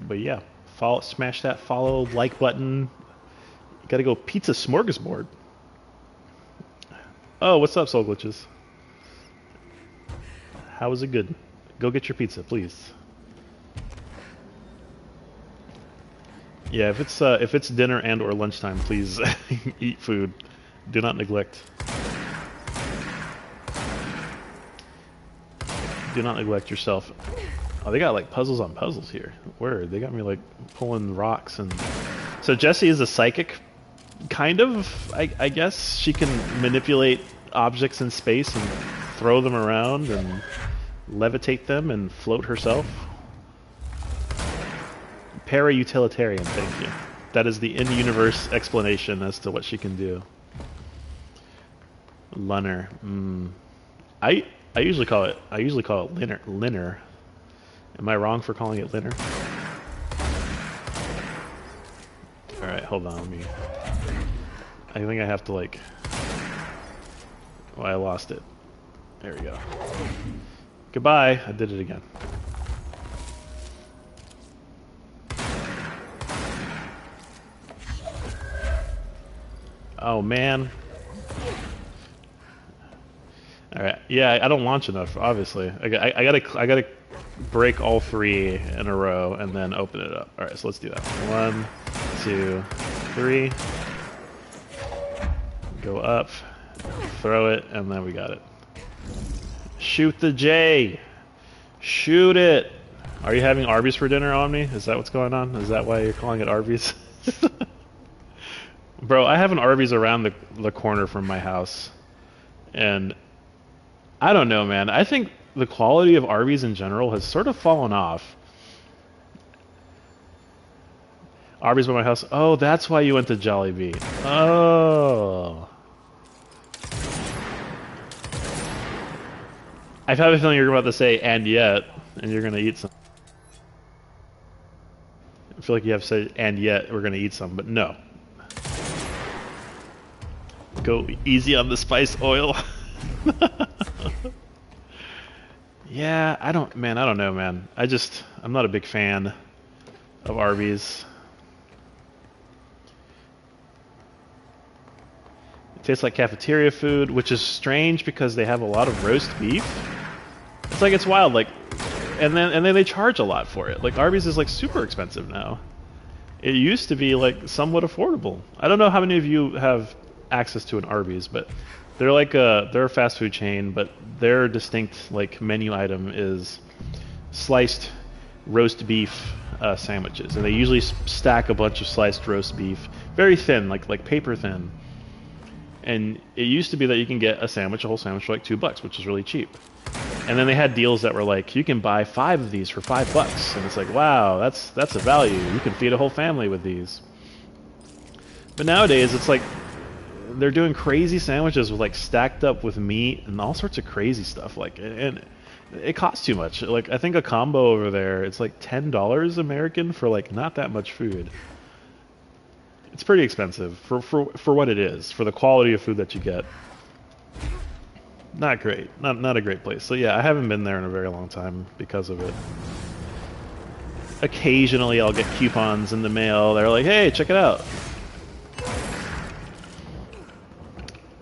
But yeah, smash that follow, like button. You gotta go pizza smorgasbord. Oh, what's up, Soul Glitches? How is it good? Go get your pizza, please. Yeah, if it's dinner and or lunchtime, please eat food. Do not neglect. Do not neglect yourself. Oh, they got like puzzles on puzzles here. Word, they got me like pulling rocks and. So Jessie is a psychic, kind of. I guess she can manipulate objects in space and throw them around and levitate them and float herself. Para-utilitarian, thank you. That is the in-universe explanation as to what she can do. Lunner. I usually call it Linner. Am I wrong for calling it Linner? All right, hold on. I think I have to like. Oh, I lost it. There we go. Goodbye. I did it again. Oh man. All right. Yeah, I don't launch enough. Obviously, I gotta break all 3 in a row and then open it up. All right, so let's do that. 1, 2, 3. Go up, throw it, and then we got it. Shoot the J. Shoot it. Are you having Arby's for dinner, Omni? Is that what's going on? Is that why you're calling it Arby's? Bro, I have an Arby's around the corner from my house. And I don't know, man. I think the quality of Arby's in general has sort of fallen off. Arby's by my house. Oh, that's why you went to Jollibee. Oh. I have a feeling you're about to say, and yet, and you're going to eat some. I feel like you have to say, and yet, we're going to eat some, but no. Go easy on the spice oil. Yeah, I don't know, man. I'm not a big fan of Arby's. It tastes like cafeteria food, which is strange because they have a lot of roast beef. It's like, it's wild, like, and then they charge a lot for it. Like, Arby's is like super expensive now. It used to be like somewhat affordable. I don't know how many of you have access to an Arby's, but they're a fast food chain, but their distinct like menu item is sliced roast beef sandwiches, and they usually stack a bunch of sliced roast beef, very thin, like paper thin. And it used to be that you can get a whole sandwich for like $2, which is really cheap. And then they had deals that were like, you can buy 5 of these for $5, and it's like, wow, that's a value. You can feed a whole family with these. But nowadays, it's like they're doing crazy sandwiches with like stacked up with meat and all sorts of crazy stuff. Like, and it costs too much. Like, I think a combo over there, it's like $10 American for like not that much food. It's pretty expensive for what it is, for the quality of food that you get. Not great. Not a great place. So yeah, I haven't been there in a very long time because of it. Occasionally I'll get coupons in the mail. They're like, hey, check it out.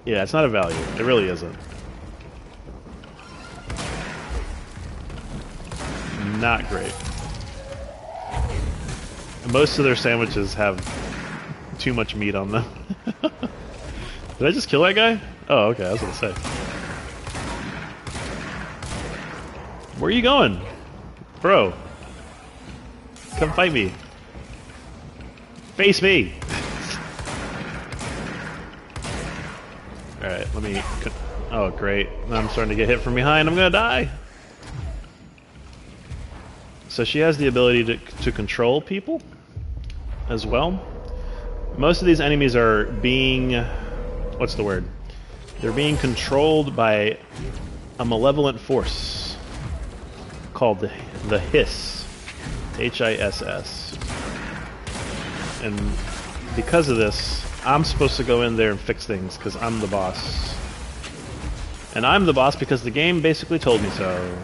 Yeah, it's not a value. It really isn't. Not great. Most of their sandwiches have too much meat on them. Did I just kill that guy? Oh, okay, I was gonna say. Where are you going? Bro. Come fight me. Face me! Alright, let me... Oh, great. Now I'm starting to get hit from behind. I'm gonna die! So she has the ability to control people as well. Most of these enemies are being... what's the word? They're being controlled by a malevolent force called the Hiss, Hiss. And because of this, I'm supposed to go in there and fix things because I'm the boss. And I'm the boss because the game basically told me so.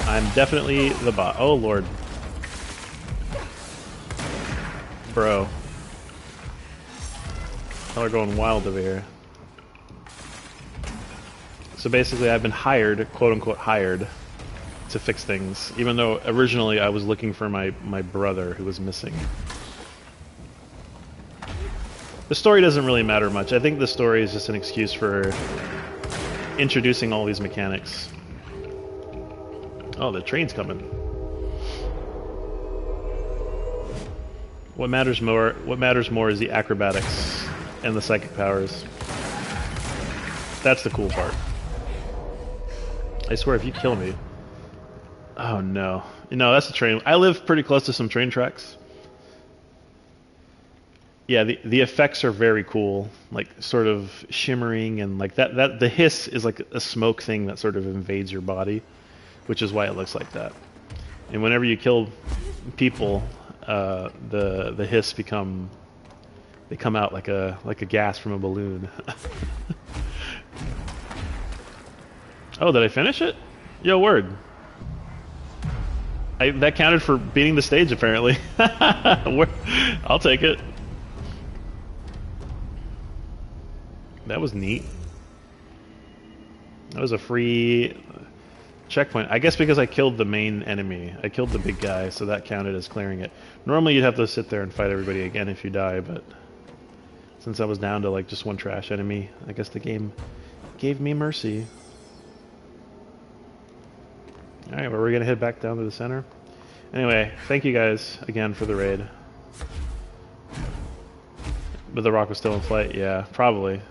I'm definitely the boss. Oh lord. Bro. Y'all are going wild over here. So basically I've been hired, quote unquote hired, to fix things. Even though originally I was looking for my brother who was missing. The story doesn't really matter much. I think the story is just an excuse for introducing all these mechanics. Oh, the train's coming. What matters more is the acrobatics and the psychic powers. That's the cool part. I swear if you kill me. Oh no. No, that's the train. I live pretty close to some train tracks. Yeah, the effects are very cool, like sort of shimmering and like that the hiss is like a smoke thing that sort of invades your body, which is why it looks like that. And whenever you kill people, the hiss they come out like a gas from a balloon. Oh, did I finish it? Yo, word. That counted for beating the stage apparently. I'll take it. That was neat. That was a free checkpoint. I guess because I killed the main enemy. I killed the big guy, so that counted as clearing it. Normally you'd have to sit there and fight everybody again if you die, but since I was down to like just one trash enemy, I guess the game gave me mercy. Alright, well, we're gonna head back down to the center. Anyway, thank you guys again for the raid. But the rock was still in flight? Yeah, probably.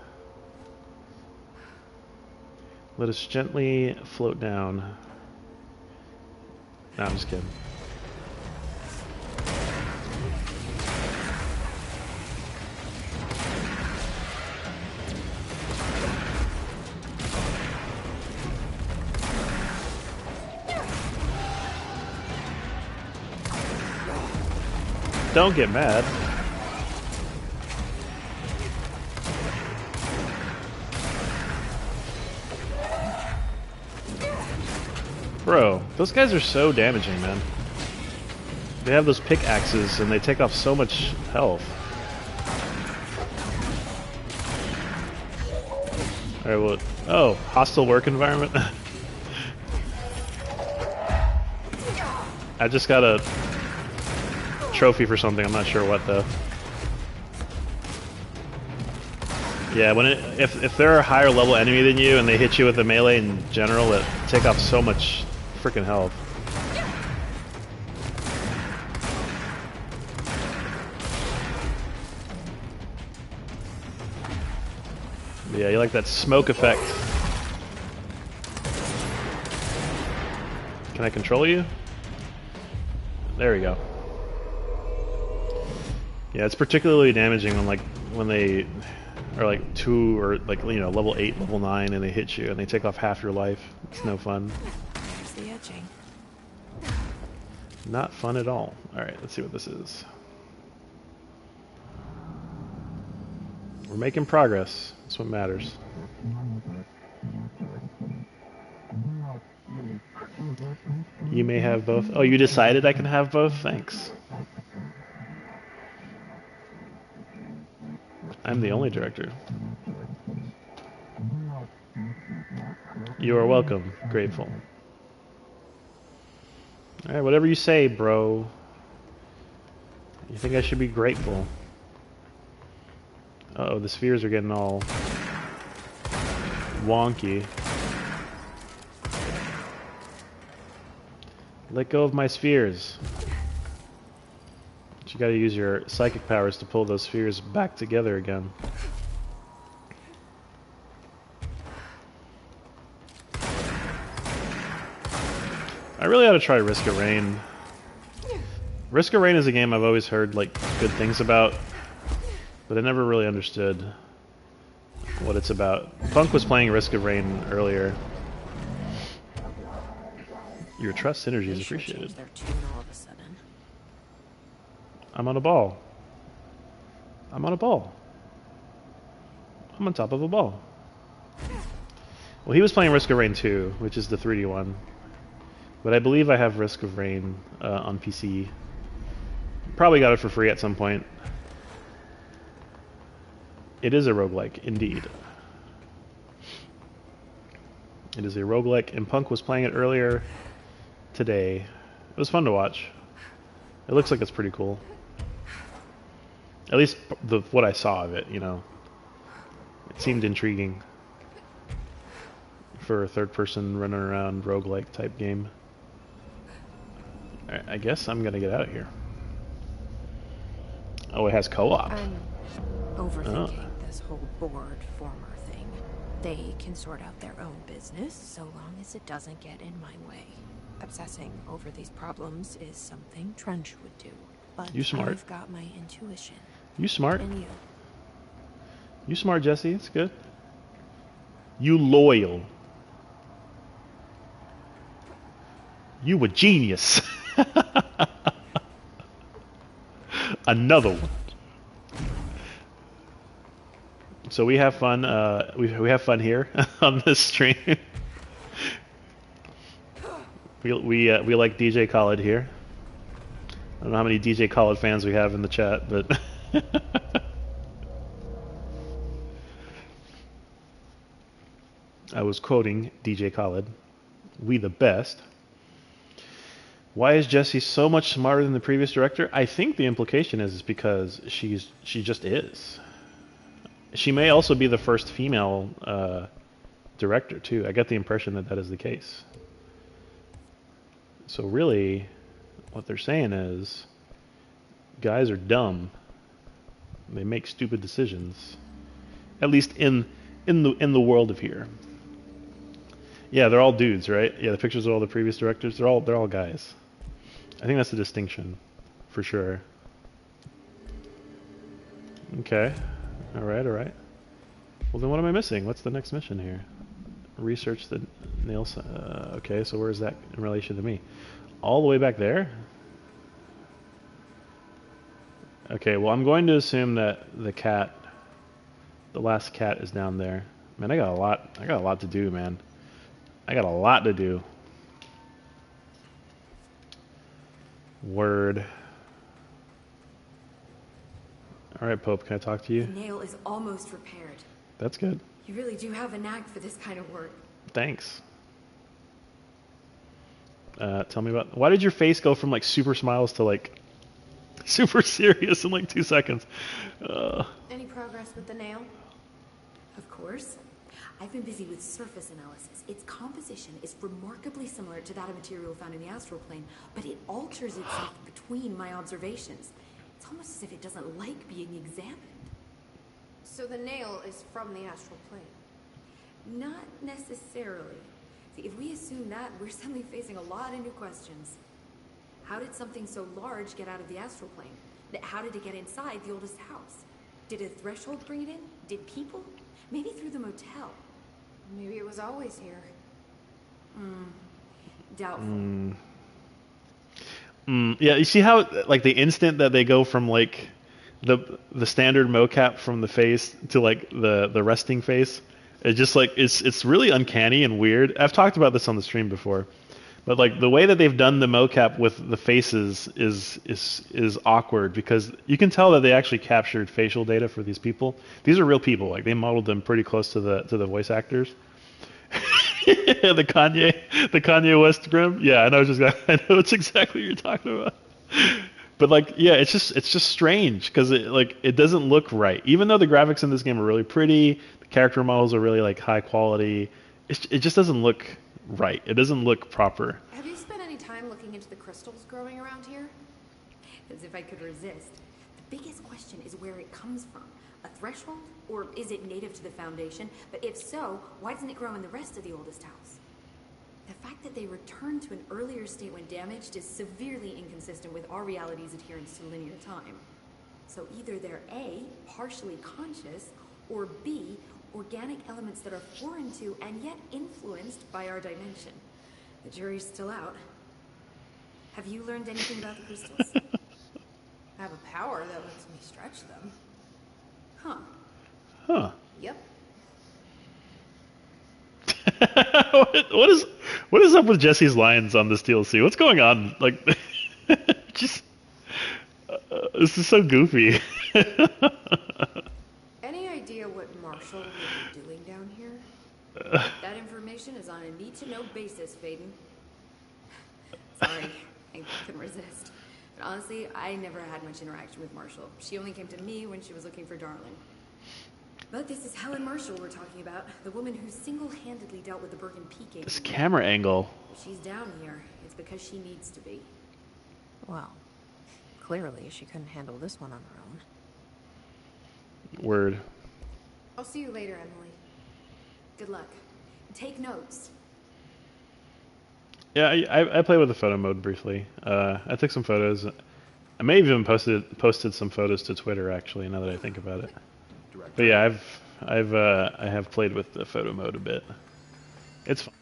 Let us gently float down. No, I'm just kidding. Don't get mad. Bro, those guys are so damaging, man. They have those pickaxes and they take off so much health. Alright, well, oh, hostile work environment? I just got a trophy for something, I'm not sure what though. Yeah, if they're a higher level enemy than you and they hit you with a melee in general, it take off so much freaking health. Yeah, you like that smoke effect. Can I control you? There we go. Yeah, it's particularly damaging when they are like 2 or like, you know, level 8, level 9 and they hit you and they take off half your life. It's no fun. There's the etching. Not fun at all. Alright, let's see what this is. We're making progress. That's what matters. You may have both. Oh, you decided I can have both? Thanks. I'm the only director. You are welcome. Grateful. Alright, whatever you say, bro. You think I should be grateful? Uh-oh, the spheres are getting all wonky. Let go of my spheres. But you gotta use your psychic powers to pull those spheres back together again. I really ought to try Risk of Rain. Risk of Rain is a game I've always heard like good things about, but I never really understood what it's about. Punk was playing Risk of Rain earlier. Your trust synergy is appreciated. Their tune all of a sudden. I'm on a ball. I'm on a ball. I'm on top of a ball. Well, he was playing Risk of Rain 2, which is the 3D one. But I believe I have Risk of Rain on PC. Probably got it for free at some point. It is a roguelike, indeed. It is a roguelike, and Punk was playing it earlier today. It was fun to watch. It looks like it's pretty cool. At least what I saw of it, you know. It seemed intriguing for a third-person running around roguelike type game. Alright, I guess I'm gonna get out of here. Oh, it has co-op. I'm overthinking this whole board former thing. They can sort out their own business so long as it doesn't get in my way. Obsessing over these problems is something Trench would do. But You smart. I've got my intuition. You smart. And you. You smart, Jesse. It's good. You loyal. You a genius. Another one. So we have fun. We have fun here on this stream. we like DJ Khaled here. I don't know how many DJ Khaled fans we have in the chat, but I was quoting DJ Khaled. We the best. Why is Jessie so much smarter than the previous director? I think the implication is because she just is. She may also be the first female director too. I get the impression that is the case. So really, what they're saying is, guys are dumb. They make stupid decisions. At least in the world of here. Yeah, they're all dudes, right? Yeah, the pictures of all the previous directors, they're all guys. I think that's a distinction, for sure. Okay. All right. Well, then what am I missing? What's the next mission here? Research the nail. Okay, so where's that in relation to me? All the way back there? Okay, well, I'm going to assume that the last cat is down there. Man, I got a lot to do, man. I got a lot to do. Word. All right, Pope, can I talk to you? The nail is almost repaired. That's good. You really do have a knack for this kind of work. Thanks. Tell me about... Why did your face go from, like, super smiles to, like, super serious in, like, 2 seconds? Any progress with the nail? Of course. I've been busy with surface analysis. Its composition is remarkably similar to that of material found in the astral plane, but it alters itself between my observations. It's almost as if it doesn't like being examined. So the nail is from the astral plane? Not necessarily. See, if we assume that, we're suddenly facing a lot of new questions. How did something so large get out of the astral plane? How did it get inside the oldest house? Did a threshold bring it in? Did people? Maybe through the motel. Maybe it was always here. Doubtful. Yeah, you see how, like, the instant that they go from, like, the standard mocap from the face to, like, the resting face, it just, like, it's really uncanny and weird. I've talked about this on the stream before, but, like, the way that they've done the mocap with the faces is awkward, because you can tell that they actually captured facial data for these people. These are real people. Like, they modeled them pretty close to the voice actors. the Kanye West Grim. Yeah, I know it's exactly what you're talking about. But, like, yeah, it's just strange, because it doesn't look right. Even though the graphics in this game are really pretty, the character models are really, like, high quality, it just doesn't look right. It doesn't look proper. Have you spent any time looking into the crystals growing around here? As if I could resist. The biggest question is where it comes from. A threshold? Or is it native to the Foundation? But if so, why doesn't it grow in the rest of the oldest house? The fact that they returned to an earlier state when damaged is severely inconsistent with our reality's adherence to linear time. So either they're A, partially conscious, or B, organic elements that are foreign to and yet influenced by our dimension. The jury's still out. Have you learned anything about the crystals? I have a power that lets me stretch them. Huh. Huh. Yep. What is up with Jesse's lines on this DLC? What's going on? Like, just this is so goofy. Any idea what Marshall would be doing down here? That information is on a need-to-know basis, Faden. Sorry, I couldn't resist. But honestly, I never had much interaction with Marshall. She only came to me when she was looking for Darling. But this is Helen Marshall we're talking about, the woman who single-handedly dealt with the Bergen Peak. This camera angle. If she's down here, it's because she needs to be. Well, clearly she couldn't handle this one on her own. Word. I'll see you later, Emily. Good luck. Take notes. Yeah, I played with the photo mode briefly. I took some photos. I may have even posted some photos to Twitter actually. Now that I think about it. But yeah, I have played with the photo mode a bit. It's fun.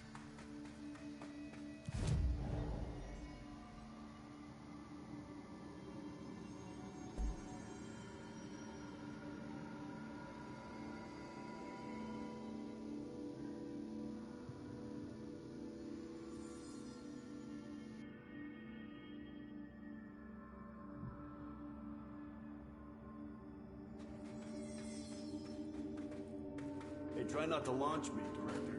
Hey, try not to launch me, Director.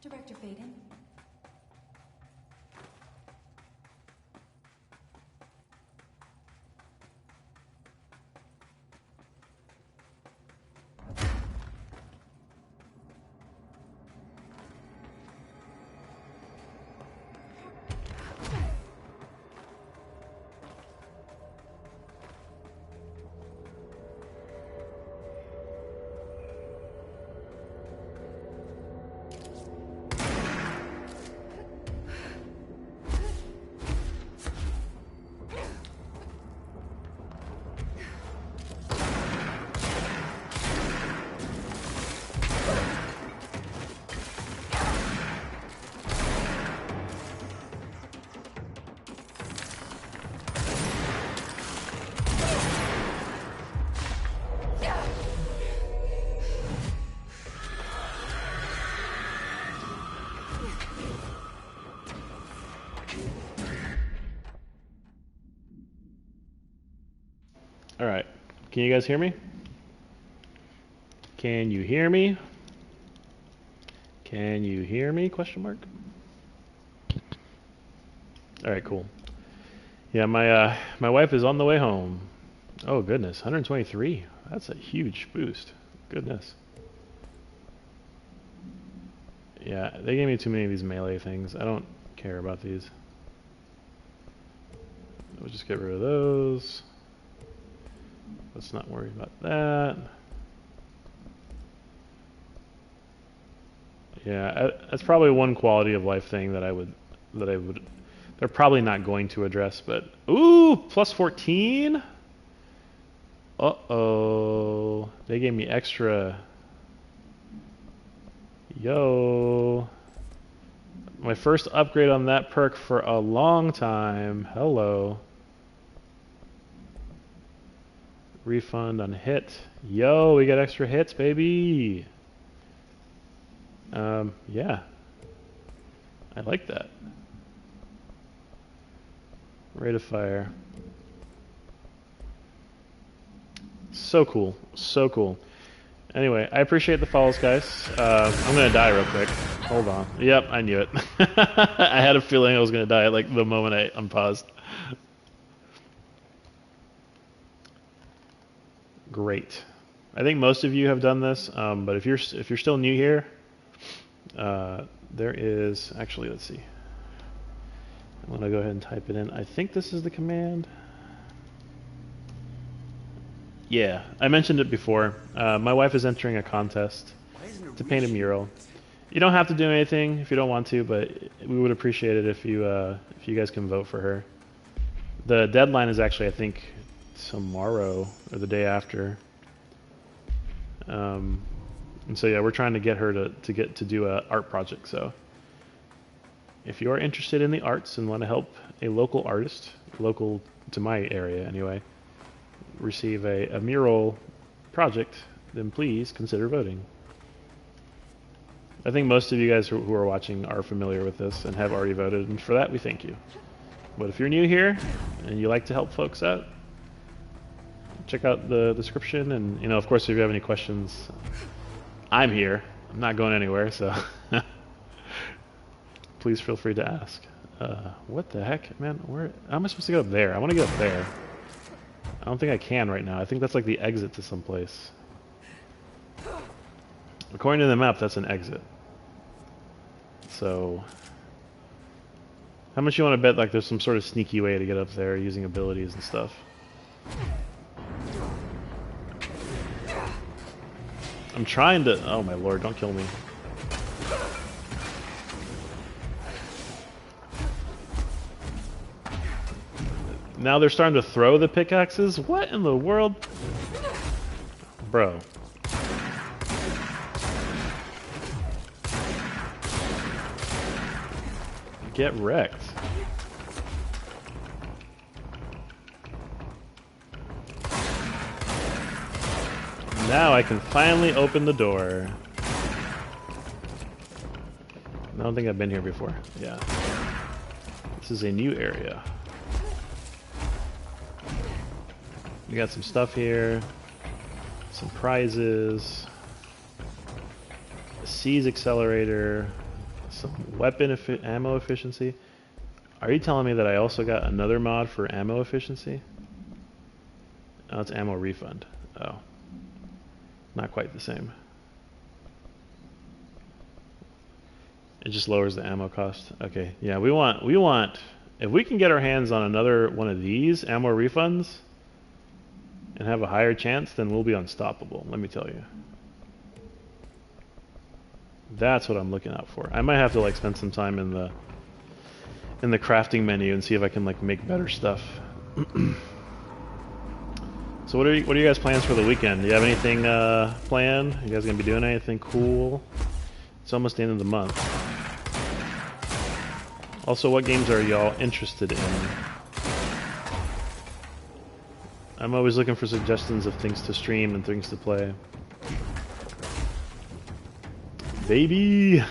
Director Faden? All right. Can you guys hear me? Can you hear me? Can you hear me? Question mark. All right, cool. Yeah, my wife is on the way home. Oh goodness, 123. That's a huge boost. Goodness. Yeah, they gave me too many of these melee things. I don't care about these. We'll just get rid of those. Let's not worry about that. Yeah, that's probably one quality of life thing that I would they're probably not going to address, but ooh, plus 14. Uh-oh. They gave me extra. Yo. My first upgrade on that perk for a long time. Hello. Refund on hit. Yo, we got extra hits, baby. Yeah. I like that. Rate of fire. So cool. So cool. Anyway, I appreciate the follows, guys. I'm going to die real quick. Hold on. Yep, I knew it. I had a feeling I was going to die like the moment I unpaused. Great. I think most of you have done this, but if you're still new here, there is actually, let's see. I'm gonna go ahead and type it in. I think this is the command. Yeah, I mentioned it before. My wife is entering a contest to paint a mural. You don't have to do anything if you don't want to, but we would appreciate it if you guys can vote for her. The deadline is actually, I think, tomorrow or the day after. And so yeah, we're trying to get her to do a art project. So if you are interested in the arts and want to help a local artist, local to my area anyway, receive a mural project, then please consider voting. I think most of you guys who are watching are familiar with this and have already voted, and for that we thank you. But if you're new here and you like to help folks out, check out the description, and of course, if you have any questions, I'm here. I'm not going anywhere, so please feel free to ask. What the heck, man? How am I supposed to get up there? I want to get up there. I don't think I can right now. I think that's like the exit to someplace. According to the map, that's an exit. So, how much you want to bet like there's some sort of sneaky way to get up there using abilities and stuff? I'm trying to... Oh my lord, don't kill me. Now they're starting to throw the pickaxes? What in the world? Bro. Get wrecked. Now I can finally open the door. I don't think I've been here before. Yeah. This is a new area. We got some stuff here. Some prizes. A Seize accelerator. Some weapon ammo efficiency. Are you telling me that I also got another mod for ammo efficiency? Oh, it's ammo refund. Oh. Not quite the same. It just lowers the ammo cost. Okay, yeah, we want, if we can get our hands on another one of these ammo refunds and have a higher chance, then we'll be unstoppable, let me tell you. That's what I'm looking out for. I might have to like spend some time in the crafting menu and see if I can like make better stuff. So what are you guys' plans for the weekend? Do you have anything planned? You guys gonna be doing anything cool? It's almost the end of the month. Also, what games are y'all interested in? I'm always looking for suggestions of things to stream and things to play. Baby!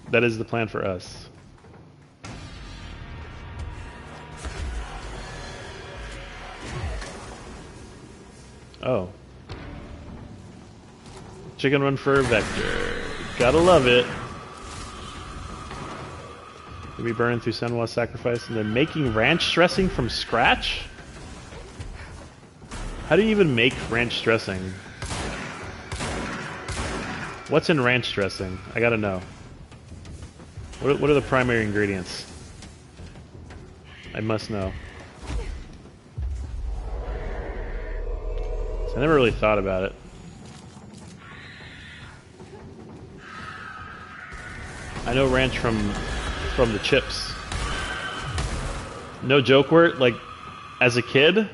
That is the plan for us. Oh. Chicken run for Vector. Gotta love it. You'll be burning through Senwa's sacrifice and then making ranch dressing from scratch? How do you even make ranch dressing? What's in ranch dressing? I gotta know. What are the primary ingredients? I must know. I never really thought about it. I know ranch from the chips. No joke word, like as a kid,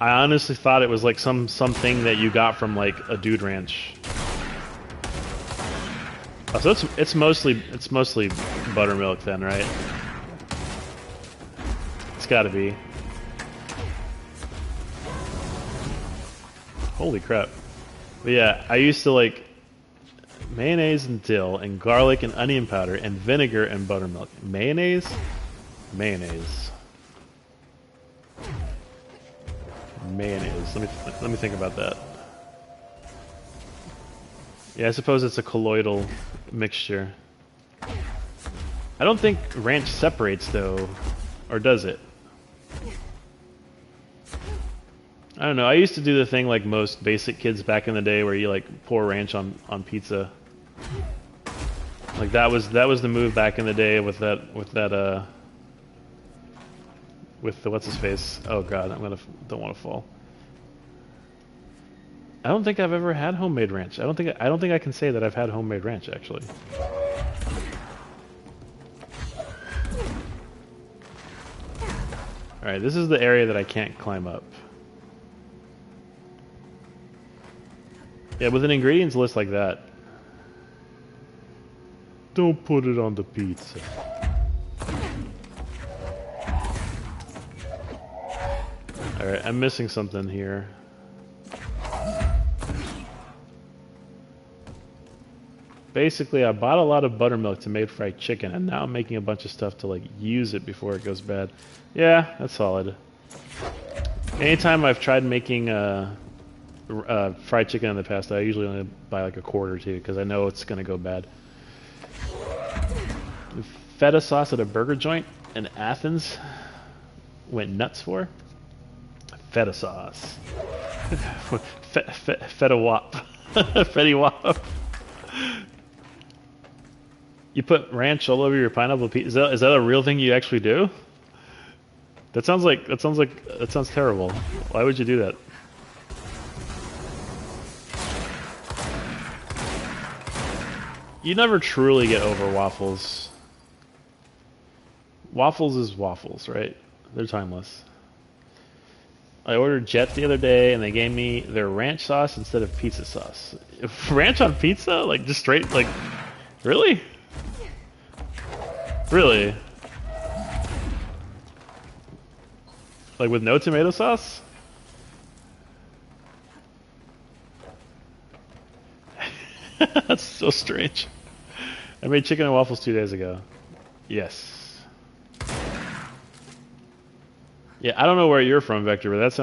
I honestly thought it was like something that you got from like a Dude Ranch. Oh, so it's mostly buttermilk then, right? It's gotta be. Holy crap. But yeah, I used to like mayonnaise and dill and garlic and onion powder and vinegar and buttermilk. Mayonnaise? Mayonnaise. Mayonnaise. Let me think about that. Yeah, I suppose it's a colloidal mixture. I don't think ranch separates though, or does it? I don't know. I used to do the thing like most basic kids back in the day, where you like pour ranch on pizza. Like that was the move back in the day with the what's his face? Oh god, don't want to fall. I don't think I've ever had homemade ranch. I don't think I can say that I've had homemade ranch actually. All right, this is the area that I can't climb up. Yeah, with an ingredients list like that. Don't put it on the pizza. Alright, I'm missing something here. Basically, I bought a lot of buttermilk to make fried chicken, and now I'm making a bunch of stuff to like use it before it goes bad. Yeah, that's solid. Anytime I've tried making fried chicken in the past, I usually only buy like a quart or two because I know it's gonna go bad. Feta sauce at a burger joint in Athens went nuts for. Feta sauce. Feta wop. Fetty wop. You put ranch all over your pineapple pizza? Is that a real thing you actually do? That sounds terrible. Why would you do that? You never truly get over waffles. Waffles is waffles, right? They're timeless. I ordered Jet the other day, and they gave me their ranch sauce instead of pizza sauce. Ranch on pizza? Like, just straight, like, really? Really? Like, with no tomato sauce? That's so strange. I made chicken and waffles 2 days ago. Yes. Yeah, I don't know where you're from, Vector, but that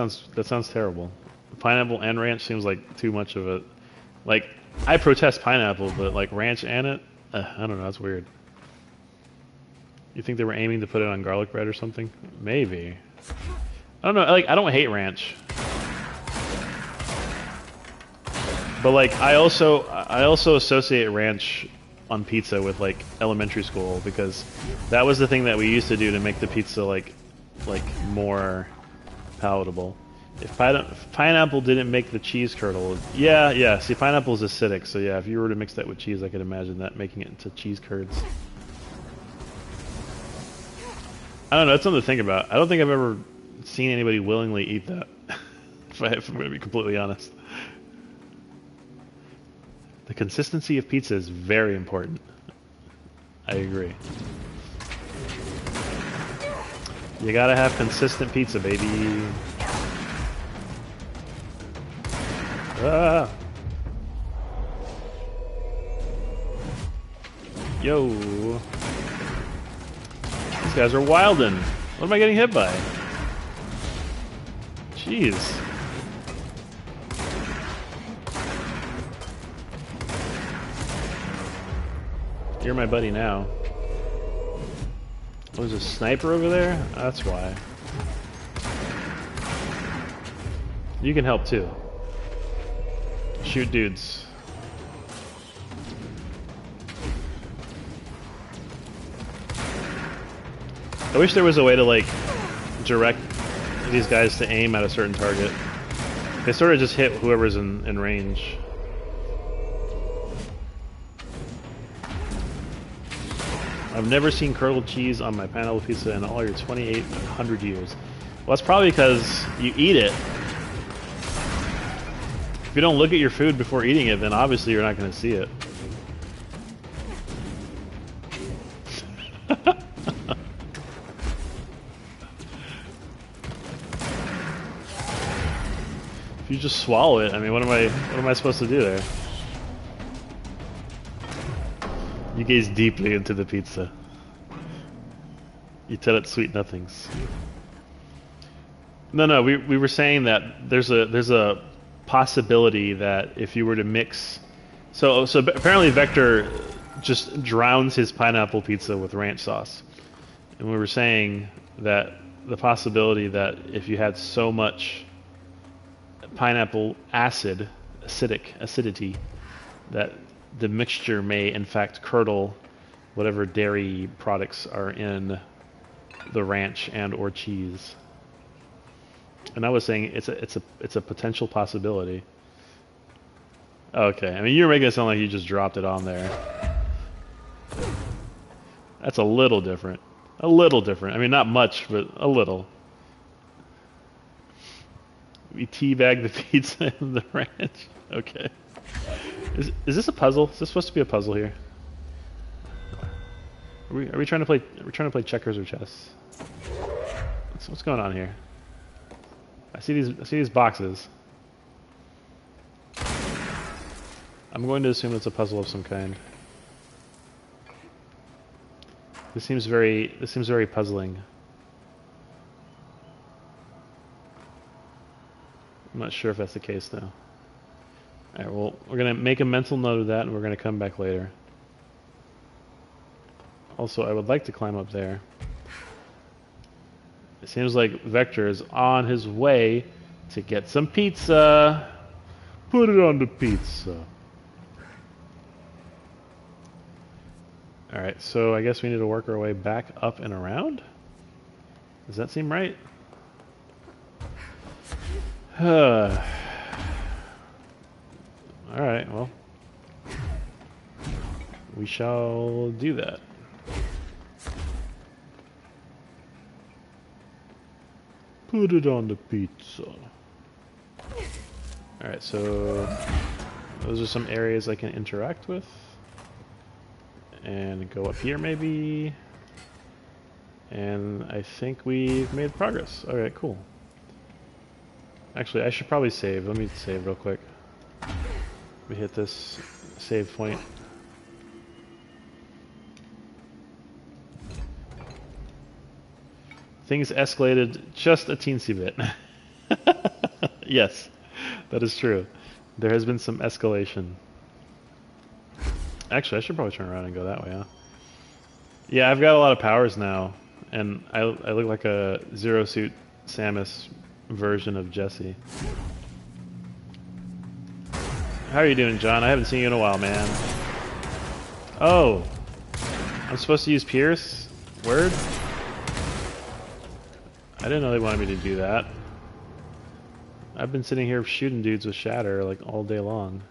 sounds terrible. Pineapple and ranch seems like too much of it. Like, I protest pineapple, but like ranch and it, I don't know. That's weird. You think they were aiming to put it on garlic bread or something? Maybe. I don't know. Like, I don't hate ranch, but like I also associate ranch on pizza with like elementary school because that was the thing that we used to do to make the pizza like more palatable. If pineapple didn't make the cheese curdle, yeah. See, pineapple is acidic, so yeah. If you were to mix that with cheese, I could imagine that making it into cheese curds. I don't know. That's something to think about. I don't think I've ever seen anybody willingly eat that. if I'm going to be completely honest. The consistency of pizza is very important. I agree. You gotta have consistent pizza, baby. Ah. Yo. These guys are wildin'. What am I getting hit by? Jeez. You're my buddy now. Oh, there's a sniper over there? That's why. You can help too. Shoot dudes. I wish there was a way to like direct these guys to aim at a certain target. They sort of just hit whoever's in range. I've never seen curdled cheese on my pineapple pizza in all your 2,800 years. Well, that's probably because you eat it. If you don't look at your food before eating it, then obviously you're not going to see it. If you just swallow it, I mean, what am I supposed to do there? You gaze deeply into the pizza. You tell it sweet nothings. No, we were saying that there's a possibility that if you were to mix, so apparently Vector just drowns his pineapple pizza with ranch sauce, and we were saying that the possibility that if you had so much pineapple acidity, that the mixture may in fact curdle whatever dairy products are in the ranch and or cheese. And I was saying it's a potential possibility. Okay, I mean, you're making it sound like you just dropped it on there. That's a little different. A little different. I mean, not much, but a little. We teabag the pizza in the ranch. Okay. Is this a puzzle? Is this supposed to be a puzzle here? Are we trying to play? Are we trying to play checkers or chess? What's going on here? I see these boxes. I'm going to assume it's a puzzle of some kind. This seems very puzzling. I'm not sure if that's the case though. Alright, well, we're gonna make a mental note of that and we're gonna come back later. Also, I would like to climb up there. It seems like Vector is on his way to get some pizza. Put it on the pizza. Alright, so I guess we need to work our way back up and around? Does that seem right? Alright, well. We shall do that. Put it on the pizza. Alright, so those are some areas I can interact with. And go up here maybe. And I think we've made progress. Alright, cool. Actually, I should probably save. Let me save real quick. Let me hit this save point. Things escalated just a teensy bit. Yes, that is true. There has been some escalation. Actually, I should probably turn around and go that way, huh? Yeah, I've got a lot of powers now, and I look like a Zero Suit Samus version of Jesse. How are you doing, John? I haven't seen you in a while, man. Oh, I'm supposed to use Pierce? Word? I didn't know they wanted me to do that. I've been sitting here shooting dudes with Shatter like all day long.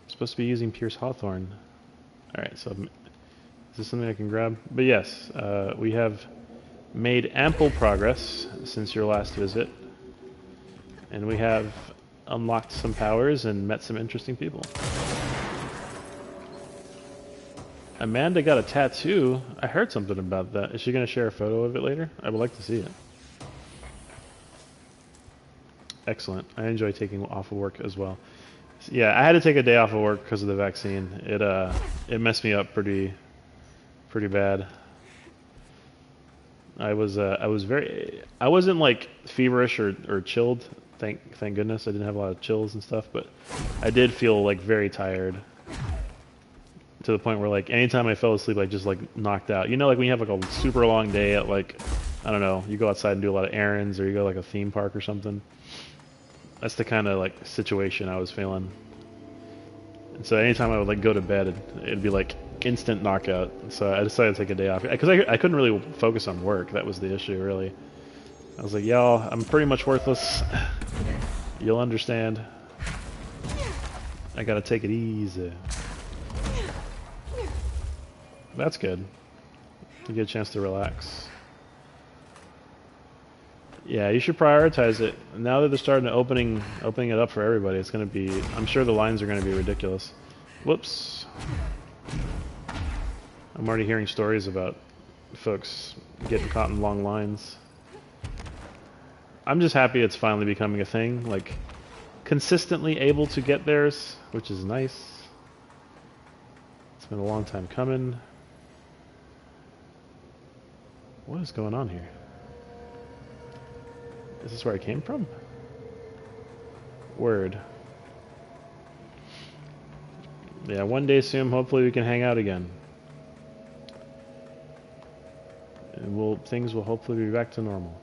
I'm supposed to be using Pierce Hawthorne. Alright, so is this something I can grab? But yes, we have made ample progress since your last visit. And we have unlocked some powers and met some interesting people. Amanda got a tattoo. I heard something about that. Is she going to share a photo of it later? I would like to see it. Excellent. I enjoy taking off of work as well. Yeah, I had to take a day off of work because of the vaccine. It messed me up pretty bad. I wasn't like feverish or chilled. Thank goodness I didn't have a lot of chills and stuff, but I did feel like very tired. To the point where like anytime I fell asleep I just like knocked out. You know, like when you have like a super long day at like, I don't know, you go outside and do a lot of errands or you go to like a theme park or something. That's the kind of like situation I was feeling. And so anytime I would like go to bed it'd be like instant knockout. So I decided to take a day off because I couldn't really focus on work. That was the issue really. I was like, y'all, I'm pretty much worthless. You'll understand. I gotta take it easy. That's good. You get a chance to relax. Yeah, you should prioritize it. Now that they're starting to opening it up for everybody, it's going to be, I'm sure the lines are going to be ridiculous. Whoops. I'm already hearing stories about folks getting caught in long lines. I'm just happy it's finally becoming a thing, like consistently able to get theirs, which is nice. It's been a long time coming. What is going on here? Is this where I came from? Word. Yeah, one day soon, hopefully we can hang out again. And things will hopefully be back to normal.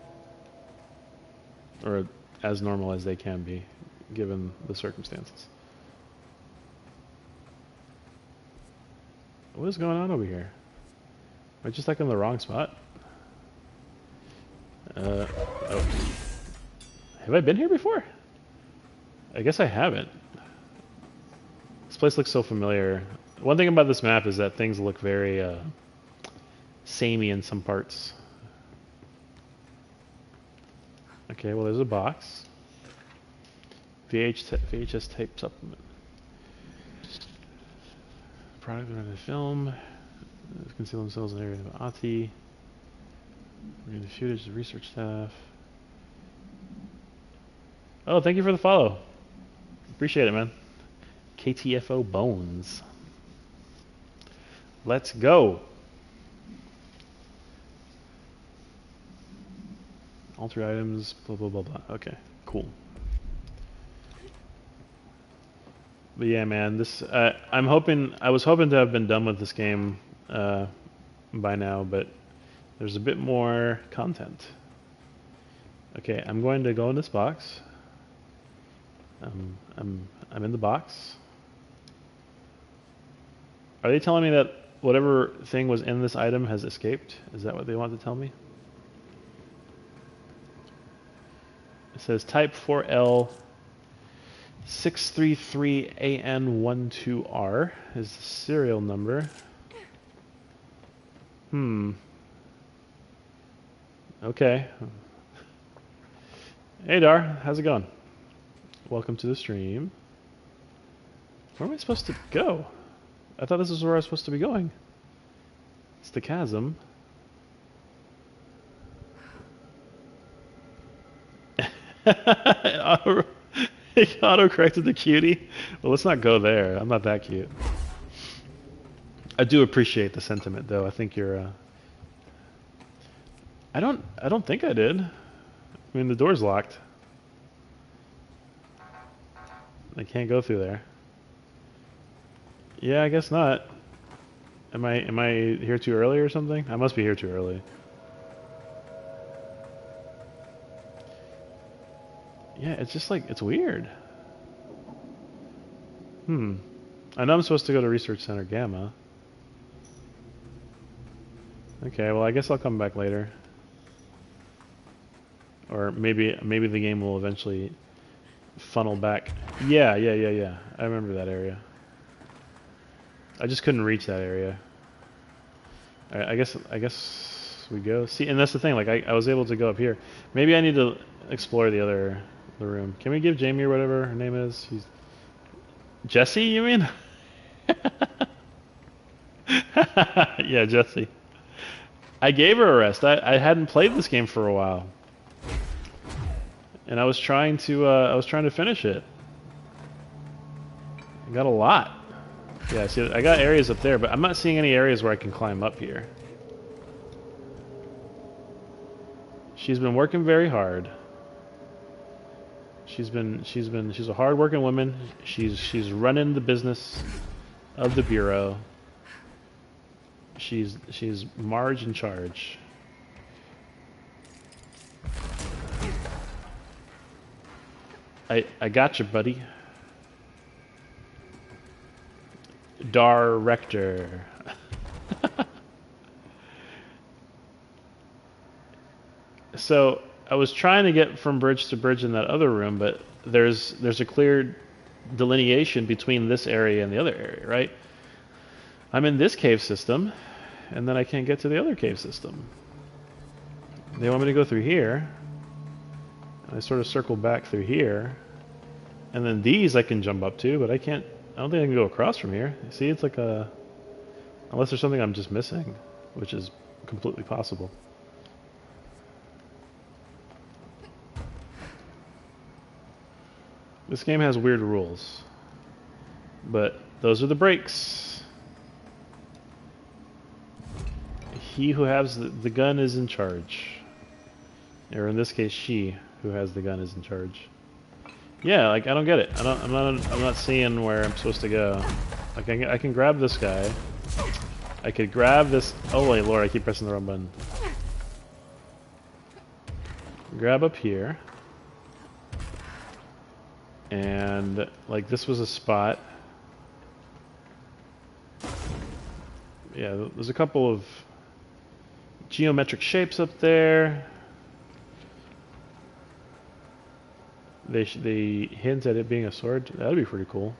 or as normal as they can be, given the circumstances. What is going on over here? Am I just like in the wrong spot? Oh. Have I been here before? I guess I haven't. This place looks so familiar. One thing about this map is that things look very samey in some parts. Okay, well there's a box. VHS tape supplement. Product of the film. Conceal themselves in the area of Ati. Read the footage of research staff. Oh, thank you for the follow. Appreciate it, man. KTFO Bones. Let's go. Alter items, blah, blah, blah, blah. Okay, cool. But yeah, man, this, I was hoping to have been done with this game by now, but there's a bit more content. Okay, I'm going to go in this box. I'm in the box. Are they telling me that whatever thing was in this item has escaped? Is that what they want to tell me? It says type 4L 633AN12R is the serial number. Okay. Hey Dar, how's it going? Welcome to the stream. Where am I supposed to go? I thought this is where I was supposed to be going. It's the chasm. It auto-corrected the cutie. Well, let's not go there. I'm not that cute. I do appreciate the sentiment, though. I think you're. I don't think I did. I mean, the door's locked. I can't go through there. Yeah, I guess not. Am I here too early or something? I must be here too early. Yeah, it's just like, it's weird. I know I'm supposed to go to Research Center Gamma. Okay, well I guess I'll come back later. Or maybe the game will eventually funnel back. Yeah. I remember that area. I just couldn't reach that area. I guess we go. See, and that's the thing, like I was able to go up here. Maybe I need to explore the room. Can we give Jamie or whatever her name is? Jessie, you mean? Yeah, Jessie. I gave her a rest. I hadn't played this game for a while. And I was trying to finish it. I got a lot. Yeah, see, I got areas up there, but I'm not seeing any areas where I can climb up here. She's been working very hard. She's a hard-working woman. She's running the business of the bureau. She's Marge in charge. I got you, buddy. Director. So I was trying to get from bridge to bridge in that other room, but there's a clear delineation between this area and the other area, right? I'm in this cave system, and then I can't get to the other cave system. They want me to go through here. I sort of circle back through here, and then these I can jump up to, but I can't. I don't think I can go across from here. See, it's like unless there's something I'm just missing, which is completely possible. This game has weird rules, but those are the breaks. He who has the gun is in charge. Or in this case, she who has the gun is in charge. Yeah, like I don't get it. I'm not seeing where I'm supposed to go. Like I can grab this guy. I could grab this. Oh wait, Lord, I keep pressing the wrong button. Grab up here. And like this was a spot. Yeah, there's a couple of geometric shapes up there. They hint at it being a sword. That'd be pretty cool.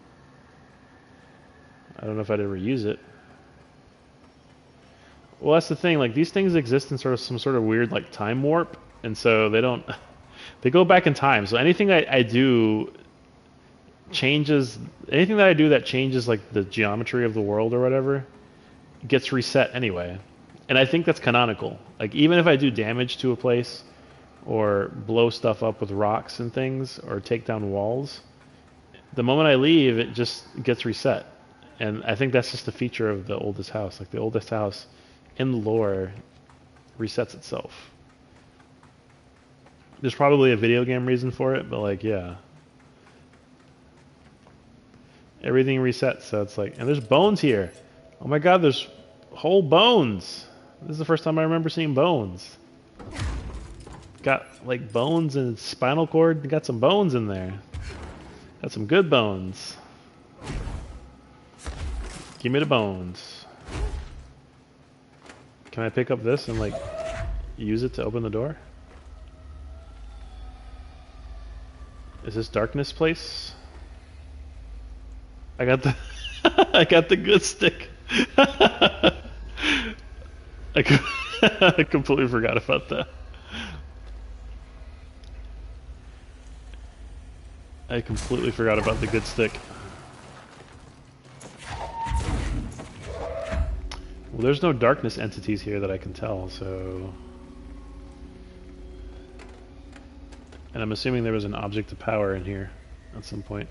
I don't know if I'd ever use it. Well, that's the thing. Like these things exist in sort of some sort of weird like time warp, and so they don't. They go back in time. So anything I do changes. Anything that I do that changes like the geometry of the world or whatever gets reset anyway. And I think that's canonical. Like even if I do damage to a place or blow stuff up with rocks and things or take down walls, the moment I leave, it just gets reset. And I think that's just a feature of the oldest house. Like the oldest house in the lore resets itself. There's probably a video game reason for it, but like, yeah. Everything resets, so it's like, and there's bones here. Oh my god, there's whole bones. This is the first time I remember seeing bones. Got like bones and spinal cord, got some bones in there. Got some good bones. Give me the bones. Can I pick up this and like use it to open the door? Is this darkness place? I got the I got the good stick. I completely forgot about that. I completely forgot about the good stick. Well, there's no darkness entities here that I can tell, so... And I'm assuming there was an object of power in here at some point.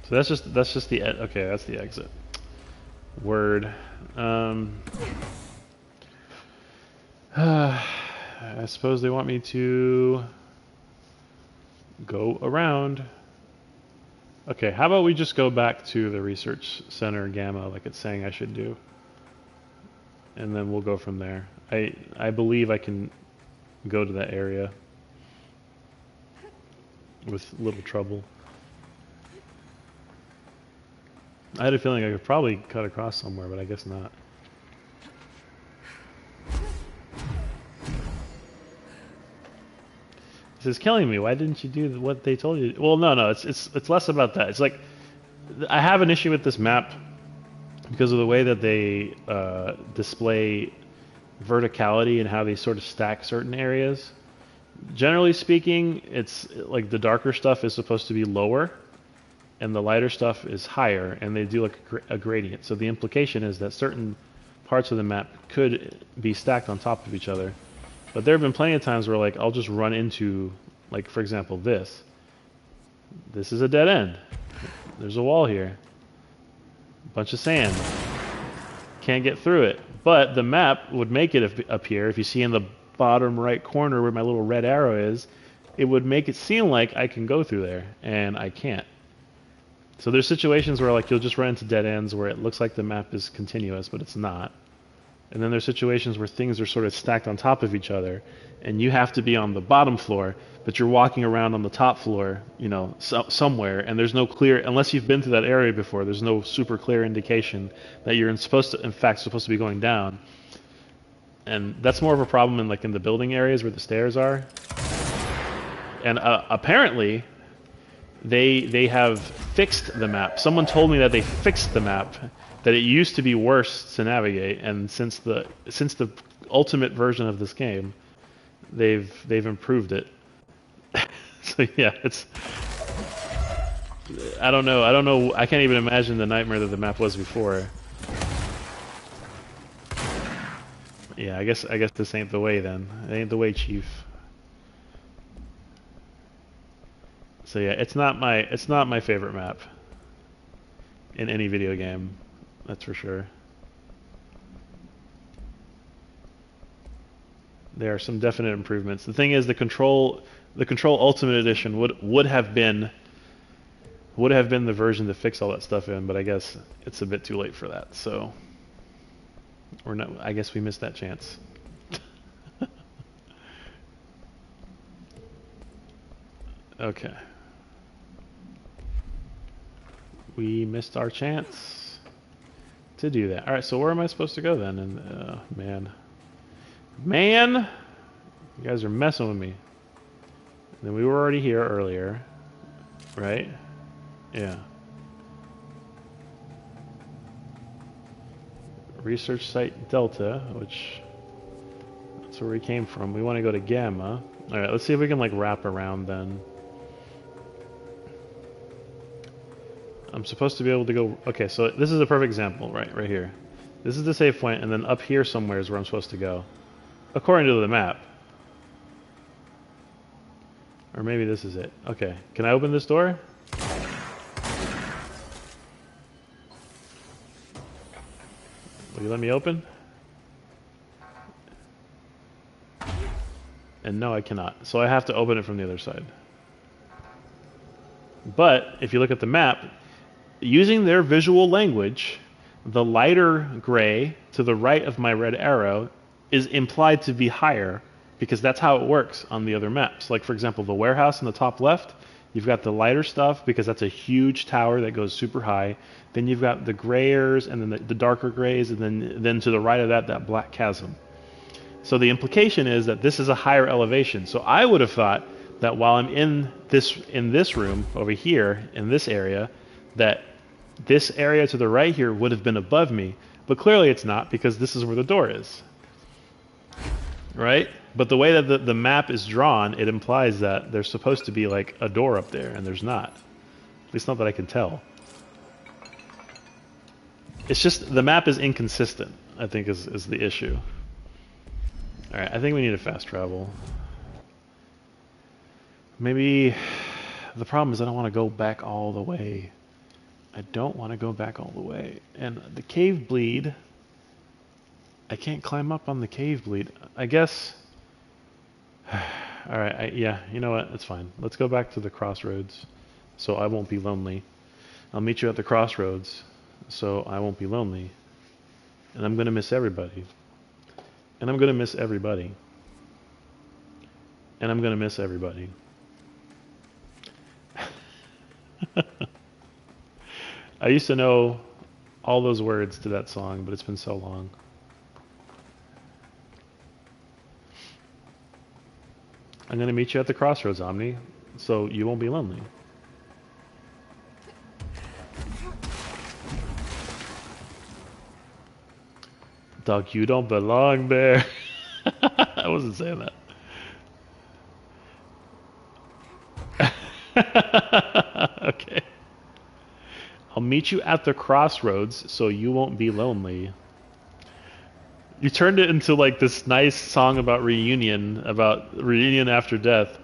So that's just the okay, that's the exit. Word. I suppose they want me to go around. Okay, how about we just go back to the research center Gamma like it's saying I should do. And then we'll go from there. I believe I can go to that area with little trouble. I had a feeling I could probably cut across somewhere, but I guess not. This is killing me. Why didn't you do what they told you? Well, no, it's less about that. It's like I have an issue with this map because of the way that they display verticality and how they sort of stack certain areas. Generally speaking, it's like the darker stuff is supposed to be lower and the lighter stuff is higher, and they do like a gradient. So the implication is that certain parts of the map could be stacked on top of each other. But there have been plenty of times where like I'll just run into, like for example this. This is a dead end. There's a wall here. Bunch of sand. Can't get through it. But the map would make it appear, if you see in the bottom right corner where my little red arrow is, it would make it seem like I can go through there, and I can't. So there's situations where like you'll just run into dead ends where it looks like the map is continuous, but it's not. And then there's situations where things are sort of stacked on top of each other, and you have to be on the bottom floor, but you're walking around on the top floor, you know, somewhere, and there's no clear, unless you've been to that area before, there's no super clear indication that you're supposed to be going down. And that's more of a problem in like in the building areas where the stairs are. And apparently, they have fixed the map. Someone told me that they fixed the map, that it used to be worse to navigate, and since the ultimate version of this game, they've improved it. So yeah, it's I don't know. I can't even imagine the nightmare that the map was before. Yeah, I guess this ain't the way then. It ain't the way, Chief. So yeah, it's not my favorite map in any video game. That's for sure. There are some definite improvements. The thing is, the Control Ultimate Edition would have been the version to fix all that stuff in, but I guess it's a bit too late for that. So, or no, I guess we missed that chance. Okay. We missed our chance to do that. All right, so where am I supposed to go then? And man, you guys are messing with me. And then we were already here earlier, right? Yeah. Research site Delta, which that's where we came from. We want to go to Gamma. All right, let's see if we can like wrap around then. I'm supposed to be able to go. Okay, so this is a perfect example, right here. This is the save point, and then up here somewhere is where I'm supposed to go, according to the map. Or maybe this is it. Okay, can I open this door? Will you let me open? And no, I cannot. So I have to open it from the other side. But if you look at the map, using their visual language, the lighter gray to the right of my red arrow is implied to be higher because that's how it works on the other maps. Like, for example, the warehouse in the top left, you've got the lighter stuff because that's a huge tower that goes super high. Then you've got the grayers and then the darker grays, and then to the right of that black chasm. So the implication is that this is a higher elevation. So I would have thought that while I'm in this room over here in this area, that this area to the right here would have been above me, but clearly it's not because this is where the door is, right? But the way that the map is drawn, it implies that there's supposed to be like a door up there, and there's not. At least not that I can tell. It's just the map is inconsistent, I think is the issue. All right, I think we need to fast travel. Maybe the problem is I don't want to go back all the way. I don't want to go back all the way. And the cave bleed, I can't climb up on the cave bleed. I guess, all right, yeah, you know what, it's fine. Let's go back to the crossroads so I won't be lonely. I'll meet you at the crossroads so I won't be lonely. And I'm going to miss everybody. And I'm going to miss everybody. And I'm going to miss everybody. I used to know all those words to that song, but it's been so long. I'm going to meet you at the crossroads, Omni, so you won't be lonely. Dog, you don't belong there. I wasn't saying that. Okay. I'll meet you at the crossroads so you won't be lonely. You turned it into like this nice song about reunion after death.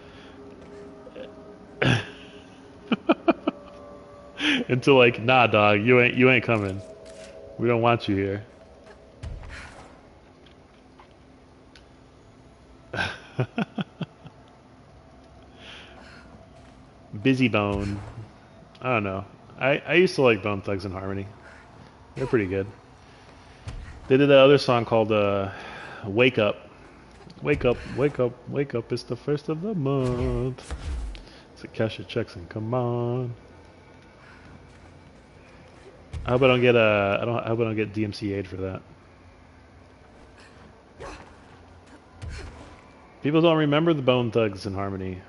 Into like, nah, dog, you ain't coming. We don't want you here. Busy Bone. I don't know. I used to like Bone Thugs and Harmony. They're pretty good. They did that other song called Wake Up. Wake up, wake up, wake up, it's the first of the month. So cash your checks and come on. I hope I don't get I hope I don't get DMCA'd for that. People don't remember the Bone Thugs and Harmony.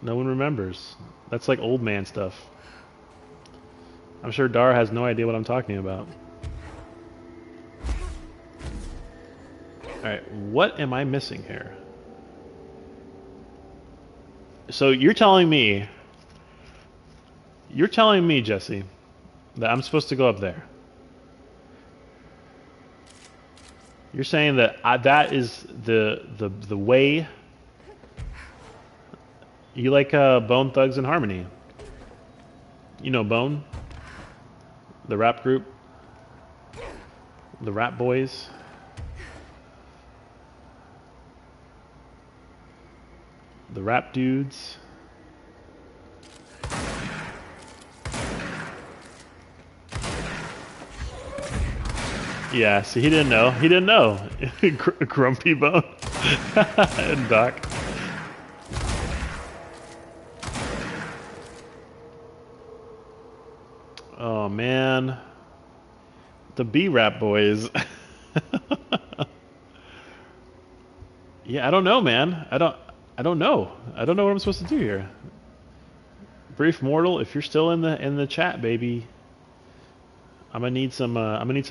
No one remembers. That's like old man stuff. I'm sure Dar has no idea what I'm talking about. Alright, what am I missing here? So you're telling me, Jesse, that I'm supposed to go up there. You're saying that that is the way. You like Bone Thugs and Harmony? You know Bone? The rap group? The Rap Boys? The Rap Dudes? Yeah, see, he didn't know. He didn't know. Grumpy Bone and Doc. Oh man, the B-Rap boys. Yeah, I don't know, man. I don't know. I don't know what I'm supposed to do here. Brief Mortal, if you're still in the chat, baby, I'm gonna need some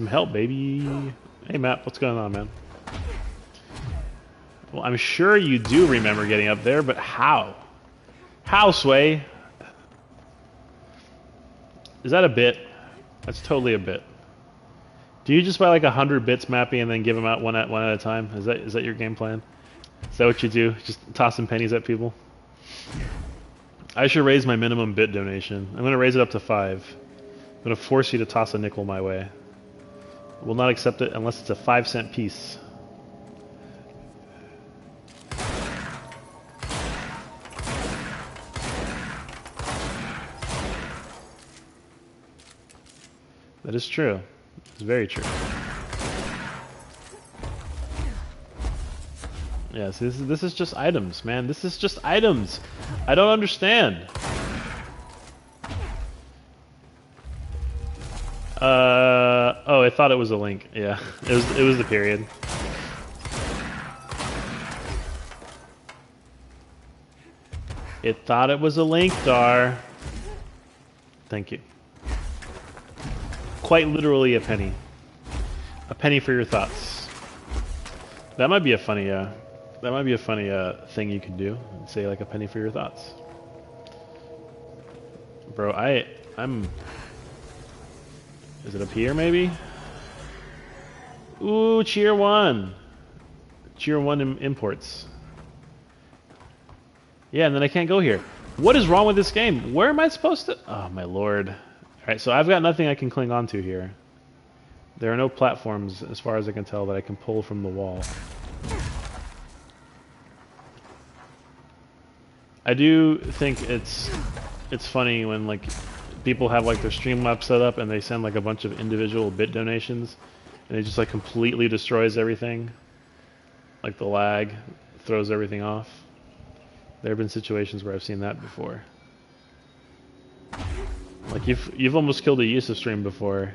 help, baby. Hey Matt, what's going on, man? Well, I'm sure you do remember getting up there, but how? How, Sway? Is that a bit? That's totally a bit. Do you just buy like 100 bits, Mappy, and then give them out one at a time? Is that your game plan? Is that what you do? Just tossing pennies at people? I should raise my minimum bit donation. I'm going to raise it up to 5. I'm going to force you to toss a nickel my way. I will not accept it unless it's a 5-cent piece. That is true. It's very true. Yes, this is just items, man. This is just items. I don't understand. Oh, I thought it was a link. Yeah, it was the period. It thought it was a link, Dar. Thank you. Quite literally a penny. A penny for your thoughts. That might be a funny thing you could do. Say like a penny for your thoughts. Bro, I'm... Is it up here maybe? Ooh, Cheer 1. Cheer 1 imports. Yeah, and then I can't go here. What is wrong with this game? Where am I supposed to... Oh, my lord. Alright, so I've got nothing I can cling on to here. There are no platforms, as far as I can tell, that I can pull from the wall. I do think it's funny when like people have like their Streamlabs set up and they send like a bunch of individual bit donations and it just like completely destroys everything. Like the lag throws everything off. There have been situations where I've seen that before. Like you've almost killed a Yusuf stream before,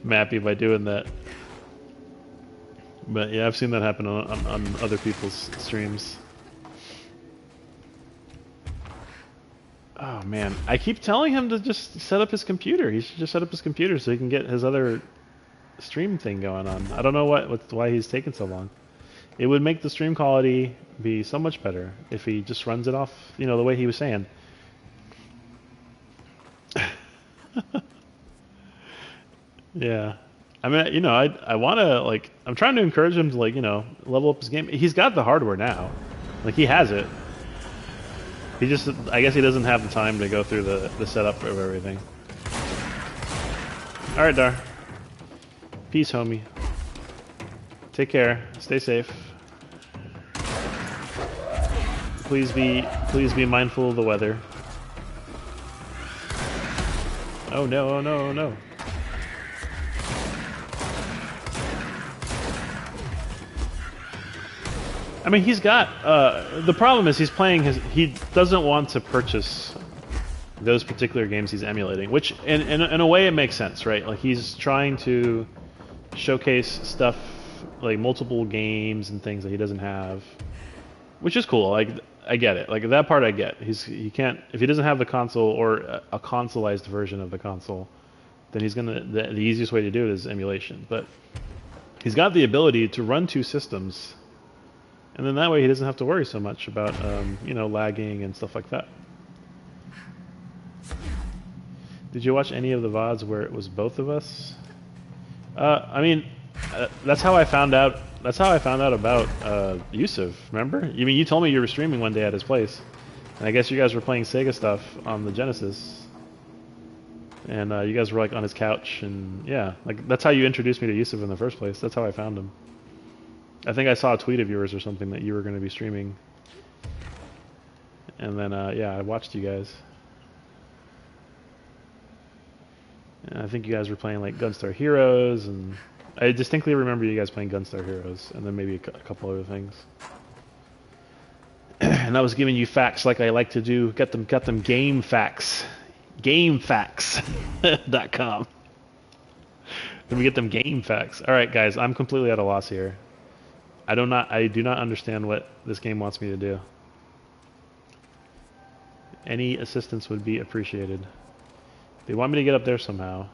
Mappy, by doing that. But yeah, I've seen that happen on other people's streams. Oh man, I keep telling him to just set up his computer. He should just set up his computer so he can get his other stream thing going on. I don't know why he's taking so long. It would make the stream quality be so much better if he just runs it off, you know, the way he was saying. Yeah. I mean, you know, I want to, like, I'm trying to encourage him to, like, you know, level up his game. He's got the hardware now. Like, he has it. He just, I guess he doesn't have the time to go through the setup of everything. Alright, Dar. Peace, homie. Take care. Stay safe. Please be mindful of the weather. Oh no, oh no, oh no. I mean, he's got, the problem is he doesn't want to purchase those particular games he's emulating, which in a way it makes sense, right? Like he's trying to showcase stuff, like multiple games and things that he doesn't have, which is cool. Like, I get it. Like that part I get. He can't, if he doesn't have the console or a consoleized version of the console, then he's gonna, the easiest way to do it is emulation. But he's got the ability to run two systems. And then that way he doesn't have to worry so much about, you know, lagging and stuff like that. Did you watch any of the VODs where it was both of us? I mean, that's how I found out. That's how I found out about Yusuf. Remember? I mean, you told me you were streaming one day at his place, and I guess you guys were playing Sega stuff on the Genesis. And you guys were like on his couch, and yeah, like that's how you introduced me to Yusuf in the first place. That's how I found him. I think I saw a tweet of yours or something that you were going to be streaming. And then, yeah, I watched you guys. And I think you guys were playing, like, Gunstar Heroes, and I distinctly remember you guys playing Gunstar Heroes, and then maybe a couple other things. And I was giving you facts like I like to do. Get them game facts. GameFAQs.com. Let me get them game facts. All right, guys, I'm completely at a loss here. I do not understand what this game wants me to do. Any assistance would be appreciated. They want me to get up there somehow.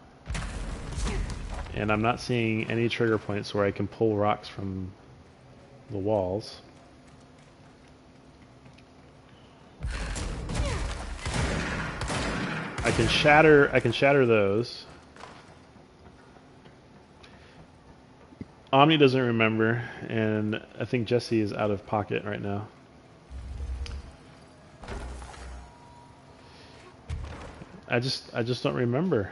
And I'm not seeing any trigger points where I can pull rocks from the walls. I can shatter those. Omni doesn't remember, and I think Jesse is out of pocket right now. I just don't remember.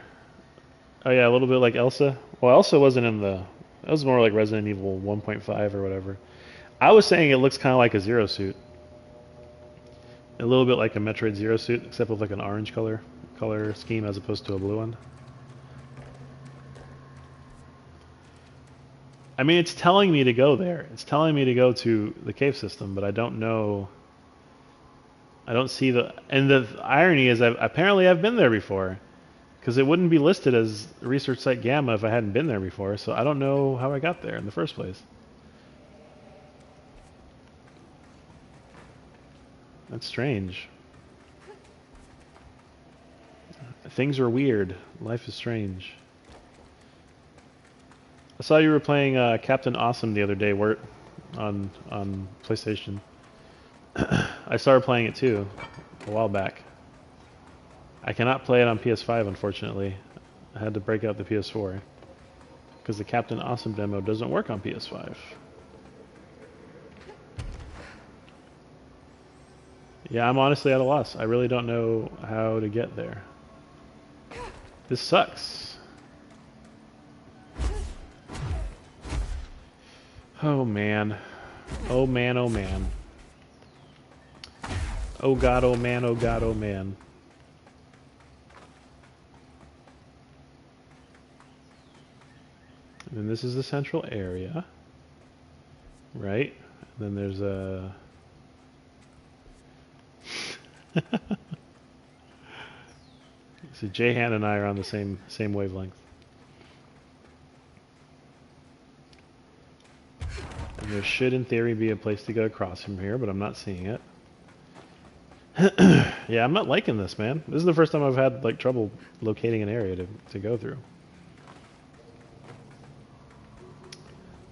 Oh yeah, a little bit like Elsa. Well, Elsa wasn't in the... That was more like Resident Evil 1.5 or whatever. I was saying it looks kind of like a Zero Suit. A little bit like a Metroid Zero Suit, except with like an orange color scheme as opposed to a blue one. I mean, it's telling me to go there. It's telling me to go to the cave system, but I don't know. I don't see the... And the irony is, apparently I've been there before, because it wouldn't be listed as Research Site Gamma if I hadn't been there before, so I don't know how I got there in the first place. That's strange. Things are weird. Life is strange. I saw you were playing Captain Awesome the other day, Wirt, on PlayStation. I started playing it too, a while back. I cannot play it on PS5, unfortunately. I had to break out the PS4 because the Captain Awesome demo doesn't work on PS5. Yeah, I'm honestly at a loss. I really don't know how to get there. This sucks. Oh man. Oh man, oh man. Oh god, oh man, oh god, oh man. And this is the central area. Right? And then there's a... So Jayhan and I are on the same wavelength. And there should, in theory, be a place to get across from here, but I'm not seeing it. Yeah, I'm not liking this, man. This is the first time I've had like trouble locating an area to go through.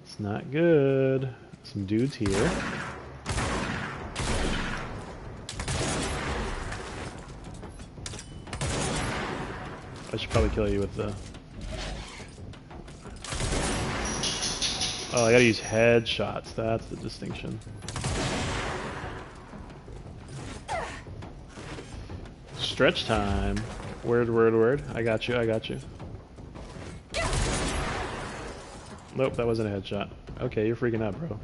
It's not good. Some dudes here. I should probably kill you with the... Oh, I gotta use headshots. That's the distinction. Stretch time. Word. I got you. Nope, that wasn't a headshot. Okay, you're freaking out, bro.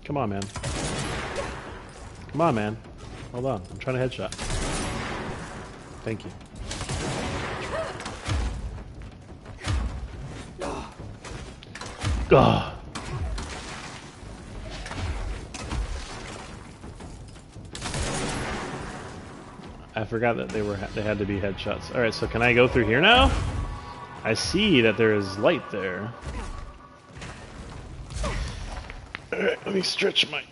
Come on, man. Come on, man. Hold on. I'm trying to headshot. Thank you. Ugh. I forgot that they had to be headshots. All right, so can I go through here now? I see that there is light there. All right, let me stretch my...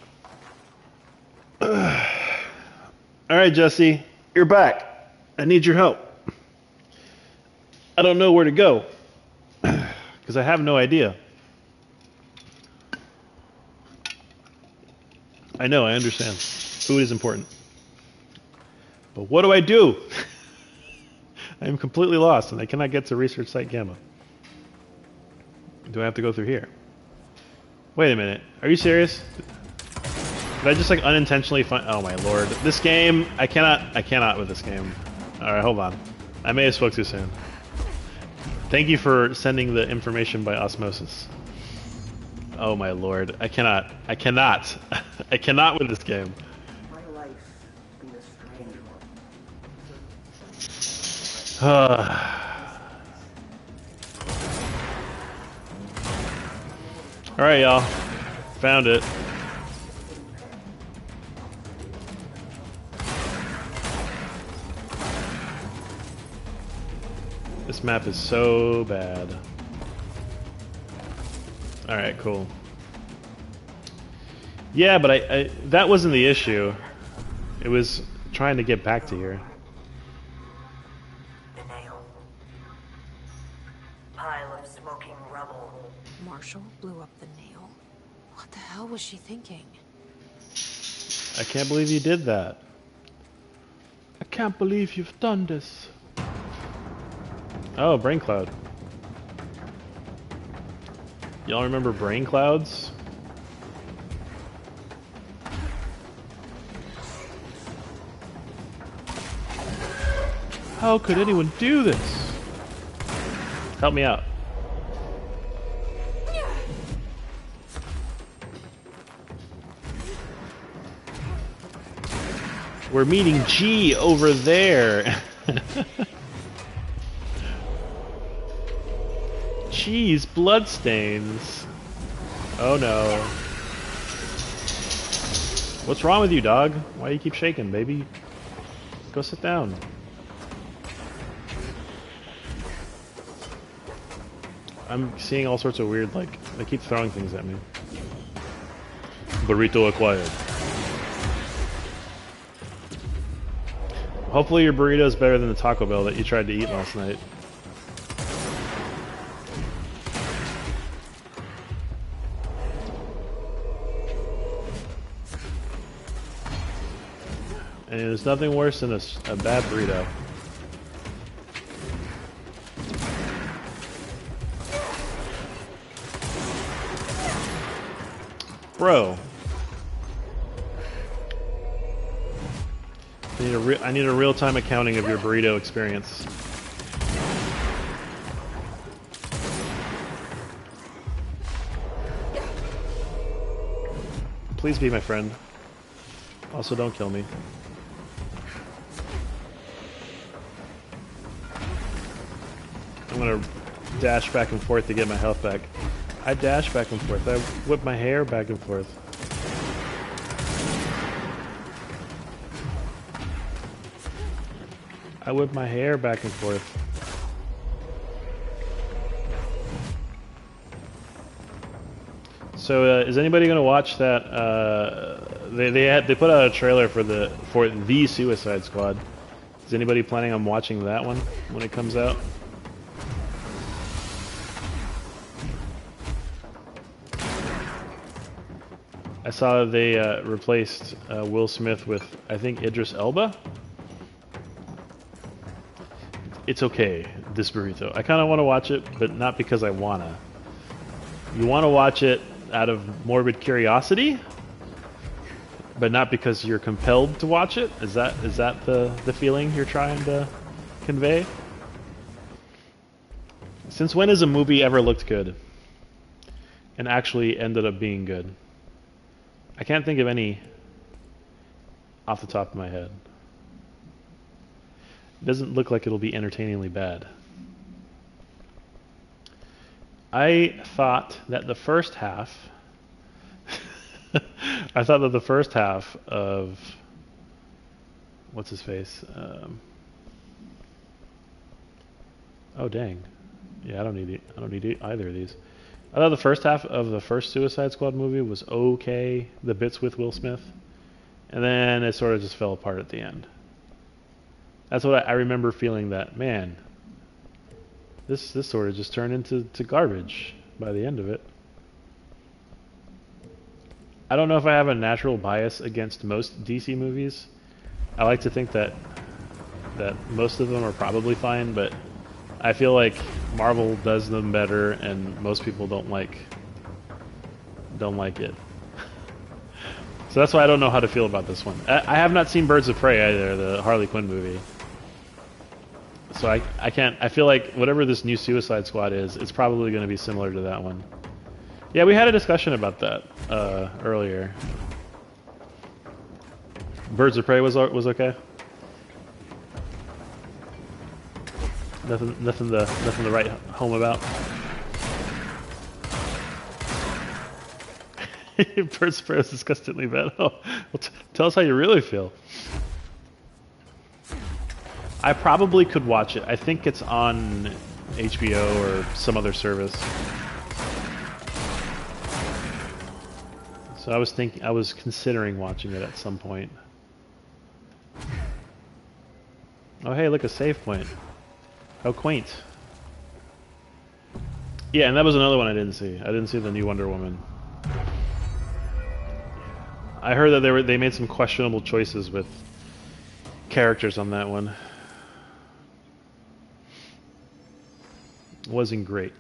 All right, Jesse, you're back. I need your help. I don't know where to go because I have no idea. I know, I understand. Food is important. But what do I do? I am completely lost and I cannot get to Research Site Gamma. Do I have to go through here? Wait a minute. Are you serious? Did I just like unintentionally find... Oh my lord. This game, I cannot with this game. Alright, hold on. I may have spoke too soon. Thank you for sending the information by osmosis. Oh my lord. I cannot. I cannot with this game. My life been a strange one. Alright, y'all. Found it. This map is so bad. Alright, cool. Yeah, but I that wasn't the issue. It was trying to get back to here. The nail. Pile of smoking rubble. Marshall blew up the nail. What the hell was she thinking? I can't believe you did that. I can't believe you've done this. Oh, brain cloud. Y'all remember brain clouds? How could anyone do this? Help me out. We're meeting G over there. Jeez, bloodstains. Oh no. What's wrong with you, dog? Why do you keep shaking, baby? Go sit down. I'm seeing all sorts of weird, like, they keep throwing things at me. Burrito acquired. Hopefully your burrito is better than the Taco Bell that you tried to eat last night. And there's nothing worse than a bad burrito. Bro. I need a real-time accounting of your burrito experience. Please be my friend. Also, don't kill me. I'm gonna dash back and forth to get my health back. I dash back and forth. I whip my hair back and forth. I whip my hair back and forth. So, is anybody gonna watch that? They put out a trailer for the Suicide Squad. Is anybody planning on watching that one when it comes out? I saw they replaced Will Smith with, I think, Idris Elba. It's okay, this burrito. I kind of want to watch it, but not because I wanna. You want to watch it out of morbid curiosity, but not because you're compelled to watch it. Is that the feeling you're trying to convey? Since when has a movie ever looked good and actually ended up being good? I can't think of any off the top of my head. It doesn't look like it'll be entertainingly bad. I thought that the first half of what's his face? Oh dang. Yeah, I don't need either of these. I thought the first half of the first Suicide Squad movie was okay, the bits with Will Smith, and then it sort of just fell apart at the end. That's what I remember feeling, that, man, this sort of just turned into garbage by the end of it. I don't know if I have a natural bias against most DC movies. I like to think that most of them are probably fine, but I feel like Marvel does them better, and most people don't like it. So that's why I don't know how to feel about this one. I have not seen Birds of Prey either, the Harley Quinn movie. So I can't. I feel like whatever this new Suicide Squad is, it's probably going to be similar to that one. Yeah, we had a discussion about that earlier. Birds of Prey was okay. Nothing to write home about. Birds of Prey was disgustingly bad. Oh, well, tell us how you really feel. I probably could watch it. I think it's on HBO or some other service. So I was considering watching it at some point. Oh hey, look, a save point. How quaint. Yeah, and that was another one I didn't see. I didn't see the new Wonder Woman. I heard that they made some questionable choices with characters on that one. Wasn't great.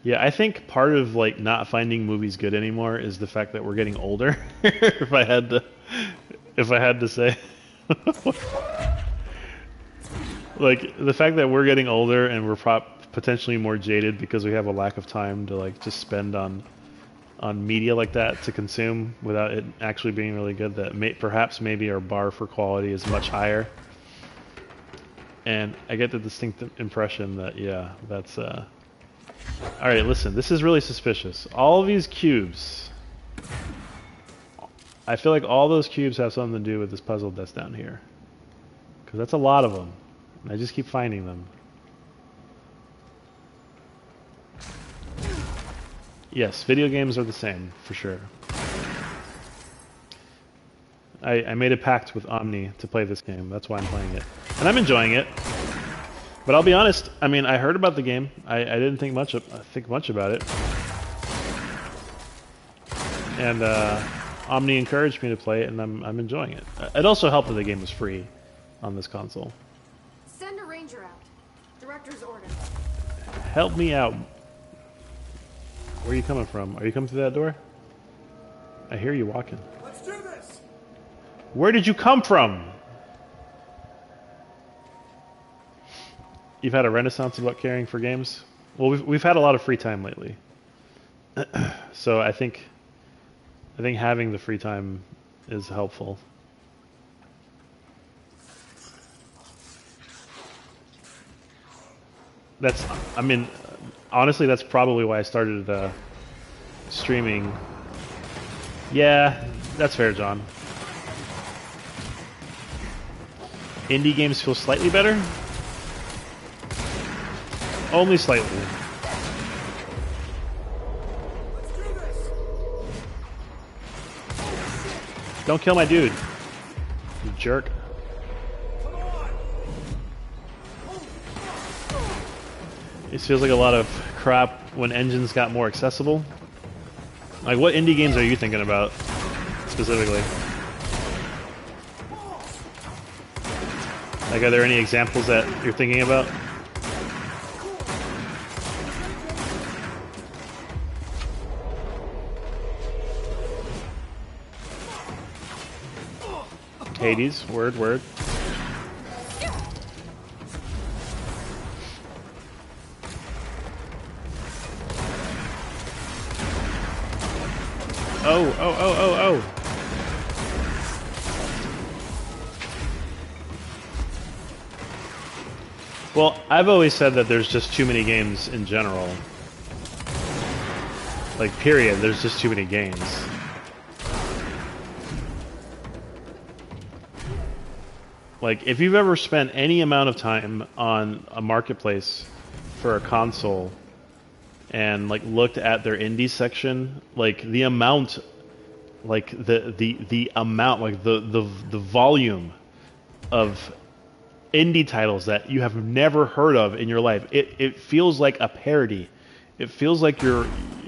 Yeah, I think part of like not finding movies good anymore is the fact that we're getting older. if I had to say. Like the fact that we're getting older and we're potentially more jaded because we have a lack of time to like just spend on media like that to consume without it actually being really good, that perhaps maybe our bar for quality is much higher. And I get the distinct impression that, yeah, that's alright, listen, this is really suspicious. All of these cubes, I feel like all those cubes have something to do with this puzzle that's down here, because that's a lot of them. I just keep finding them. Yes, video games are the same, for sure. I made a pact with Omni to play this game. That's why I'm playing it. And I'm enjoying it. But I'll be honest, I mean, I heard about the game. I didn't think much about it. And Omni encouraged me to play it, and I'm enjoying it. It also helped that the game was free on this console. Send a ranger out. Director's order. Help me out. Where are you coming from? Are you coming through that door? I hear you walking. Let's do this! Where did you come from? You've had a renaissance about caring for games? Well, we've had a lot of free time lately. So I think having the free time is helpful. I mean, honestly, that's probably why I started streaming. Yeah, that's fair, John. Indie games feel slightly better? Only slightly. Don't kill my dude, you jerk. It feels like a lot of crap when engines got more accessible. Like, what indie games are you thinking about, specifically? Like, are there any examples that you're thinking about? Hades, word. Oh. Well, I've always said that there's just too many games in general. Like, period, there's just too many games. Like, if you've ever spent any amount of time on a marketplace for a console and like looked at their indie section, like the amount, like the amount, like the volume of indie titles that you have never heard of in your life, it feels like a parody. It feels like you're,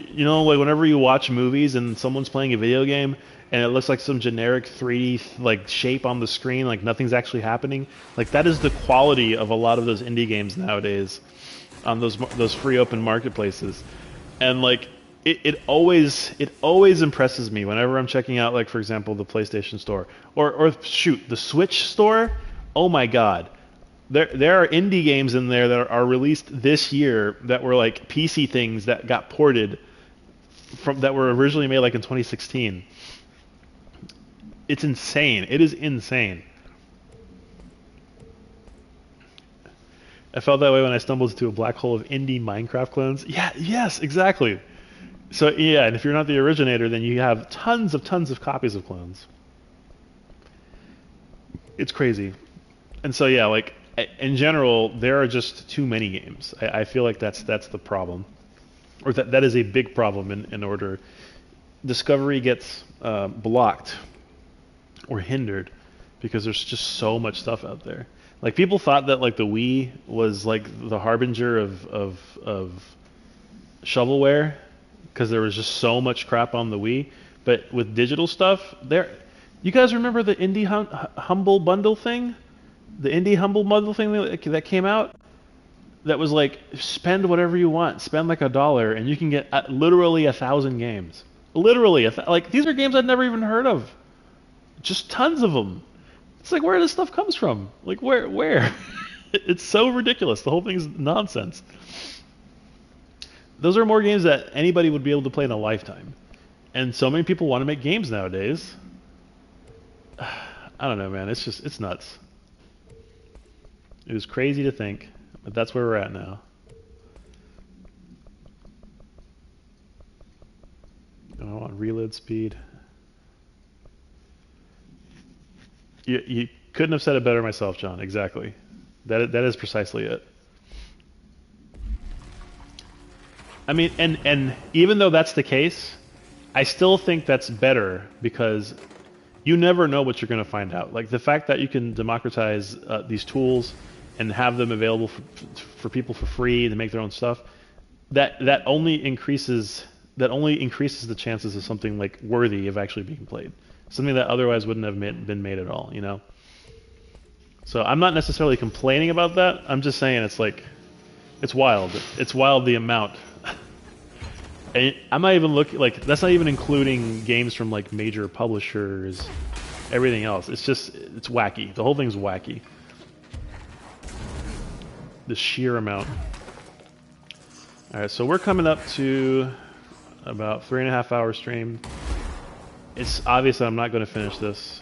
you know, like whenever you watch movies and someone's playing a video game and it looks like some generic 3D like shape on the screen, like nothing's actually happening. Like, that is the quality of a lot of those indie games nowadays on those free open marketplaces. And like it always impresses me whenever I'm checking out, like, for example, the PlayStation Store or shoot, the Switch Store. Oh my God. There are indie games in there that are released this year that were like PC things that got ported that were originally made like in 2016. It's insane. It is insane. I felt that way when I stumbled into a black hole of indie Minecraft clones. Yeah, yes, exactly. So yeah, and if you're not the originator, then you have tons of copies of clones. It's crazy. And so yeah, like in general, there are just too many games. I feel like that's the problem, or that is a big problem in order. Discovery gets blocked or hindered because there's just so much stuff out there. Like people thought that like the Wii was like the harbinger of shovelware because there was just so much crap on the Wii. But with digital stuff, you guys remember the Indie Humble Bundle thing? The Indie Humble Bundle thing that came out? That was like, spend whatever you want. Spend like $1 and you can get literally 1,000 games. Literally, like these are games I'd never even heard of. Just tons of them. It's like, where this stuff comes from? Like, where? It's so ridiculous. The whole thing's nonsense. Those are more games that anybody would be able to play in a lifetime. And so many people want to make games nowadays. I don't know, man. It's nuts. It was crazy to think, but that's where we're at now. Oh, on reload speed. You couldn't have said it better myself, John. Exactly. That is precisely it. I mean, and even though that's the case, I still think that's better because you never know what you're going to find out. Like the fact that you can democratize these tools and have them available for people for free to make their own stuff, that only increases the chances of something like worthy of actually being played. Something that otherwise wouldn't have been made at all, you know? So I'm not necessarily complaining about that. I'm just saying it's like, it's wild. It's wild the amount. And I'm not even looking, like, that's not even including games from like major publishers, everything else. It's wacky. The whole thing's wacky. The sheer amount. Alright, so we're coming up to about 3.5 hour stream. It's obvious that I'm not going to finish this.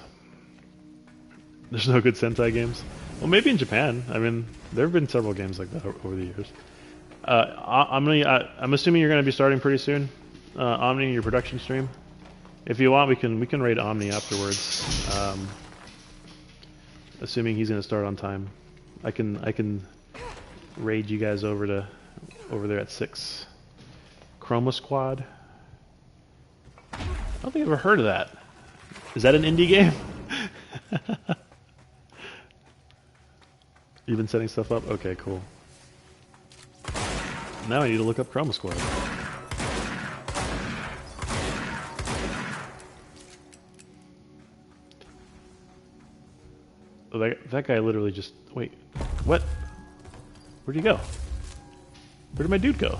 There's no good Sentai games. Well, maybe in Japan. I mean, there have been several games like that over the years. I'm assuming you're going to be starting pretty soon, Omni, your production stream. If you want, we can raid Omni afterwards. Assuming he's going to start on time, I can raid you guys over there at 6. Chroma Squad. I don't think I've ever heard of that. Is that an indie game? You've been setting stuff up? Okay, cool. Now I need to look up Chroma Squad. Oh, that guy literally just... Wait, what? Where'd he go? Where did my dude go?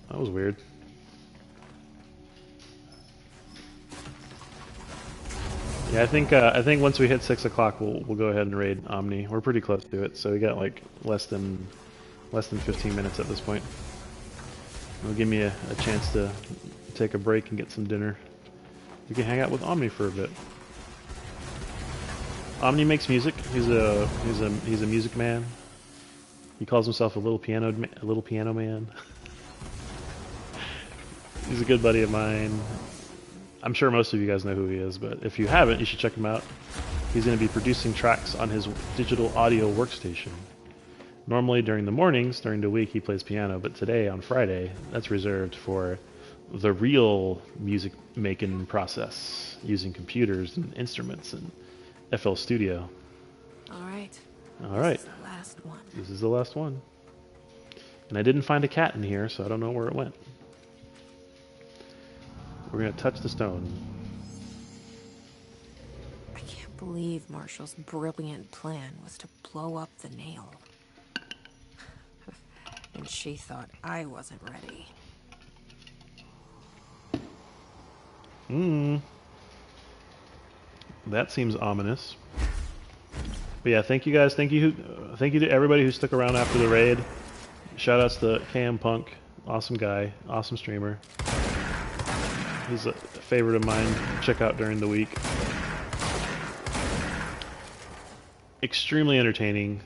That was weird. Yeah, I think once we hit 6 o'clock, we'll go ahead and raid Omni. We're pretty close to it, so we got like less than 15 minutes at this point. It'll give me a chance to take a break and get some dinner. We can hang out with Omni for a bit. Omni makes music. He's a music man. He calls himself a little piano man. He's a good buddy of mine. I'm sure most of you guys know who he is, but if you haven't, you should check him out. He's going to be producing tracks on his digital audio workstation. Normally during the mornings, during the week, he plays piano, but today, on Friday, that's reserved for the real music making process, using computers and instruments and FL Studio. All right. All right. This is the last one. This is the last one. And I didn't find a cat in here, so I don't know where it went. We're going to touch the stone. I can't believe Marshall's brilliant plan was to blow up the nail. And she thought I wasn't ready. That seems ominous. But yeah, thank you guys. Thank you to everybody who stuck around after the raid. Shout outs to KM Punk. Awesome guy. Awesome streamer. He's a favorite of mine. Check out during the week. Extremely entertaining.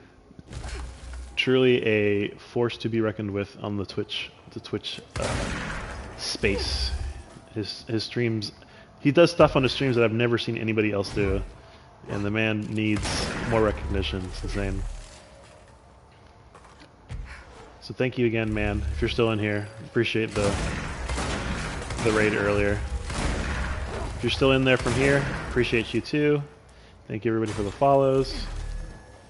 Truly a force to be reckoned with on the Twitch space. His streams, he does stuff on his streams that I've never seen anybody else do. and the man needs more recognition. It's insane. So thank you again, man, if you're still in here. Appreciate the raid earlier. If you're still in there from here, appreciate you too. Thank you everybody for the follows.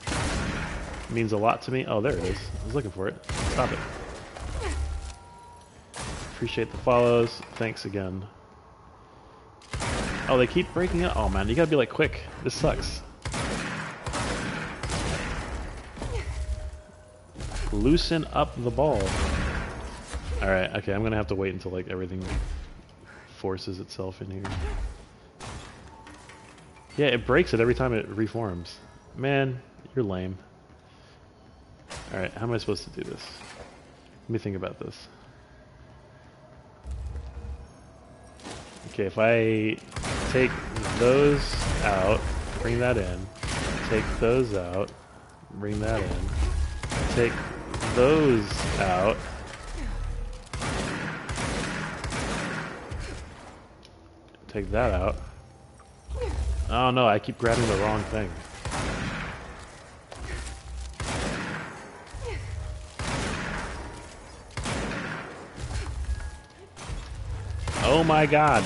It means a lot to me. Oh, there it is. I was looking for it. Stop it. Appreciate the follows. Thanks again. Oh, they keep breaking up. Oh man, you gotta be like quick. This sucks. Loosen up the ball. Alright, okay, I'm gonna have to wait until like everything forces itself in here. Yeah, it breaks it every time it reforms. Man, you're lame. Alright, how am I supposed to do this? Let me think about this. Okay, if I take those out, bring that in, take those out, bring that in, take those out, take that out. Oh no, I keep grabbing the wrong thing. Oh my god.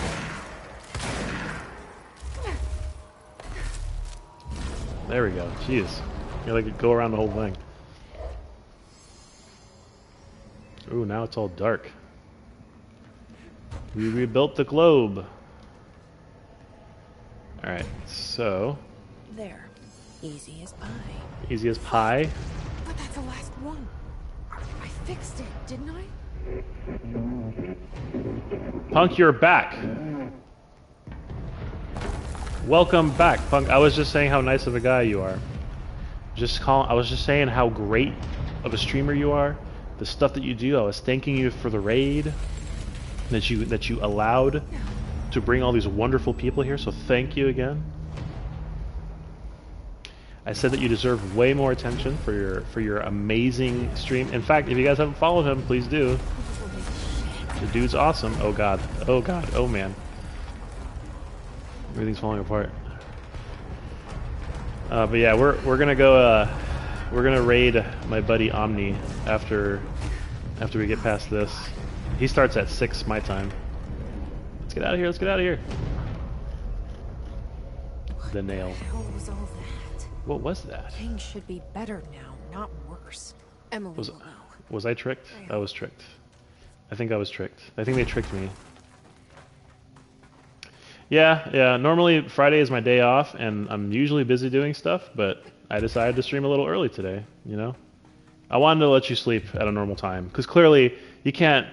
There we go. Jeez. You like go around the whole thing. Ooh, now it's all dark. We rebuilt the globe. Alright, so... There. Easy as pie. Easy as pie? But that's the last one. I fixed it, didn't I? Punk, you're back. Welcome back, Punk. I was just saying how nice of a guy you are. I was just saying how great of a streamer you are. The stuff that you do. I was thanking you for the raid that you allowed to bring all these wonderful people here. So thank you again. I said that you deserve way more attention for your amazing stream. In fact, if you guys haven't followed him, please do. The dude's awesome. Oh god. Oh god. Oh man. Everything's falling apart. But yeah, we're gonna go. We're gonna raid my buddy Omni after we get past this. He starts at 6 my time. Let's get out of here. Let's get out of here. The nail. What the hell was all that? What was that? Things should be better now, not worse. Emily will know. Was I tricked? I was tricked. I think I was tricked. I think they tricked me. Yeah. Normally Friday is my day off, and I'm usually busy doing stuff, but I decided to stream a little early today, you know? I wanted to let you sleep at a normal time, because clearly you can't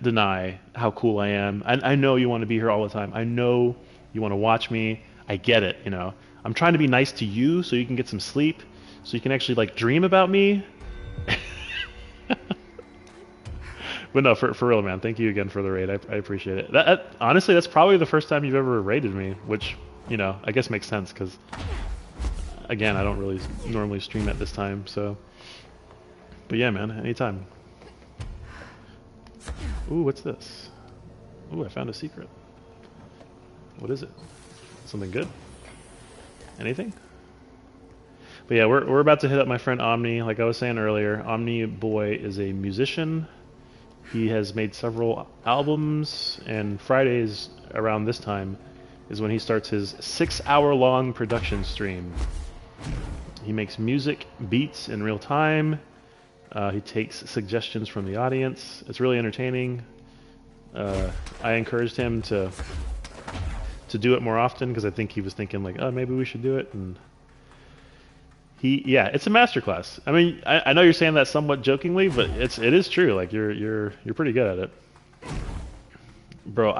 deny how cool I am. I know you want to be here all the time. I know you want to watch me. I get it, you know? I'm trying to be nice to you so you can get some sleep, so you can actually, like, dream about me. But no, for real, man, thank you again for the raid. I appreciate it. Honestly, that's probably the first time you've ever raided me, which, you know, I guess makes sense, because, again, I don't really normally stream at this time, so. But yeah, man, anytime. Ooh, what's this? Ooh, I found a secret. What is it? Something good? Anything? But yeah, we're about to hit up my friend Omni. Like I was saying earlier, Omni Boy is a musician. He has made several albums, and Fridays around this time is when he starts his 6-hour-long production stream. He makes music, beats in real time. He takes suggestions from the audience. It's really entertaining. I encouraged him to do it more often because I think he was thinking like, oh, maybe we should do it. And it's a masterclass. I mean, I know you're saying that somewhat jokingly, but it is true. Like you're pretty good at it, bro.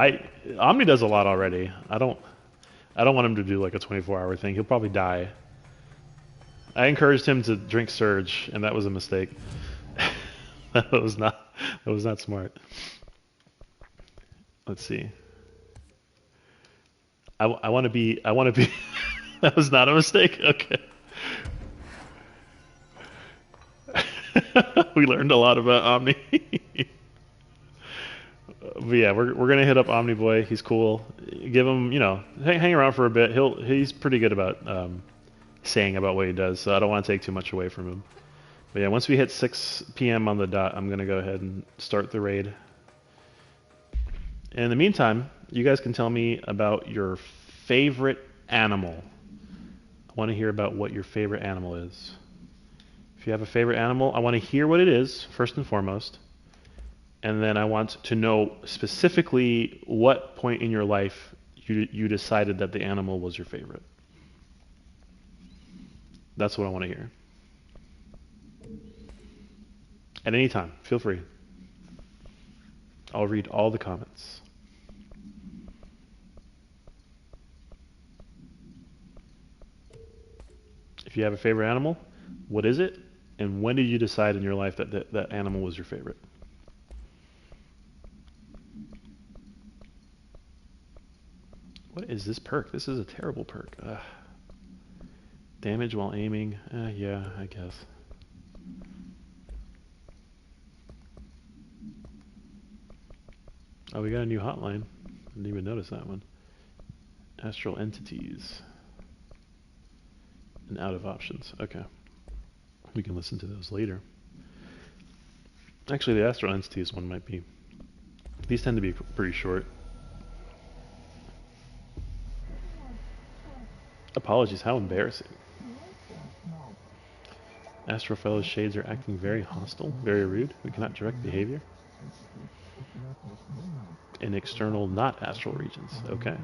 Omni does a lot already. I don't want him to do like a 24-hour thing. He'll probably die. I encouraged him to drink Surge, and that was a mistake. that was not smart. Let's see. I want to be. That was not a mistake. Okay. We learned a lot about Omni. But yeah, we're gonna hit up Omni Boy. He's cool. Give him, hang around for a bit. He's pretty good about saying about what he does. So I don't want to take too much away from him. But yeah, once we hit 6 p.m. on the dot, I'm gonna go ahead and start the raid. And in the meantime, you guys can tell me about your favorite animal. I want to hear about what your favorite animal is. If you have a favorite animal, I want to hear what it is, first and foremost. And then I want to know specifically what point in your life you decided that the animal was your favorite. That's what I want to hear. At any time, feel free. I'll read all the comments. If you have a favorite animal, what is it? And when did you decide in your life that that animal was your favorite? What is this perk? This is a terrible perk. Ugh. Damage while aiming. Yeah, I guess. Oh, we got a new hotline. Didn't even notice that one. Astral entities. And out of options. Okay. We can listen to those later. Actually, the astral entities one might be. These tend to be pretty short. Apologies, how embarrassing. Astral Fellows shades are acting very hostile, very rude. We cannot direct behavior. In external, not astral regions. Okay.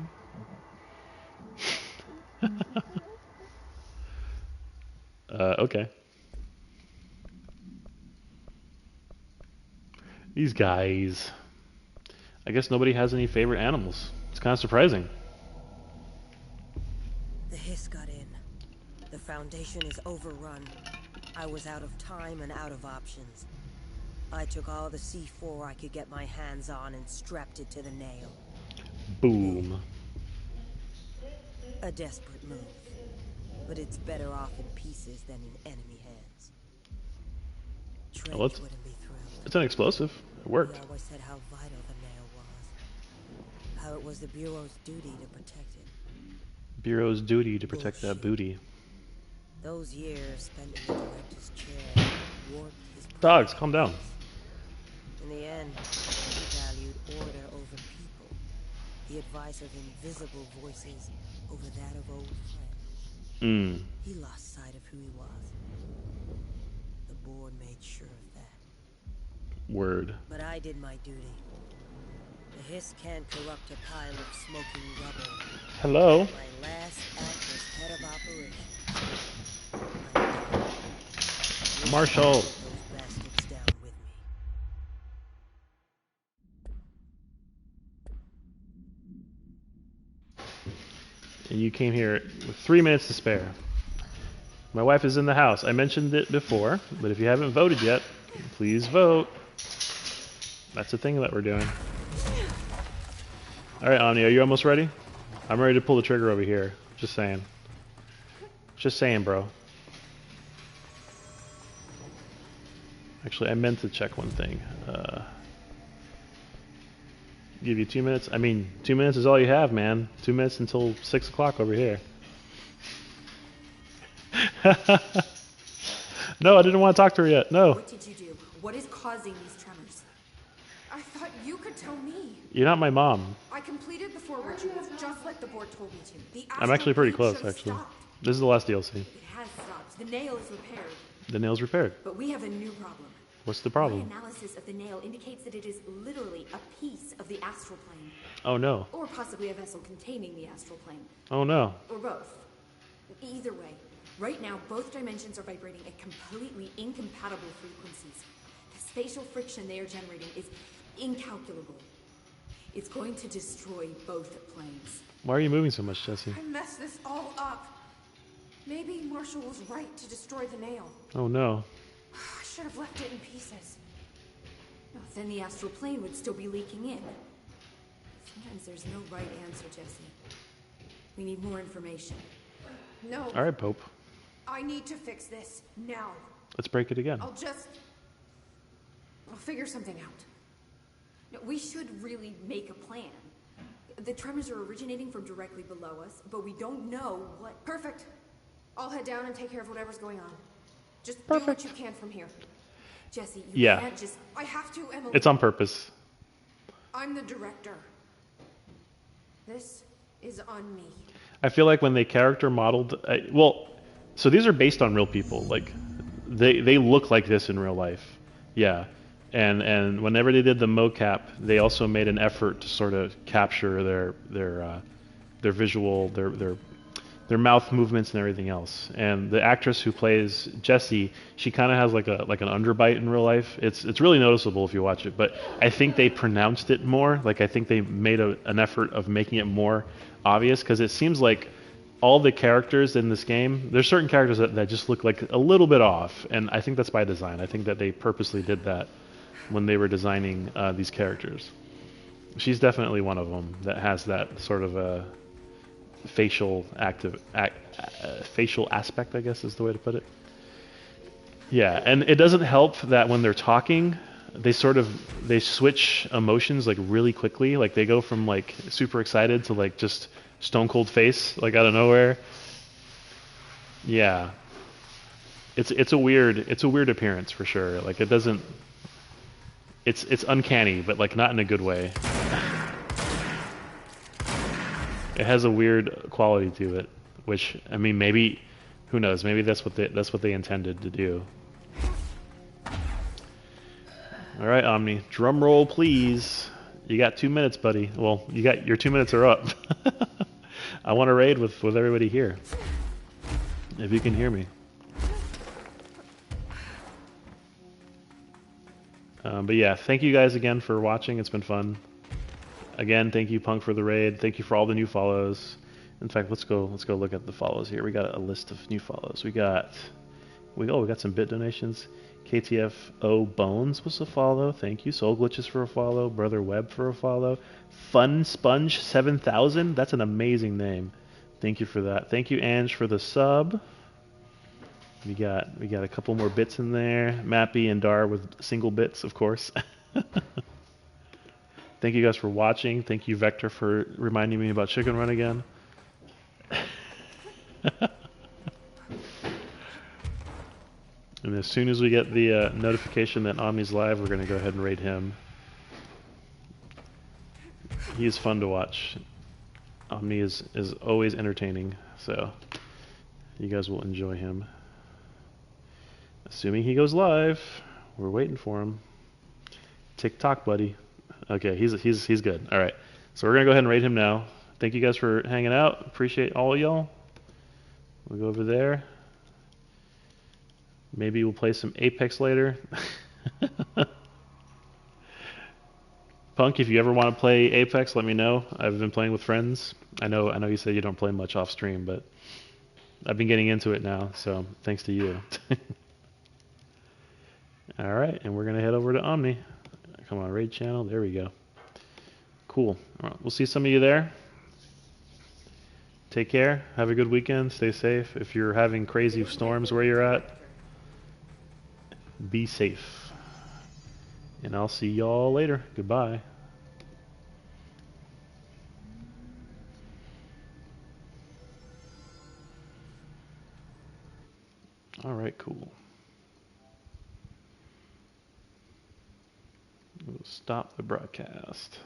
Okay. These guys. I guess nobody has any favorite animals. It's kind of surprising. The hiss got in. The Foundation is overrun. I was out of time and out of options. I took all the C4 I could get my hands on and strapped it to the nail. Boom. A desperate move. But it's better off in pieces than in enemy hands. Trench Well, wouldn't be thrilled. it's an explosive. It worked. He always said how vital the nail was. How it was the Bureau's duty to protect it. Bureau's duty to protect that booty. Those years spent in the director's chair warped his Dogs, calm down. In the end, he valued order over people. The advice of invisible voices over that of old friends. He lost sight of who he was. The board made sure of that. Word. But I did my duty. The hiss can't corrupt a pile of smoking rubble. Hello. My last act as head of operations. Marshall. Those bastards down with me. And you came here with 3 minutes to spare. My wife is in the house. I mentioned it before, but if you haven't voted yet, please vote. That's the thing that we're doing. Alright, Omni, are you almost ready? I'm ready to pull the trigger over here. Just saying. Just saying, bro. Actually, I meant to check one thing. Give you 2 minutes. I mean, 2 minutes is all you have, man. 2 minutes until 6 o'clock over here. No, I didn't want to talk to her yet. No. What did you do? What is causing these tremors? I thought you could tell me. You're not my mom. I completed the 4 rituals just like the board told me to. The I'm actually pretty astral close, plane should actually. have stopped. This is the last DLC. It has stopped. The nail is repaired. The nail's repaired. But we have a new problem. What's the My problem? analysis of the nail indicates that it is literally a piece of the astral plane. Oh no. Or possibly a vessel containing the astral plane. Oh no. Or both. Either way, right now both dimensions are vibrating at completely incompatible frequencies. The spatial friction they are generating is incalculable. It's going to destroy both planes. Why are you moving so much, Jesse? I messed this all up. Maybe Marshall was right to destroy the nail. Oh no. I should have left it in pieces. No, then the astral plane would still be leaking in. Sometimes there's no right answer, Jesse. We need more information. No. Alright, Pope. I need to fix this now. Let's break it again. I'll figure something out. No, we should really make a plan. The tremors are originating from directly below us, but we don't know what... Perfect. I'll head down and take care of whatever's going on. Just Perfect. do what you can from here. Jesse, you Yeah. can't just... I have to, Emily. It's on purpose. I'm the director. This is on me. I feel like when they character modeled, so these are based on real people. Like, they look like this in real life. Yeah. And whenever they did the mocap, they also made an effort to sort of capture their visual, their mouth movements and everything else. And the actress who plays Jessie, she kind of has like an underbite in real life. It's really noticeable if you watch it. But I think they pronounced it more. Like, I think they made an effort of making it more obvious, because it seems like all the characters in this game, there's certain characters that just look like a little bit off, and I think that's by design. I think that they purposely did that when they were designing these characters. She's definitely one of them that has that sort of a facial aspect, I guess is the way to put it. Yeah, and it doesn't help that when they're talking, they switch emotions like really quickly. Like, they go from like super excited to like just stone cold face, like out of nowhere. Yeah, it's a weird appearance for sure. Like, it doesn't. It's uncanny, but like not in a good way. It has a weird quality to it, which, I mean, maybe, who knows? Maybe that's what they intended to do. All right, Omni, drum roll, please. You got 2 minutes, buddy. Well, your 2 minutes are up. I want to raid with everybody here, if you can hear me. But yeah, thank you guys again for watching. It's been fun. Again, thank you, Punk, for the raid. Thank you for all the new follows. In fact, let's go look at the follows here. We got a list of new follows. We got some bit donations. KTFO Bones was a follow. Thank you. Soul Glitches for a follow. Brother Webb for a follow. Fun Sponge 7000. That's an amazing name. Thank you for that. Thank you, Ange, for the sub. We got a couple more bits in there. Mappy and Dar with single bits, of course. Thank you guys for watching. Thank you, Vector, for reminding me about Chicken Run again. And as soon as we get the notification that Omni's live, we're going to go ahead and raid him. He is fun to watch. Omni is always entertaining, so you guys will enjoy him. Assuming he goes live, we're waiting for him. TikTok, buddy. Okay, he's good. All right, so we're gonna go ahead and raid him now. Thank you guys for hanging out. Appreciate all of y'all. We'll go over there. Maybe we'll play some Apex later. Punk, if you ever want to play Apex, let me know. I've been playing with friends. I know you said you don't play much off stream, but I've been getting into it now, so thanks to you. All right, and we're gonna head over to Omni. Come on, raid channel. There we go. Cool. All right, we'll see some of you there. Take care. Have a good weekend. Stay safe. If you're having crazy storms where you're at, be safe. And I'll see y'all later. Goodbye. All right, cool. We'll stop the broadcast.